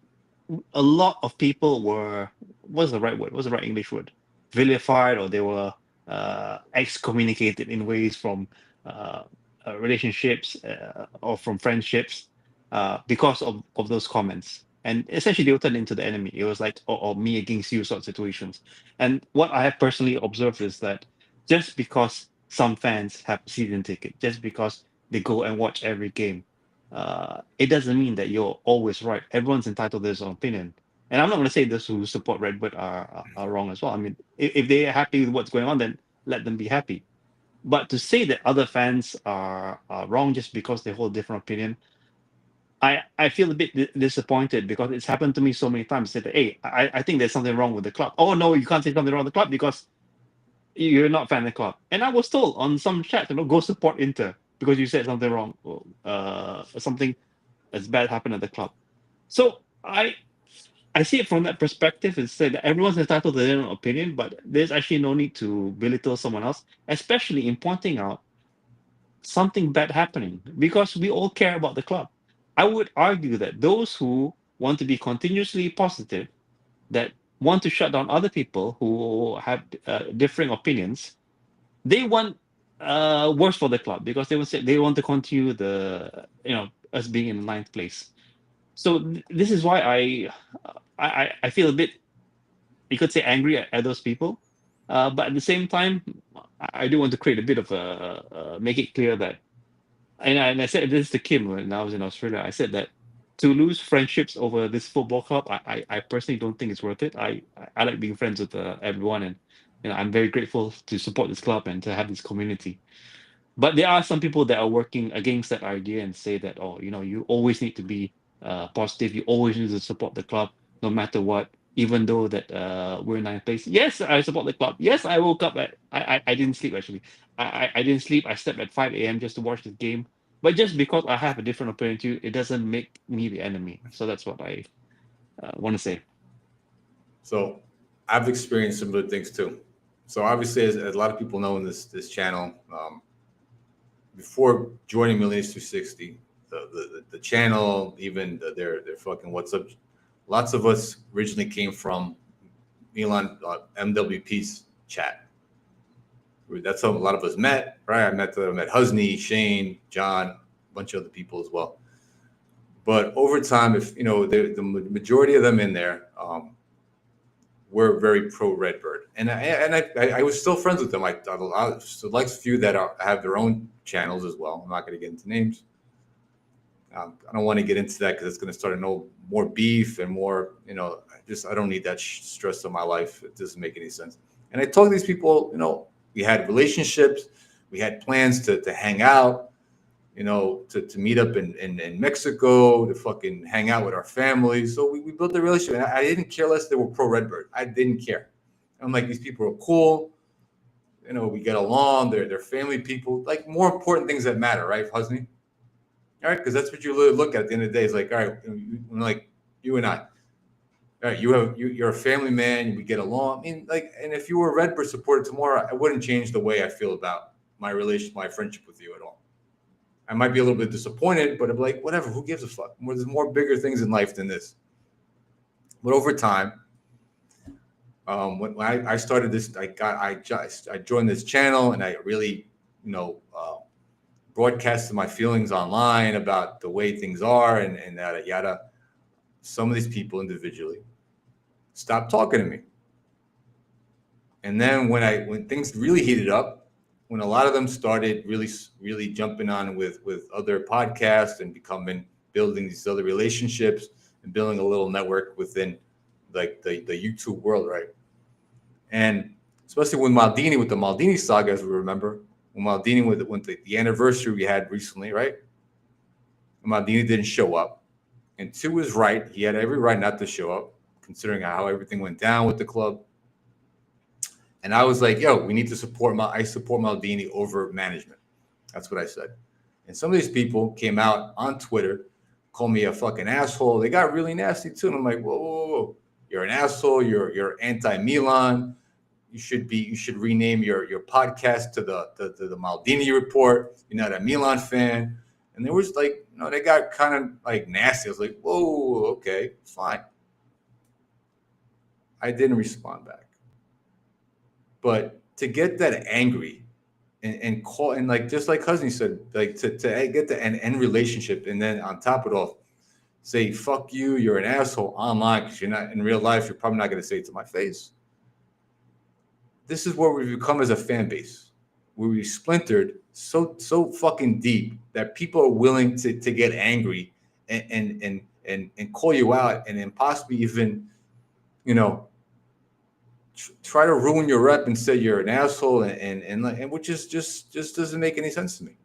lot of people were, what's the right word? What's the right English word? Vilified, or they were excommunicated in ways from relationships or from friendships because of those comments. And essentially, they were turned into the enemy. It was like, or me against you sort of situations. And what I have personally observed is that just because some fans have season ticket, just because they go and watch every game, it doesn't mean that you're always right. Everyone's entitled to their own opinion. And I'm not going to say those who support Redbird are wrong as well. I mean, if they're happy with what's going on, then let them be happy. But to say that other fans are wrong just because they hold a different opinion, I feel a bit disappointed because it's happened to me so many times. Say that, hey, I think there's something wrong with the club. Oh, no, you can't say something wrong with the club because you're not a fan of the club. And I was told on some chat, go support Inter because you said something wrong, something that's bad happened at the club. So I see it from that perspective and say that everyone's entitled to their own opinion, but there's actually no need to belittle someone else, especially in pointing out something bad happening, because we all care about the club. I would argue that those who want to be continuously positive, that want to shut down other people who have differing opinions, they want worse for the club because they will say they want to continue us being in ninth place. So this is why I feel a bit, you could say, angry at those people, but at the same time, I do want to create a bit of make it clear that, and I said this to Kim when I was in Australia. I said that to lose friendships over this football club, I personally don't think it's worth it. I like being friends with everyone, and I'm very grateful to support this club and to have this community. But there are some people that are working against that idea and say that, oh, you always need to be positive. You always need to support the club no matter what, even though that we're in ninth place. Yes, I support the club. Yes, I woke up I didn't sleep actually. I didn't sleep. I slept at 5 a.m. just to watch the game. But just because I have a different opinion to you, it doesn't make me the enemy. So that's what I want to say. So I've experienced similar things too. So obviously, as a lot of people know in this channel, before joining Milanista 360, the channel, even their fucking what's up, lots of us originally came from Milan MWP's chat. That's how a lot of us met, right? I met Husni, Shane, John, a bunch of other people as well. But over time, if the majority of them in there were very pro Redbird, and I was still friends with them. I like a few that have their own channels as well. I'm not going to get into names. I don't want to get into that because it's going to start more beef and more. I don't need that stress in my life. It doesn't make any sense. And I told these people, we had relationships, we had plans to hang out, to meet up in Mexico, to fucking hang out with our families. So we built a relationship. And I didn't care less they were pro Redbird. I didn't care. I'm like, these people are cool. We get along. They're family people. Like, more important things that matter, right, Husni? All right, because that's what you look at the end of the day. It's like, all right, like you and I. All right, you're a family man. We get along. I mean, and if you were a Redbird supporter tomorrow, I wouldn't change the way I feel about my friendship with you at all. I might be a little bit disappointed, but I'm like, whatever, who gives a fuck? There's more bigger things in life than this. But over time, when I started this, I joined this channel, and I really, broadcasted my feelings online about the way things are and yada yada. Some of these people individually stopped talking to me. And then when things really heated up, when a lot of them started really jumping on with other podcasts and building these other relationships and building a little network within like the YouTube world, right? And especially with the Maldini saga, as we remember, when Maldini went the anniversary we had recently, right? Maldini didn't show up. And to his right, he had every right not to show up, considering how everything went down with the club. And I was like, yo, we need to support I support Maldini over management. That's what I said. And some of these people came out on Twitter, called me a fucking asshole. They got really nasty too. And I'm like, whoa. You're an asshole. You're anti-Milan. You should rename your podcast to the Maldini Report. You're not a Milan fan. And there was they got kind of like nasty. I was like, whoa, okay, fine. I didn't respond back. But to get that angry and call and like just like Husni said, like to get the end relationship, and then on top of it all, say fuck you, you're an asshole online because you're not in real life. You're probably not going to say it to my face. This is where we've become as a fan base, where we splintered so fucking deep that people are willing to get angry and call you out and possibly even, try to ruin your rep and say you're an asshole and which is just doesn't make any sense to me.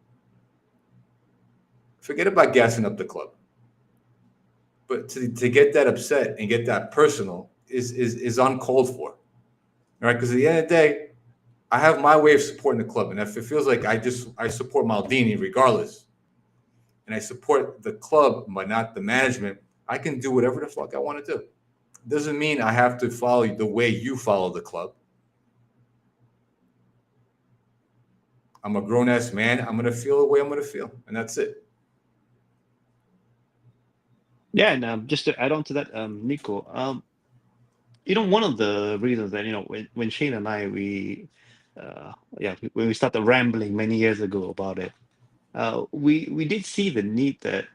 Forget about gassing up the club. But to get that upset and get that personal is uncalled for. All right, because at the end of the day, I have my way of supporting the club, and if it feels like I support Maldini regardless, and I support the club but not the management, I can do whatever the fuck I want to do. Doesn't mean I have to follow the way you follow the club. I'm a grown-ass man. I'm going to feel the way I'm going to feel, and that's it. Yeah, and just to add on to that, Nicko, one of the reasons that when Shane and I when we started rambling many years ago about it, we did see the need that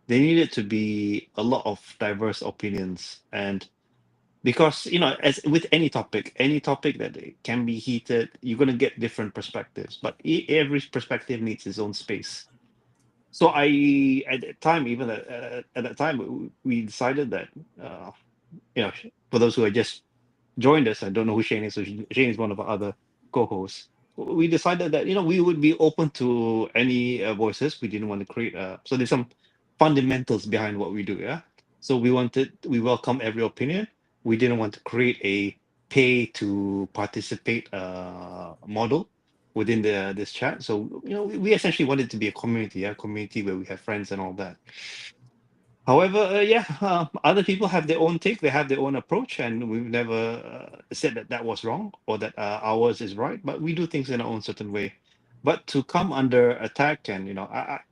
there needed to be a lot of diverse opinions, and because as with any topic that can be heated, you're going to get different perspectives, but every perspective needs its own space. So at that time we decided that for those who had just joined us, I don't know who Shane is. So Shane is one of our other co-hosts. We decided that we would be open to any voices. We didn't want to create so there's some fundamentals behind what we do. Yeah. So we welcome every opinion. We didn't want to create a pay to participate model within this chat. So we essentially wanted to be a community where we have friends and all that. However, other people have their own take, they have their own approach, and we've never said that was wrong or that ours is right, but we do things in our own certain way. But to come under attack and,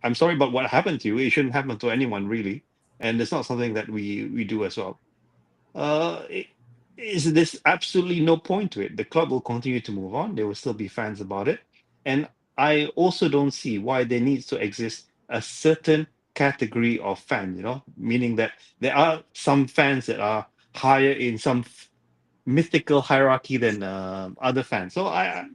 I'm sorry about what happened to you, it shouldn't happen to anyone really, and it's not something that we do as well. There's absolutely no point to it. The club will continue to move on. There will still be fans about it. And I also don't see why there needs to exist a certain category of fan, meaning that there are some fans that are higher in some mythical hierarchy than other fans. So I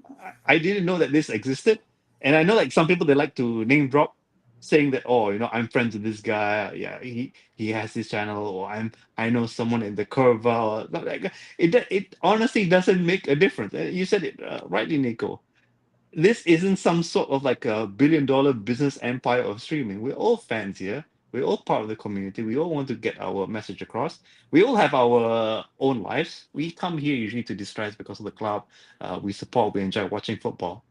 didn't know that this existed. And I know like some people, they like to name drop, saying that, I'm friends with this guy. Yeah, he has this channel, or I know someone in the Curva. Or, like, it honestly doesn't make a difference. You said it rightly, Nicko. This isn't some sort of like a billion-dollar business empire of streaming. We're all fans here. We're all part of the community. We all want to get our message across. We all have our own lives. We come here usually to distress because of the club. We support, we enjoy watching football.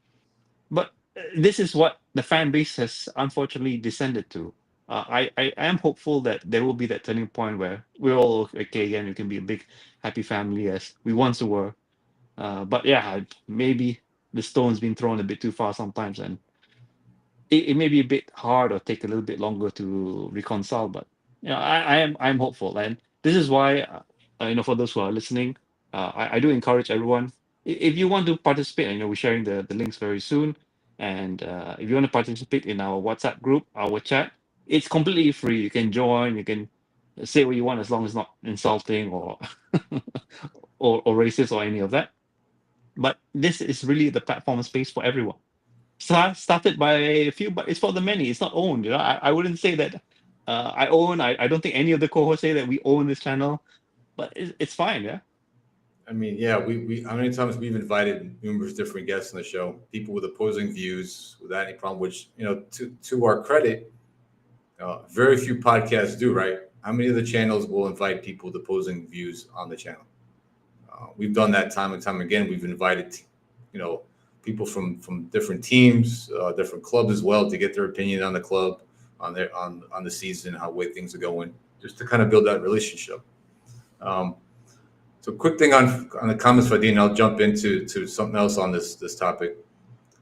But this is what the fan base has unfortunately descended to. I am hopeful that there will be that turning point where we're all okay again. We can be a big, happy family as we once were. But yeah, maybe the stone's been thrown a bit too far sometimes, and it may be a bit hard or take a little bit longer to reconcile, but I'm hopeful, and this is why for those who are listening, I do encourage everyone, if you want to participate, we're sharing the links very soon, and if you want to participate in our WhatsApp group, our chat, it's completely free. You can join, you can say what you want as long as not insulting or or racist or any of that. But this is really the platform space for everyone. Started by a few, but it's for the many. It's not owned. I wouldn't say that I own. I don't think any of the co-hosts say that we own this channel, but it's fine. Yeah. I mean, yeah, we how many times we've invited numerous different guests on the show, people with opposing views without any problem, which, to our credit, very few podcasts do, right? How many of the channels will invite people with opposing views on the channel? We've done that time and time again. We've invited, people from different teams, different clubs as well, to get their opinion on the club, on the season, how way things are going, just to kind of build that relationship. So quick thing on the comments, Fadin, I'll jump into something else on this topic.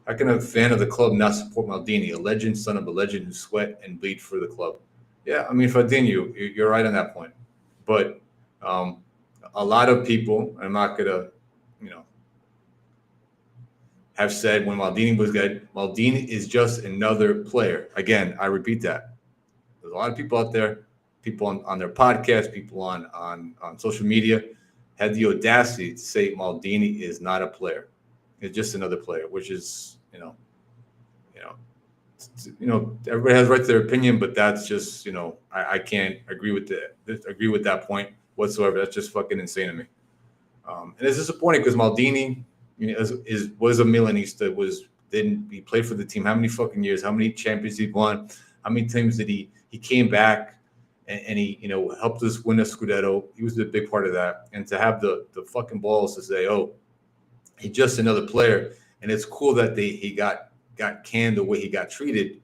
How can a fan of the club not support Maldini, a legend, son of a legend who sweat and bleed for the club? Yeah, I mean, Fadin, you're right on that point. But a lot of people, I'm not going to, have said when Maldini was good, Maldini is just another player. Again, I repeat that. There's a lot of people out there, people on their podcast, people on social media, had the audacity to say Maldini is not a player. It's just another player, which is, everybody has right to their opinion, but that's just, I can't agree with that point whatsoever. That's just fucking insane to me. And it's disappointing because Maldini, was a Milanista, he played for the team how many fucking years, how many champions he won, how many times did he came back and he helped us win a Scudetto. He was a big part of that. And to have the fucking balls to say, oh, he's just another player, and it's cool that he got canned the way he got treated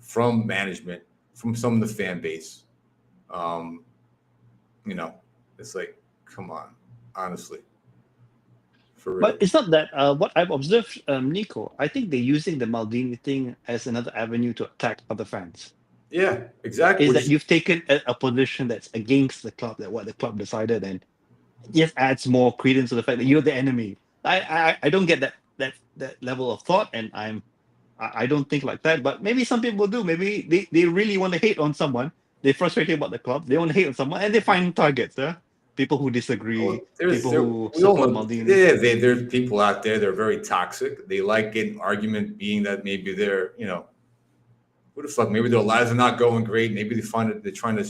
from management, from some of the fan base. It's like, come on, honestly. But it's not that. What I've observed, Nicko, I think they're using the Maldini thing as another avenue to attack other fans. Yeah, exactly. Is that you've taken a position that's against the club, that what the club decided, and just adds more credence to the fact that you're the enemy. I don't get that level of thought, and I don't think like that. But maybe some people do. Maybe they really want to hate on someone. They're frustrated about the club. They want to hate on someone, and they find targets. People who disagree, people who support Maldini. Yeah, there's people out there. They're very toxic. They like getting argument, being that maybe they're, who the fuck? Maybe their lives are not going great. Maybe they find that they're trying to,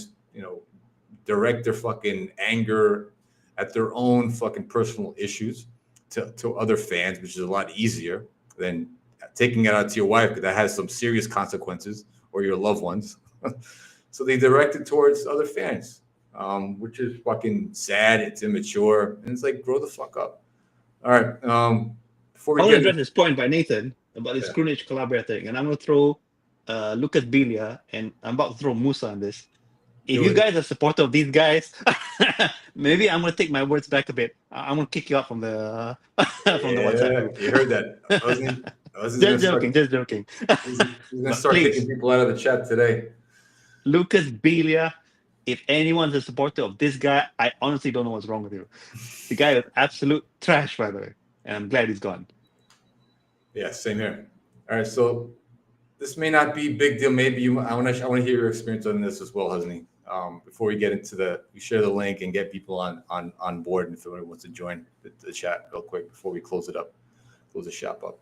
direct their fucking anger at their own fucking personal issues to other fans, which is a lot easier than taking it out to your wife, because that has some serious consequences, or your loved ones. So they direct it towards other fans. Which is fucking sad. It's immature, and it's like, grow the fuck up. All right. Before we I want to address this point by Nathan about this Krunic Calabria thing, and I'm going to throw Lucas Bilia, and I'm about to throw Musa on this. If you guys are supporter of these guys, maybe I'm going to take my words back a bit. I'm going to kick you out from the WhatsApp group. You heard that? I wasn't just joking. He's going to start kicking people out of the chat today. Lucas Bilia. If anyone's a supporter of this guy, I honestly don't know what's wrong with you. The guy is absolute trash, by the way, and I'm glad he's gone. Yeah, same here. All right, so this may not be a big deal. Maybe I want to hear your experience on this as well, Husni. Before we get into we share the link and get people on board, and if anyone wants to join the chat real quick before we close the shop up.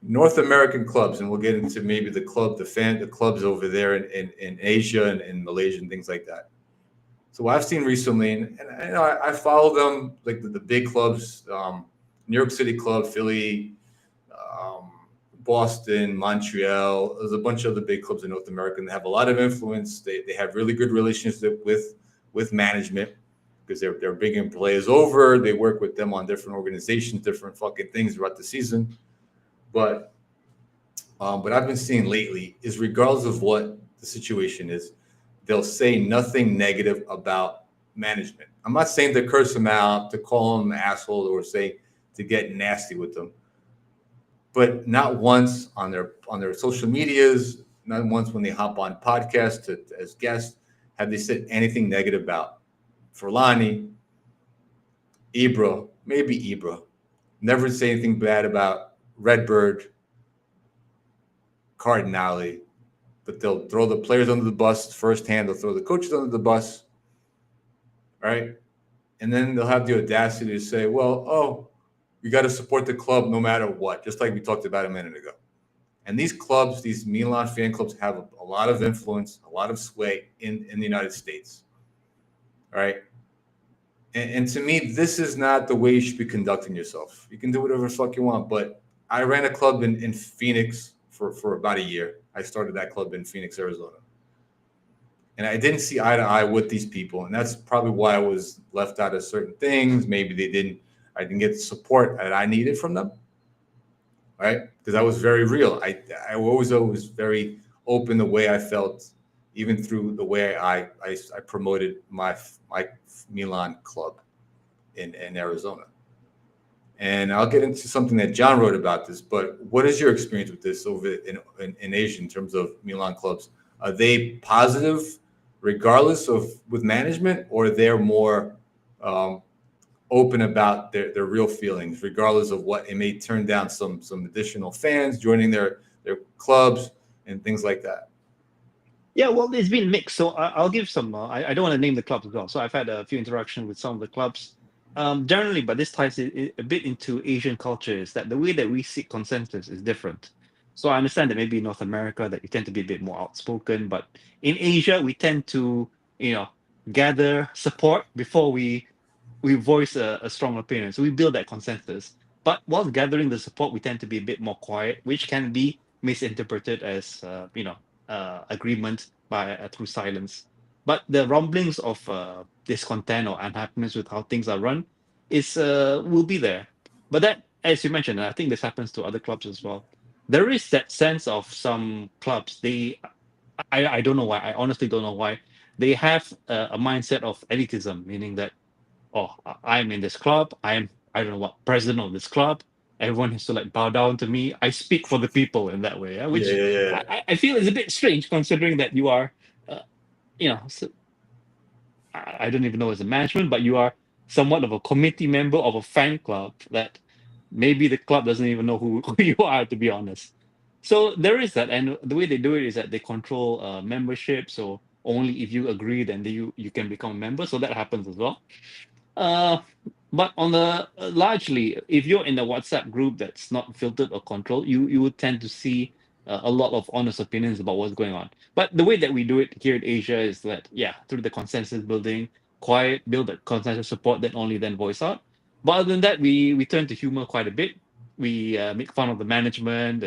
North American clubs, and we'll get into maybe the clubs over there in Asia and in Malaysia and things like that. So what I've seen recently, and I follow them, like the big clubs, New York City club, Philly, Boston, Montreal. There's a bunch of other big clubs in North America, and they have a lot of influence. They have really good relationship with management, because they're bringing players over. They work with them on different organizations, different fucking things throughout the season. But what I've been seeing lately is, regardless of what the situation is, they'll say nothing negative about management. I'm not saying to curse them out, to call them an asshole, or say to get nasty with them. but not once on their social medias, not once when they hop on podcasts as guests, have they said anything negative about Forlani, Ibra. Never say anything bad about Redbird, Cardinale, but they'll throw the players under the bus firsthand. They'll throw the coaches under the bus, right? And then they'll have the audacity to say, well, we got to support the club no matter what, just like we talked about a minute ago. And these clubs, these Milan fan clubs, have a lot of influence, a lot of sway in the United States, all right? And to me, this is not the way you should be conducting yourself. You can do whatever the fuck you want, but I ran a club in Phoenix for about a year. I started that club in Phoenix, Arizona. And I didn't see eye to eye with these people. And that's probably why I was left out of certain things. Maybe I didn't get the support that I needed from them, right? Because I was very real. I always was very open the way I felt, even through the way I promoted my Milan club in Arizona. And I'll get into something that John wrote about this, but what is your experience with this over in Asia in terms of Milan clubs? Are they positive regardless of with management, or they're more open about their real feelings, regardless of what it may turn down some additional fans joining their clubs and things like that? Yeah, well, it's been mixed. So I'll give some. I don't want to name the clubs as well. So I've had a few interactions with some of the clubs. Generally, but this ties a bit into Asian culture, is that the way that we seek consensus is different. So I understand that maybe in North America that you tend to be a bit more outspoken, but in Asia we tend to, gather support before we voice a strong opinion. So we build that consensus. But while gathering the support, we tend to be a bit more quiet, which can be misinterpreted as agreement by through silence. But the rumblings of discontent or unhappiness with how things are run will be there. But that, as you mentioned, and I think this happens to other clubs as well. There is that sense of some clubs. I don't know why. I honestly don't know why they have a mindset of elitism, meaning that, I'm in this club. I don't know what, president of this club. Everyone has to like bow down to me. I speak for the people in that way, which Yeah. I feel is a bit strange considering that you are, so, I don't even know as a management, but you are somewhat of a committee member of a fan club that maybe the club doesn't even know who you are, to be honest. So there is that, and the way they do it is that they control membership. So only if you agree, then you can become a member. So that happens as well. But on the largely, if you're in a WhatsApp group that's not filtered or controlled, you would tend to see a lot of honest opinions about what's going on. But the way that we do it here in Asia is that, through the consensus building, build that consensus support, then only then voice out. But other than that, we turn to humor quite a bit. We make fun of the management.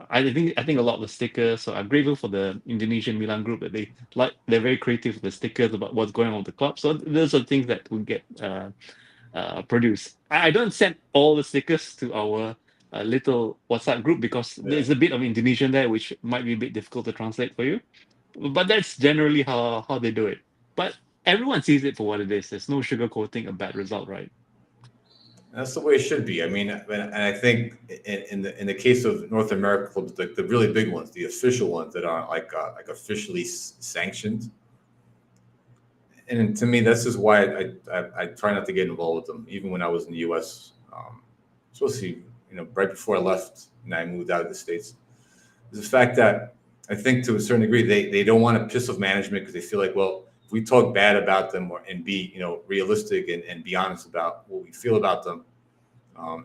I think a lot of the stickers. So I'm grateful for the Indonesian Milan group that they're very creative with the stickers about what's going on with the club. So those are things that we get produced. I don't send all the stickers to our little WhatsApp group because there's a bit of Indonesian there, which might be a bit difficult to translate for you. But that's generally how they do it. But everyone sees it for what it is. There's no sugarcoating a bad result, right? That's the way it should be. I mean, and I think in the case of North America clubs, the really big ones, the official ones that aren't like officially sanctioned. And to me, this is why I try not to get involved with them, even when I was in the U.S. Especially, right before I left and I moved out of the States. Is the fact that I think to a certain degree they don't want to piss off management because they feel like, well, if we talk bad about them and be realistic and be honest about what we feel about them,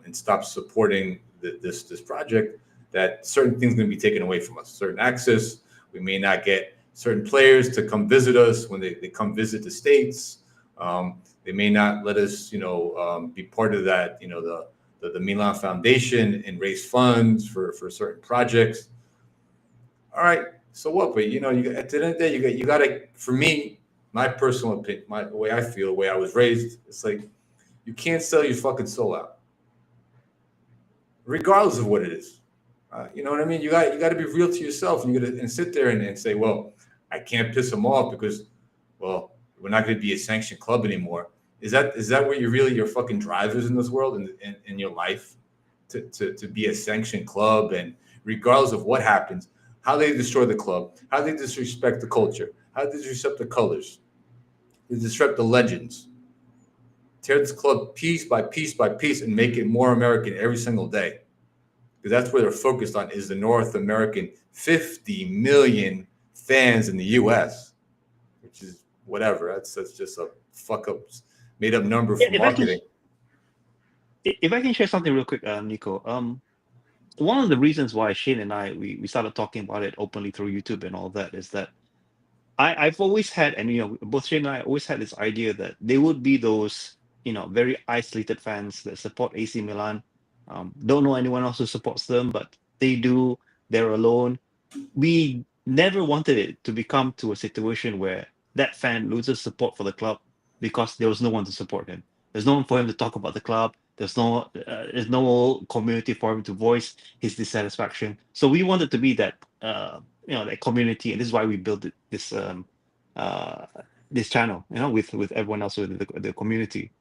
and stop supporting this project, that certain things are going to be taken away from us, certain access. We may not get certain players to come visit us when they come visit the States. They may not let us, be part of that, the Milan Foundation and raise funds for certain projects. All right, so what? But at the end of the day, you got to. For me, my personal opinion, the way I feel, the way I was raised, it's like you can't sell your fucking soul out, regardless of what it is. You know what I mean? You got to be real to yourself, and you got to sit there and say, well, I can't piss them off because, well, we're not going to be a sanctioned club anymore. Is that what you're really your fucking drivers in this world and in your life? to be a sanctioned club, and regardless of what happens, how they destroy the club, how they disrespect the culture, how they disrespect the colors, they disrupt the legends, tear this club piece by piece by piece and make it more American every single day. Because that's where they're focused on, is the North American 50 million fans in the U.S., which is whatever. That's just a fuck up, made up number for marketing. If I can share something real quick, Nicko. One of the reasons why Shane and I we started talking about it openly through YouTube and all that is that I've always had, and both Shane and I always had this idea that there would be those very isolated fans that support AC Milan, don't know anyone else who supports them, but they do. They're alone. We never wanted it to become to a situation where that fan loses support for the club because there was no one to support him. There's no one for him to talk about the club. There's no community for him to voice his dissatisfaction. So we wanted to be that that community, and this is why we built this this channel, with everyone else within the community.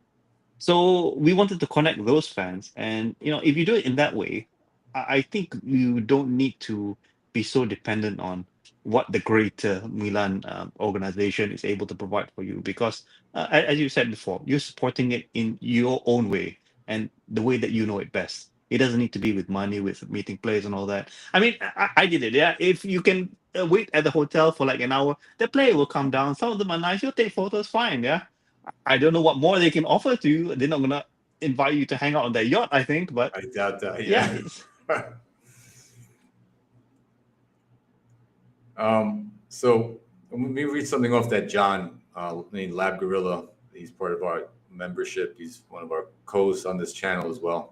So we wanted to connect those fans, and if you do it in that way, I think you don't need to be so dependent on what the greater Milan organization is able to provide for you, because as you said before, you're supporting it in your own way and the way that you know it best. It doesn't need to be with money, with meeting players and all that. I mean, I did it. Yeah, if you can wait at the hotel for like an hour, the player will come down. Some of them are nice. You'll take photos, fine. Yeah, I don't know what more they can offer to you. They're not gonna invite you to hang out on their yacht, I think. But I doubt that. yeah. So let me read something off that John, Lab Gorilla. He's part of our membership. He's one of our co-hosts on this channel as well.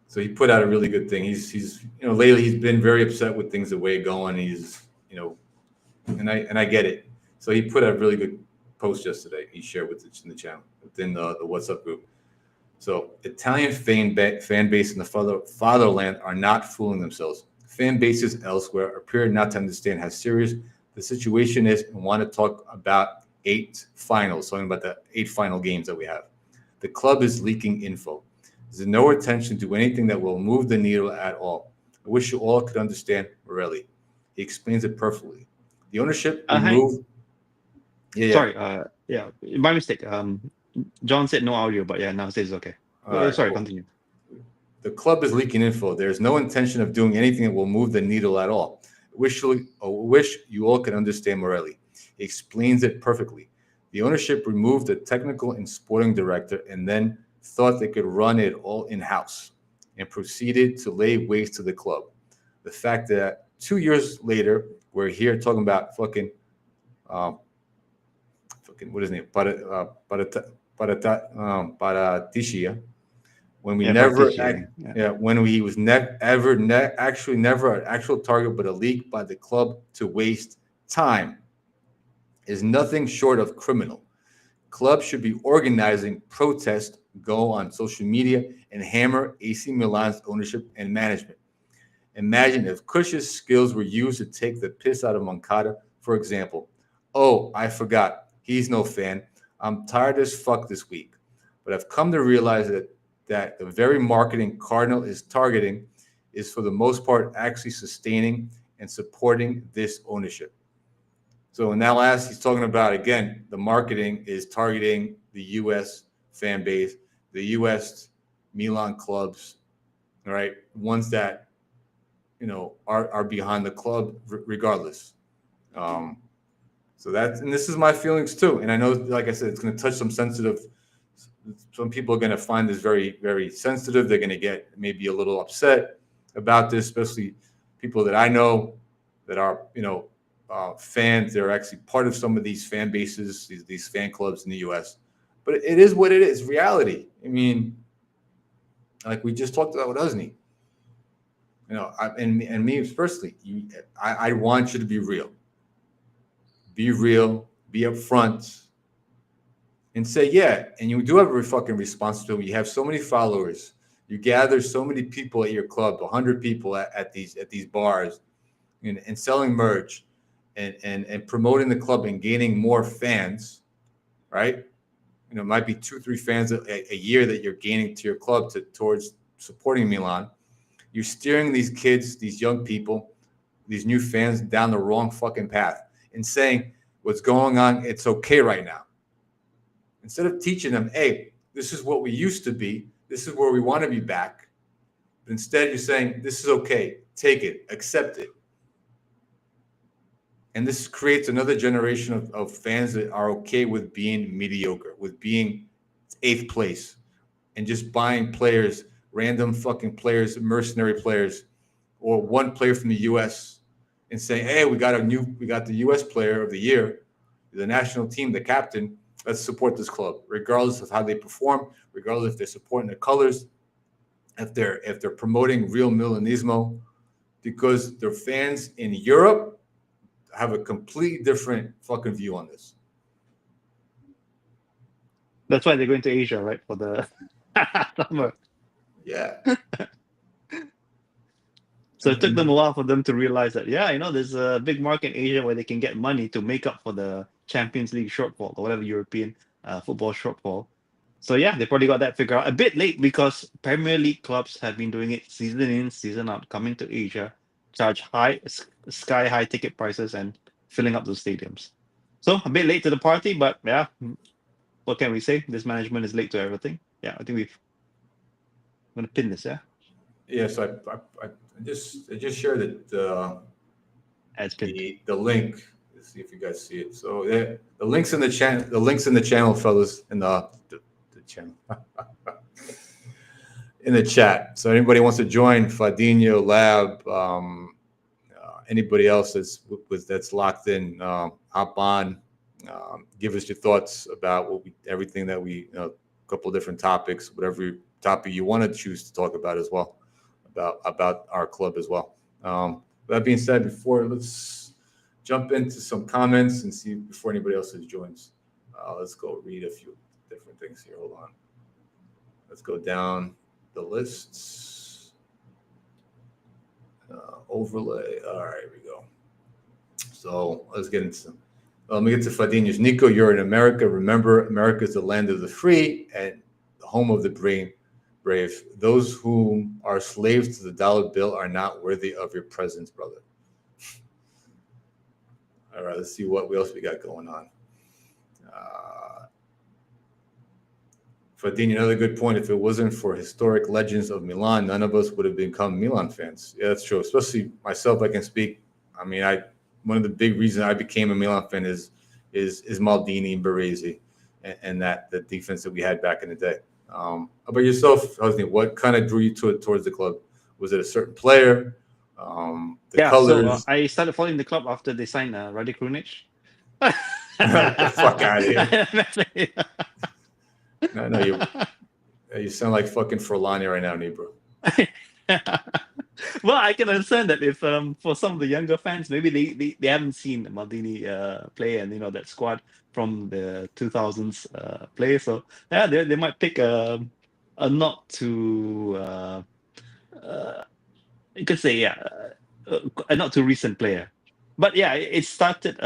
So he put out a really good thing. He's lately he's been very upset with things the way going. He's and I get it. So he put out a really good post yesterday. He shared with it in the channel within the WhatsApp group. So Italian fan base in the fatherland are not fooling themselves. Fan bases elsewhere appear not to understand how serious the situation is and want to talk about 8 finals, talking about the 8 final games that we have. The club is leaking info. There's no attention to anything that will move the needle at all. I wish you all could understand Morelli. He explains it perfectly. The ownership removed. Sorry, my mistake. John said no audio, but yeah, now it says okay. Sorry, continue. The club is leaking info. There's no intention of doing anything that will move the needle at all. I wish you all could understand Morelli. He explains it perfectly. The ownership removed the technical and sporting director and then thought they could run it all in-house and proceeded to lay waste to the club. The fact that 2 years later, we're here talking about fucking what is his name? Paratishia. When we never an actual target, but a leak by the club to waste time is nothing short of criminal. Clubs should be organizing protests, go on social media, and hammer AC Milan's ownership and management. Imagine if Kush's skills were used to take the piss out of Moncada, for example. Oh, I forgot. He's no fan. I'm tired as fuck this week. But I've come to realize that the very marketing Cardinal is targeting is for the most part actually sustaining and supporting this ownership. So in that last, he's talking about, again, the marketing is targeting the U.S. fan base, the U.S. Milan clubs, all right, ones that, are behind the club regardless. So and this is my feelings too. And I know, like I said, it's going to touch some people are going to find this very, very sensitive. They're going to get maybe a little upset about this, especially people that I know that are, fans. They're actually part of some of these fan bases, these fan clubs in the U.S. But it is what it is, reality. I mean, like we just talked about with Husni. And me personally, I want you to be real. Be real, be upfront, and say, yeah, and you do have a fucking responsibility. You have so many followers. You gather so many people at your club, 100 people at these bars, and selling merch and promoting the club and gaining more fans, right? it might be 2-3 fans a year that you're gaining to your club towards supporting Milan. You're steering these kids, these young people, these new fans down the wrong fucking path and saying what's going on, it's okay right now. Instead of teaching them, hey, this is what we used to be. This is where we want to be back. But instead, you're saying, this is okay. Take it. Accept it. And this creates another generation of fans that are okay with being mediocre, with being 8th place, and just buying players, random fucking players, mercenary players, or one player from the U.S. and saying, hey, we got the U.S. player of the year, the national team, the captain. Let's support this club, regardless of how they perform, regardless if they're supporting the colors, if they're promoting real Milanismo, because their fans in Europe have a completely different fucking view on this. That's why they're going to Asia, right, for the summer. Yeah. So it took them a while for them to realize that, there's a big market in Asia where they can get money to make up for the Champions League shortfall or whatever European football shortfall. So they probably got that figured out a bit late because Premier League clubs have been doing it season in, season out, coming to Asia, charge sky high ticket prices and filling up those stadiums. So a bit late to the party, but what can we say? This management is late to everything. Yeah, I think I'm gonna pin this. Yeah. Yes, I just shared it. The link. Let's see if you guys see it. So the links in the channel. The links in the channel, fellas, in the channel. In the chat. So anybody wants to join Fadinho Lab, anybody else that's locked in, hop on. Give us your thoughts about everything that we, a couple of different topics, whatever topic you want to choose to talk about as well, about our club as well. That being said, let's jump into some comments and see before anybody else joins. Let's go read a few different things here. Hold on. Let's go down the lists. Overlay. All right, here we go. So let's get into some. Let me get to Fadinho's. Nicko, you're in America. Remember, America is the land of the free and the home of the brave. Those who are slaves to the dollar bill are not worthy of your presence, brother. All right, let's see what else we got going on. Fadinho, another good point. If it wasn't for historic legends of Milan, none of us would have become Milan fans. Yeah, that's true. Especially myself, I can speak. I mean, one of the big reasons I became a Milan fan is Maldini and Baresi and the defense that we had back in the day. How about yourself, Husni? What kind of drew you towards the club? Was it a certain player? Colors? So I started following the club after they signed Rade Krunic. Get the fuck out of here. No, you sound like fucking Forlani right now, Nebro. Well, I can understand that if for some of the younger fans, maybe they haven't seen Maldini play and that squad from the 2000s play. So they might pick a not too you could say a not too recent player. But it started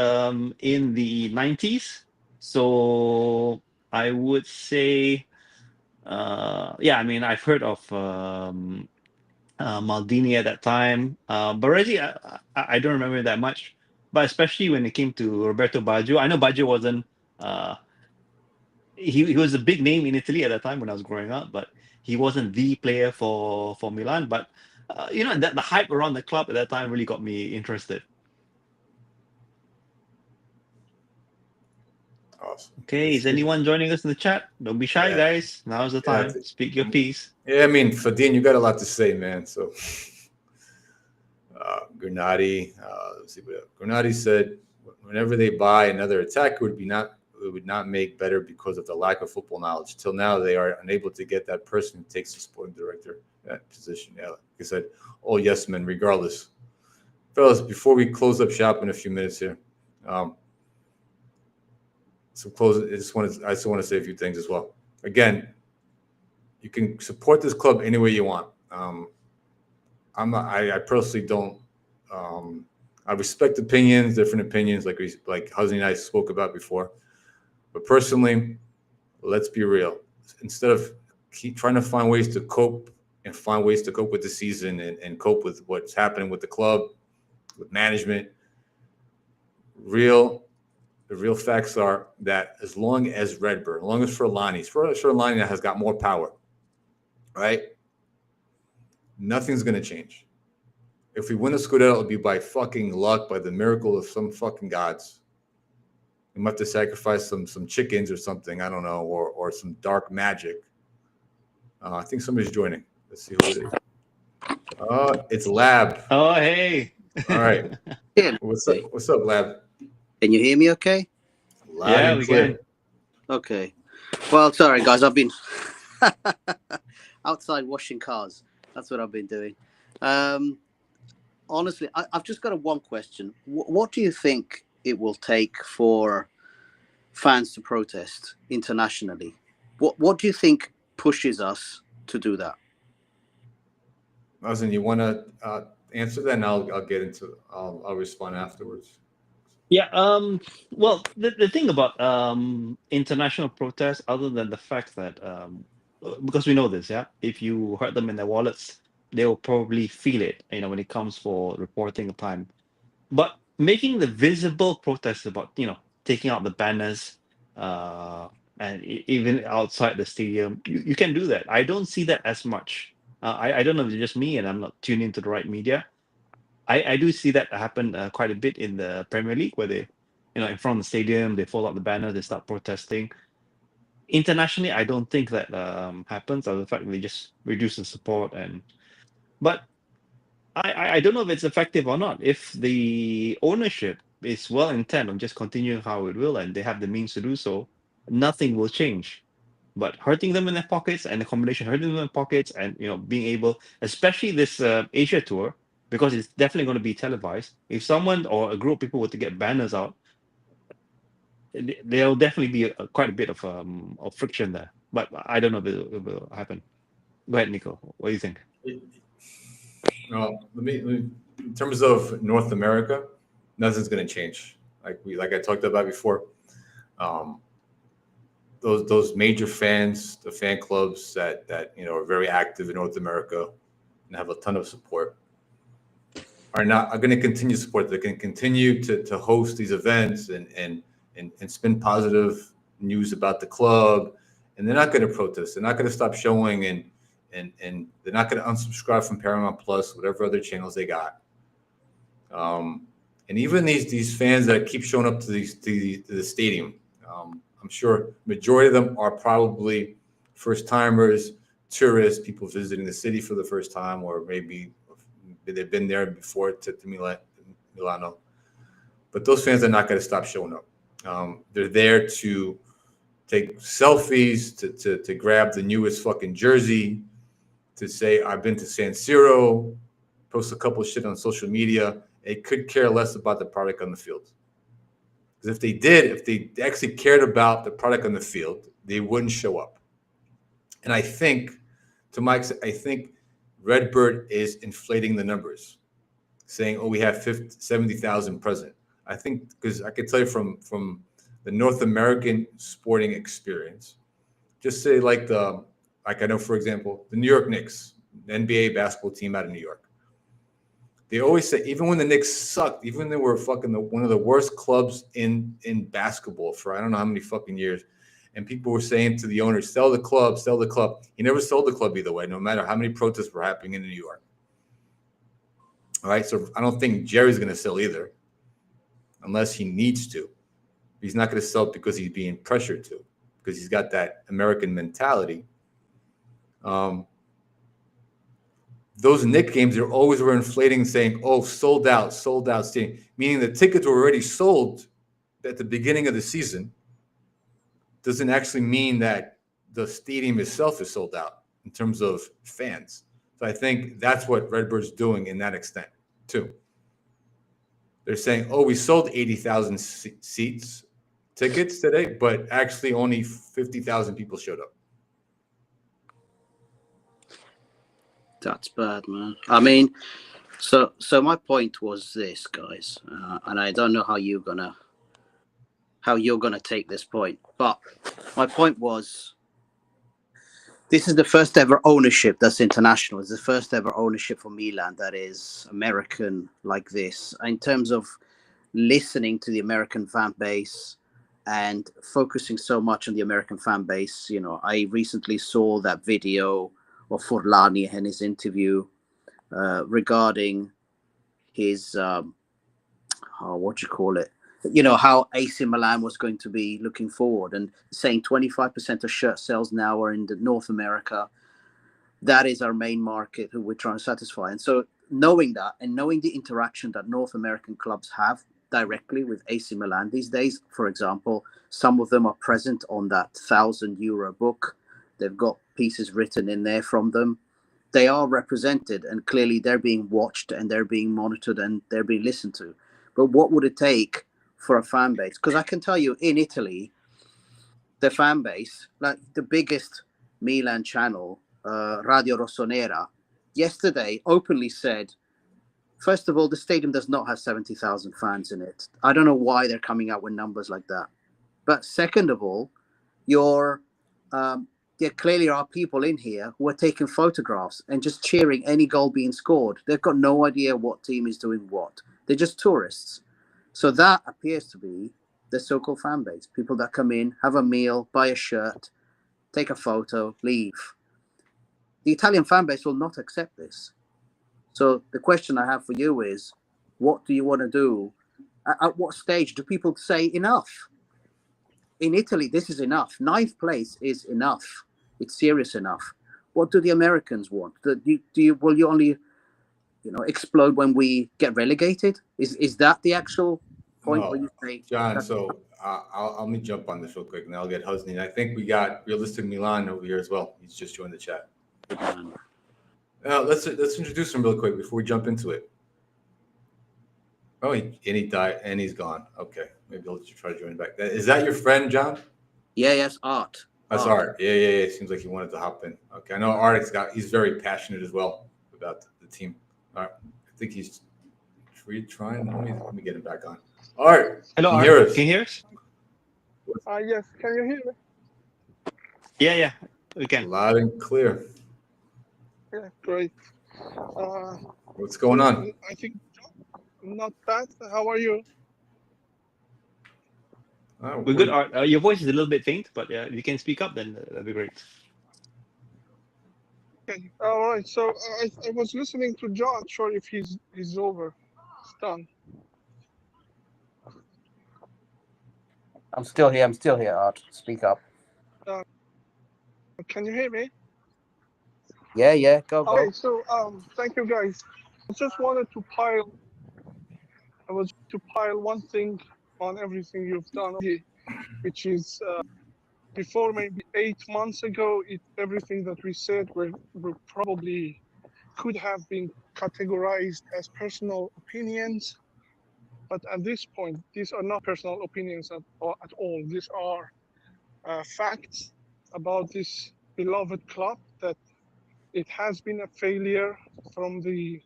in the 90s. So I would say I mean I've heard of Maldini at that time. Baresi, I don't remember that much, but especially when it came to Roberto Baggio. I know Baggio wasn't. He was a big name in Italy at that time when I was growing up, but he wasn't the player for Milan. But the hype around the club at that time really got me interested. Awesome. Okay, is anyone joining us in the chat? Don't be shy, guys. Now's the time. Speak your piece. Yeah, I mean, Fadin, you got a lot to say, man. So, Granati, let's see what Granati said. Whenever they buy another attacker, it would not make better because of the lack of football knowledge. Till now, they are unable to get that person who takes the sporting director position. Yeah, like I said, all yes men, regardless. Fellas, before we close up shop in a few minutes here. I just want to say a few things as well. Again, you can support this club any way you want. I personally don't. I respect different opinions, like Husni and I spoke about before. But personally, let's be real. Instead of keep trying to find ways to cope with the season and cope with what's happening with the club, with management, the real facts are that as long as Redbird, as long as Fiorentina has got more power, right? Nothing's going to change. If we win a Scudetto, it'll be by fucking luck, by the miracle of some fucking gods. We might have to sacrifice some chickens or something, I don't know, or some dark magic. I think somebody's joining. Let's see who it is. It's Lab. Oh, hey. All right. Yeah. What's up, Lab? Can you hear me okay? Loud Yeah, and we clear. can. Okay. Well, sorry, guys. I've been outside washing cars. That's what I've been doing. Honestly, I've just got one question. What do you think it will take for fans to protest internationally? What do you think pushes us to do that? Mazen, you want to answer that, and I'll respond afterwards. Yeah. Well, the thing about international protests, other than the fact that because we know this, yeah, if you hurt them in their wallets, they will probably feel it. When it comes for reporting time. But making the visible protests about taking out the banners, and even outside the stadium, you can do that. I don't see that as much. I don't know if it's just me and I'm not tuned into the right media. I do see that happen quite a bit in the Premier League, where they, in front of the stadium, they fold out the banner, they start protesting. Internationally, I don't think that happens. Other than the fact they just reduce the support, but I don't know if it's effective or not. If the ownership is well intent on just continuing how it will, and they have the means to do so, nothing will change. But hurting them in their pockets, and the combination hurting them in their pockets, and being able, especially this Asia tour, because it's definitely going to be televised. If someone or a group of people were to get banners out, there'll definitely be quite a bit of friction there. But I don't know if it will happen. Go ahead, Nicko. What do you think? Let me in terms of North America, nothing's going to change. Like I talked about before, those major fans, the fan clubs that are very active in North America and have a ton of support, are going to continue to support. They can continue to host these events and spin positive news about the club, and they're not going to protest. They're not going to stop showing, and they're not going to unsubscribe from Paramount Plus, whatever other channels they got. And even these fans that keep showing up to the stadium, I'm sure majority of them are probably first timers, tourists, people visiting the city for the first time, or maybe they've been there before to Milano. But those fans are not going to stop showing up. They're there to take selfies, to grab the newest fucking jersey, to say, I've been to San Siro, post a couple of shit on social media. They could care less about the product on the field. Because if they actually cared about the product on the field, they wouldn't show up. And I think, to Mike's, I think Redbird is inflating the numbers, saying, we have 70,000 present. I think, because I could tell you from the North American sporting experience, just say like I know, for example, the New York Knicks, the NBA basketball team out of New York. They always say, even when the Knicks sucked, even when they were fucking one of the worst clubs in basketball for I don't know how many fucking years, and people were saying to the owners, sell the club, sell the club. He never sold the club either way, no matter how many protests were happening in New York. All right, so I don't think Jerry's going to sell either, unless he needs to. He's not going to sell because he's being pressured to, because he's got that American mentality. Those Knicks games, they always were inflating, saying, sold out stadium, meaning the tickets were already sold at the beginning of the season. Doesn't actually mean that the stadium itself is sold out in terms of fans. So I think that's what Redbird's doing in that extent, too. They're saying, we sold 80,000 tickets today, but actually only 50,000 people showed up. That's bad, man. I mean, so my point was this, guys, and I don't know how you're gonna take this point, but My point was, this is the first ever ownership that's international. It's the first ever ownership for Milan that is American like this. In terms of listening to the American fan base and focusing so much on the American fan base, you know, I recently saw that video of Forlani and his interview regarding his what do you call it? You know, how AC Milan was going to be looking forward, and saying 25% of shirt sales now are in the North America. That is our main market who we're trying to satisfy. And so knowing that and knowing the interaction that North American clubs have directly with AC Milan these days, for example, some of them are present on that €1,000 book. They've got pieces written in there from them. They are represented, and clearly they're being watched and they're being monitored and they're being listened to. But what would it take for a fan base? Because I can tell you, in Italy, the fan base, like the biggest Milan channel, Radio Rossonera, yesterday openly said, first of all, the stadium does not have 70,000 fans in it. I don't know why they're coming out with numbers like that. But second of all, there clearly are people in here who are taking photographs and just cheering any goal being scored. They've got no idea what team is doing what. They're just tourists. So that appears to be the so-called fan base. People that come in, have a meal, buy a shirt, take a photo, leave. The Italian fan base will not accept this. So the question I have for you is, what do you want to do? At what stage do people say enough? In Italy, this is enough. 9th place is enough. It's serious enough. What do the Americans want? Will you only, explode when we get relegated? Is that the actual point where you say, John? So let me jump on this real quick, and I'll get Husni. I think we got Realistic Milan over here as well. He's just joined the chat. Let's introduce him real quick before we jump into it. Oh, he died and he's gone. Okay, maybe I'll let you try to join back. Is that your friend, John? Yeah, yes, Art. That's Art. Yeah. Seems like he wanted to hop in. Okay, I know he's very passionate as well about the team. All right, I think he's trying. Let me get him back on. All right. Hello, can Art. you hear us? Can you hear us? Yes. Can you hear me? Yeah, we can. Loud and clear. Yeah, great. What's going on? I think not bad. How are you? We're good, Art. Your voice is a little bit faint, but yeah, if you can speak up, then that'd be great. Okay. All right. So I was listening to John. Not sure if he's over. It's done. I'm still here, Art. Speak up. Can you hear me? Yeah. Go. Okay. So thank you guys. I just wanted to pile one thing on everything you've done, which is before maybe 8 months ago, everything that we said were probably could have been categorized as personal opinions. But at this point, these are not personal opinions at all. These are facts about this beloved club, that it has been a failure from the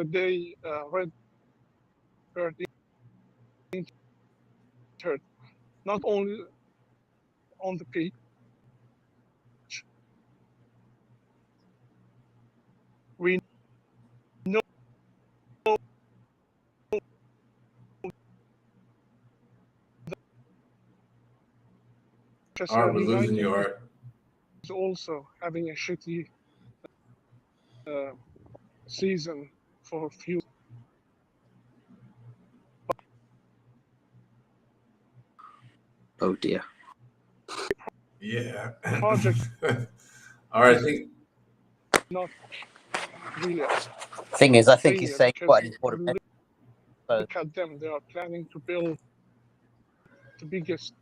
day Redbird entered, not only on the pitch. We know Art, we're losing you, Art. Is also having a shitty season for a few. Oh dear. Yeah. Project. All right. I think not really. Thing is, I think he's saying quite an important. Look at them; they are planning to build the biggest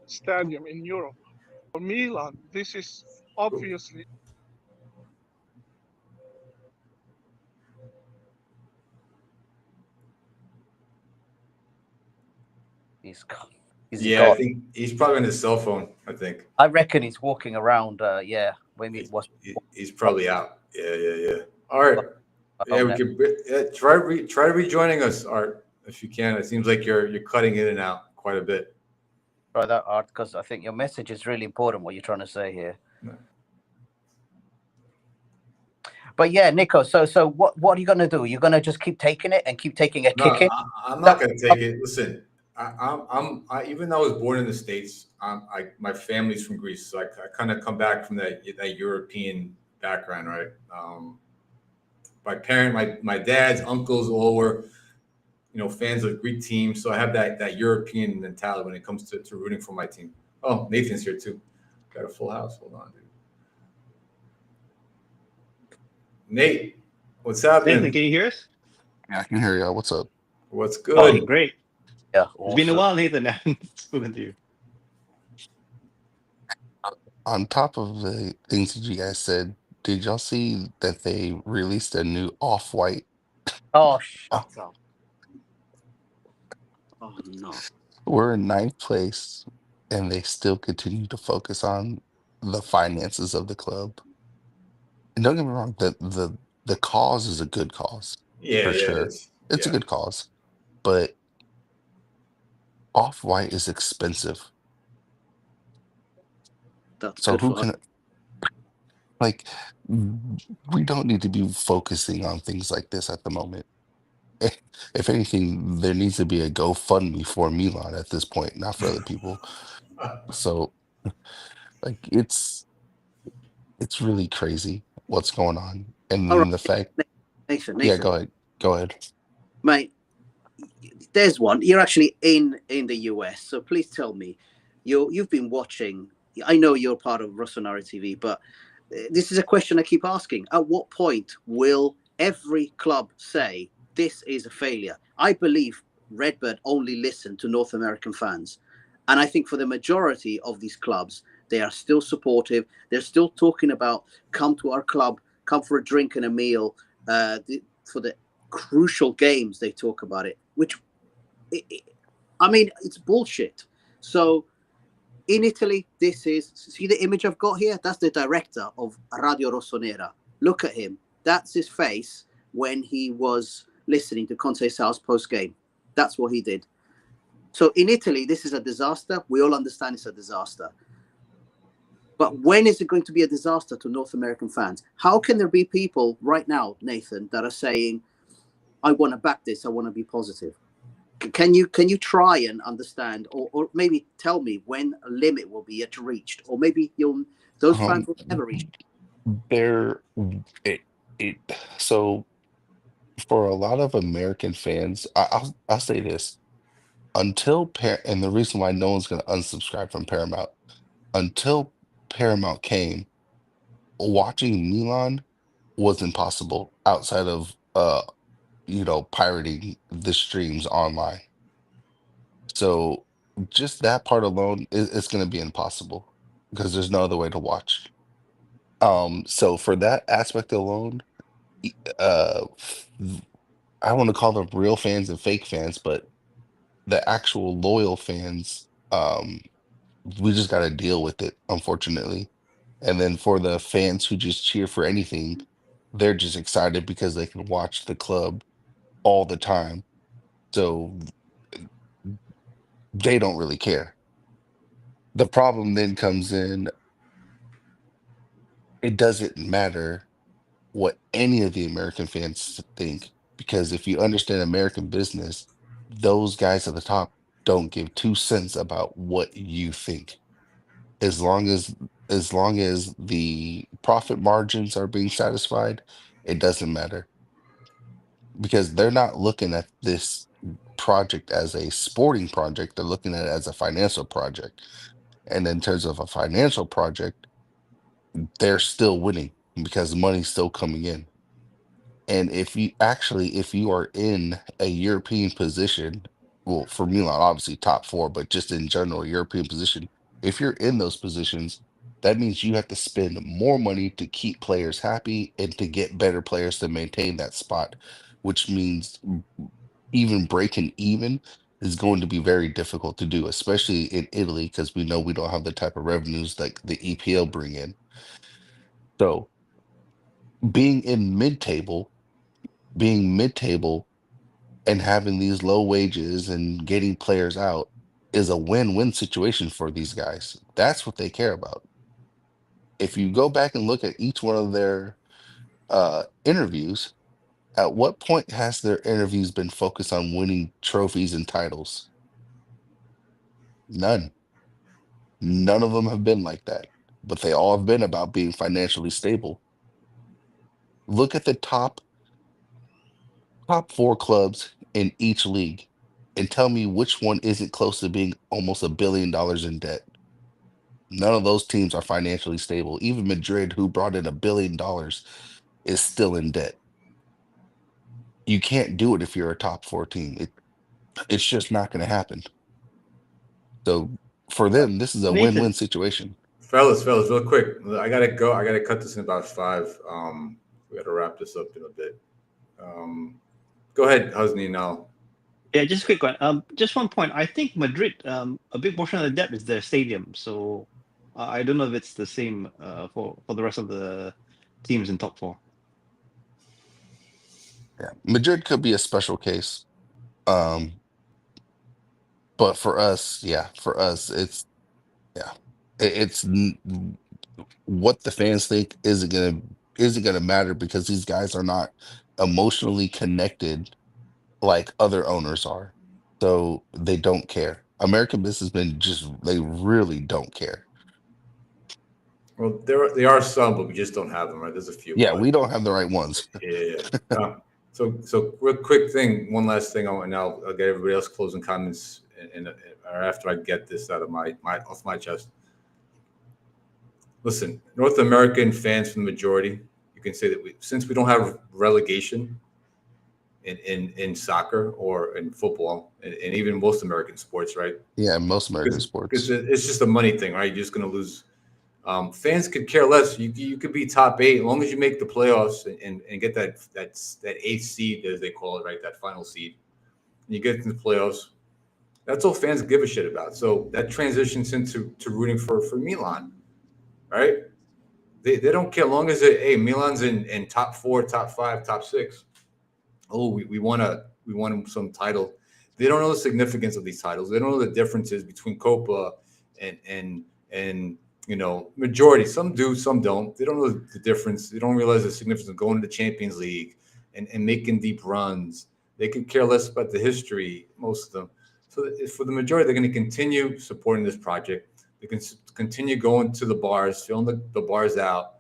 stadium in Europe. For Milan, this is obviously He's I think he's probably on his cell phone. I reckon he's walking around. When it was. He's probably out. Yeah. All right. Yeah, we could try rejoining us, Art, if you can. It seems like you're cutting in and out quite a bit. Try that, Art, because I think your message is really important. What you're trying to say here. But yeah, Nicko. So what are you gonna do? You're gonna just keep taking it and keep taking a No, kicking? I'm not going to take it. Listen, even though I was born in the States, my family's from Greece, so I kind of come back from that European background, right? My dad's uncles all were, fans of Greek teams, so I have that European mentality when it comes to rooting for my team. Oh, Nathan's here too. Got a full house. Hold on, dude. Nate, what's happening? Nathan, can you hear us? Yeah, I can hear y'all. What's up? What's Okay, good? great. Yeah, It's been a awesome. while, Nathan. I haven't spoken to you. On top of the things that you guys said, did y'all see that they released a new off-white? Oh, Oh, shut up. Oh no. we're in ninth place, and they still continue to focus on the finances of the club. And don't get me wrong, the cause is a good cause Yeah, for yeah, it sure. is. It's a Yeah. good cause, but off-white is expensive. That's So good who for us. can like we don't need to be focusing on things like this at the moment. If anything, there needs to be a GoFundMe for Milan at this point, not for other people. So like it's really crazy what's going on. And All right, then the fact, Nathan, yeah, Nathan, go ahead. Go ahead. mate. There's one. You're actually in the US, so please tell me, you've been watching. I know you're part of Rossoneri TV, but this is a question I keep asking. At what point will every club say this is a failure? I believe Redbird only listen to North American fans, and I think for the majority of these clubs, they are still supportive. They're still talking about come to our club, come for a drink and a meal. For the crucial games, they talk about it, which I mean, it's bullshit. So in Italy, this is see the image I've got here. That's the director of Radio Rossonera. Look at him. That's his face when he was listening to Conceicão's post game. That's what he did. So in Italy, this is a disaster. We all understand it's a disaster. But when is it going to be a disaster to North American fans? How can there be people right now, Nathan, that are saying, "I want to back this. I want to be positive"? Can you try and understand, or maybe tell me when a limit will be reached, or maybe those fans Um, will never reach? there it, it so for a lot of American fans, I'll say this and the reason why no one's going to unsubscribe from Paramount until Paramount came, watching Milan was impossible outside of pirating the streams online. So just that part alone is going to be impossible because there's no other way to watch. So for that aspect alone, e- uh I want to call them real fans and fake fans, but the actual loyal fans, we just got to deal with it, unfortunately. And then for the fans who just cheer for anything, they're just excited because they can watch the club all the time. So they don't really care. The problem then comes in, it doesn't matter what any of the American fans think, because if you understand American business, those guys at the top don't give 2 cents about what you think. As long as the profit margins are being satisfied, it doesn't matter because they're not looking at this project as a sporting project, they're looking at it as a financial project. And in terms of a financial project, they're still winning because money's still coming in. And if you are in a European position, well, for Milan, obviously top four, but just in general, European position, if you're in those positions, that means you have to spend more money to keep players happy and to get better players to maintain that spot, which means even breaking even is going to be very difficult to do, especially in Italy, because we know we don't have the type of revenues like the EPL bring in. So being in being mid-table and having these low wages and getting players out is a win-win situation for these guys. That's what they care about. If you go back and look at each one of their interviews, at what point has their interviews been focused on winning trophies and titles? None. None of them have been like that, but they all have been about being financially stable. Look at the top four clubs in each league and tell me which one isn't close to being almost $1 billion in debt. None of those teams are financially stable. Even Madrid, who brought in $1 billion, is still in debt. You can't do it if you're a top four team. It's just not going to happen. So for them, this is a Nathan. win-win situation. Fellas, real quick. I gotta go. I gotta cut this in about 5. We gotta wrap this up in a bit. Go ahead, Husni, now. Yeah, just a quick one. Just one point. I think Madrid, a big portion of the debt is their stadium. So I don't know if it's the same for the rest of the teams in top four. Yeah, Madrid could be a special case. But for us, it's what the fans think isn't gonna matter because these guys are not emotionally connected like other owners are. So they don't care. American businessmen they really don't care. Well, there are some, but we just don't have them, right? There's a few. Yeah, but we don't have the right ones. yeah. So real quick thing, one last thing, and I'll get everybody else closing comments, or after I get this out of off my chest. Listen, North American fans, for the majority, you can say that since we don't have relegation in soccer or in football, and even most American sports, right? Yeah, most American sports. Because it's just a money thing, right? You're just going to lose. Fans could care less. You could be top 8 as long as you make the playoffs and get that 8th seed, as they call it, right? That final seed. And you get into the playoffs. That's all fans give a shit about. So that transitions into rooting for Milan, right? They don't care as long as Milan's in top 4, top 5, top 6. Oh, we want some title. They don't know the significance of these titles. They don't know the differences between Copa and majority. Some do, some don't. They don't know the difference. They don't realize the significance of going to the Champions League and making deep runs. They could care less about the history, most of them. So for the majority, they're going to continue supporting this project. They can continue going to the bars, filling the bars out,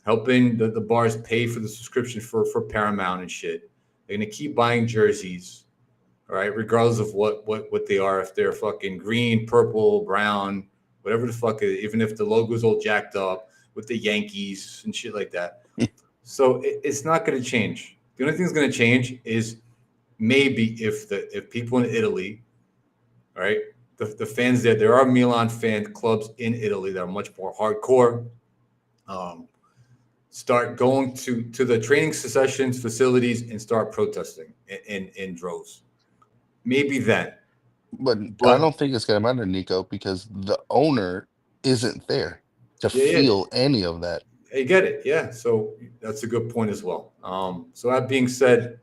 helping the bars pay for the subscription for Paramount and shit. They're going to keep buying jerseys, all right, regardless of what they are. If they're fucking green, purple, brown, whatever the fuck it is, even if the logo's all jacked up with the Yankees and shit like that. So it's not going to change. The only thing that's going to change is maybe if people in Italy, all right, the fans there are Milan fan clubs in Italy that are much more hardcore, start going to the training sessions, facilities, and start protesting in droves. Maybe then. But I don't think it's going to matter, Nico, because the owner isn't there to feel any of that. I get it. Yeah. So that's a good point as well. So that being said,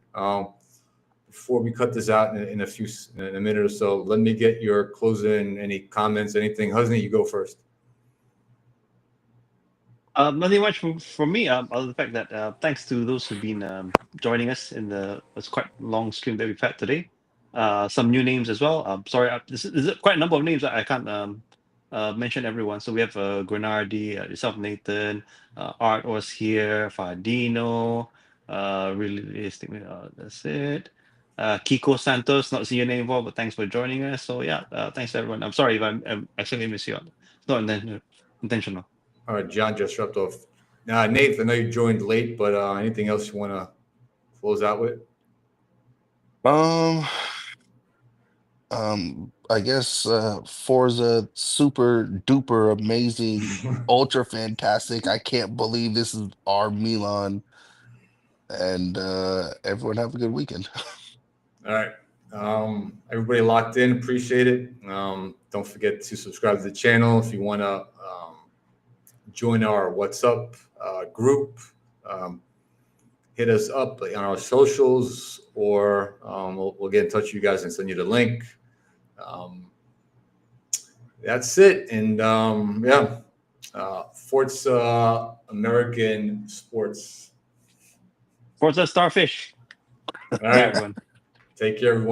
before we cut this out in a minute or so, let me get your closing, any comments, anything. Husni, you go first. Nothing much from me, other than the fact that thanks to those who've been joining us in it's quite long stream that we've had today. Some new names as well. Sorry, there's quite a number of names that I can't mention everyone. So we have Grenardi, yourself, Nathan, Art was here, Fadino, realistic. That's it. Kiko Santos, not seeing your name involved, but thanks for joining us. So yeah, thanks to everyone. I'm sorry if I'm accidentally miss you out. It's not intentional. All right, John just dropped off. Nate, I know you joined late, but anything else you want to close out with? I guess Forza, super duper amazing, ultra fantastic. I can't believe this is our Milan. And everyone have a good weekend. All right. Everybody locked in, appreciate it. Don't forget to subscribe to the channel if you want to join our WhatsApp group. Hit us up on our socials, or we'll get in touch with you guys and send you the link. That's it. And Forza American Sports. Forza Starfish. All Bye, right. everyone. Take care, everyone.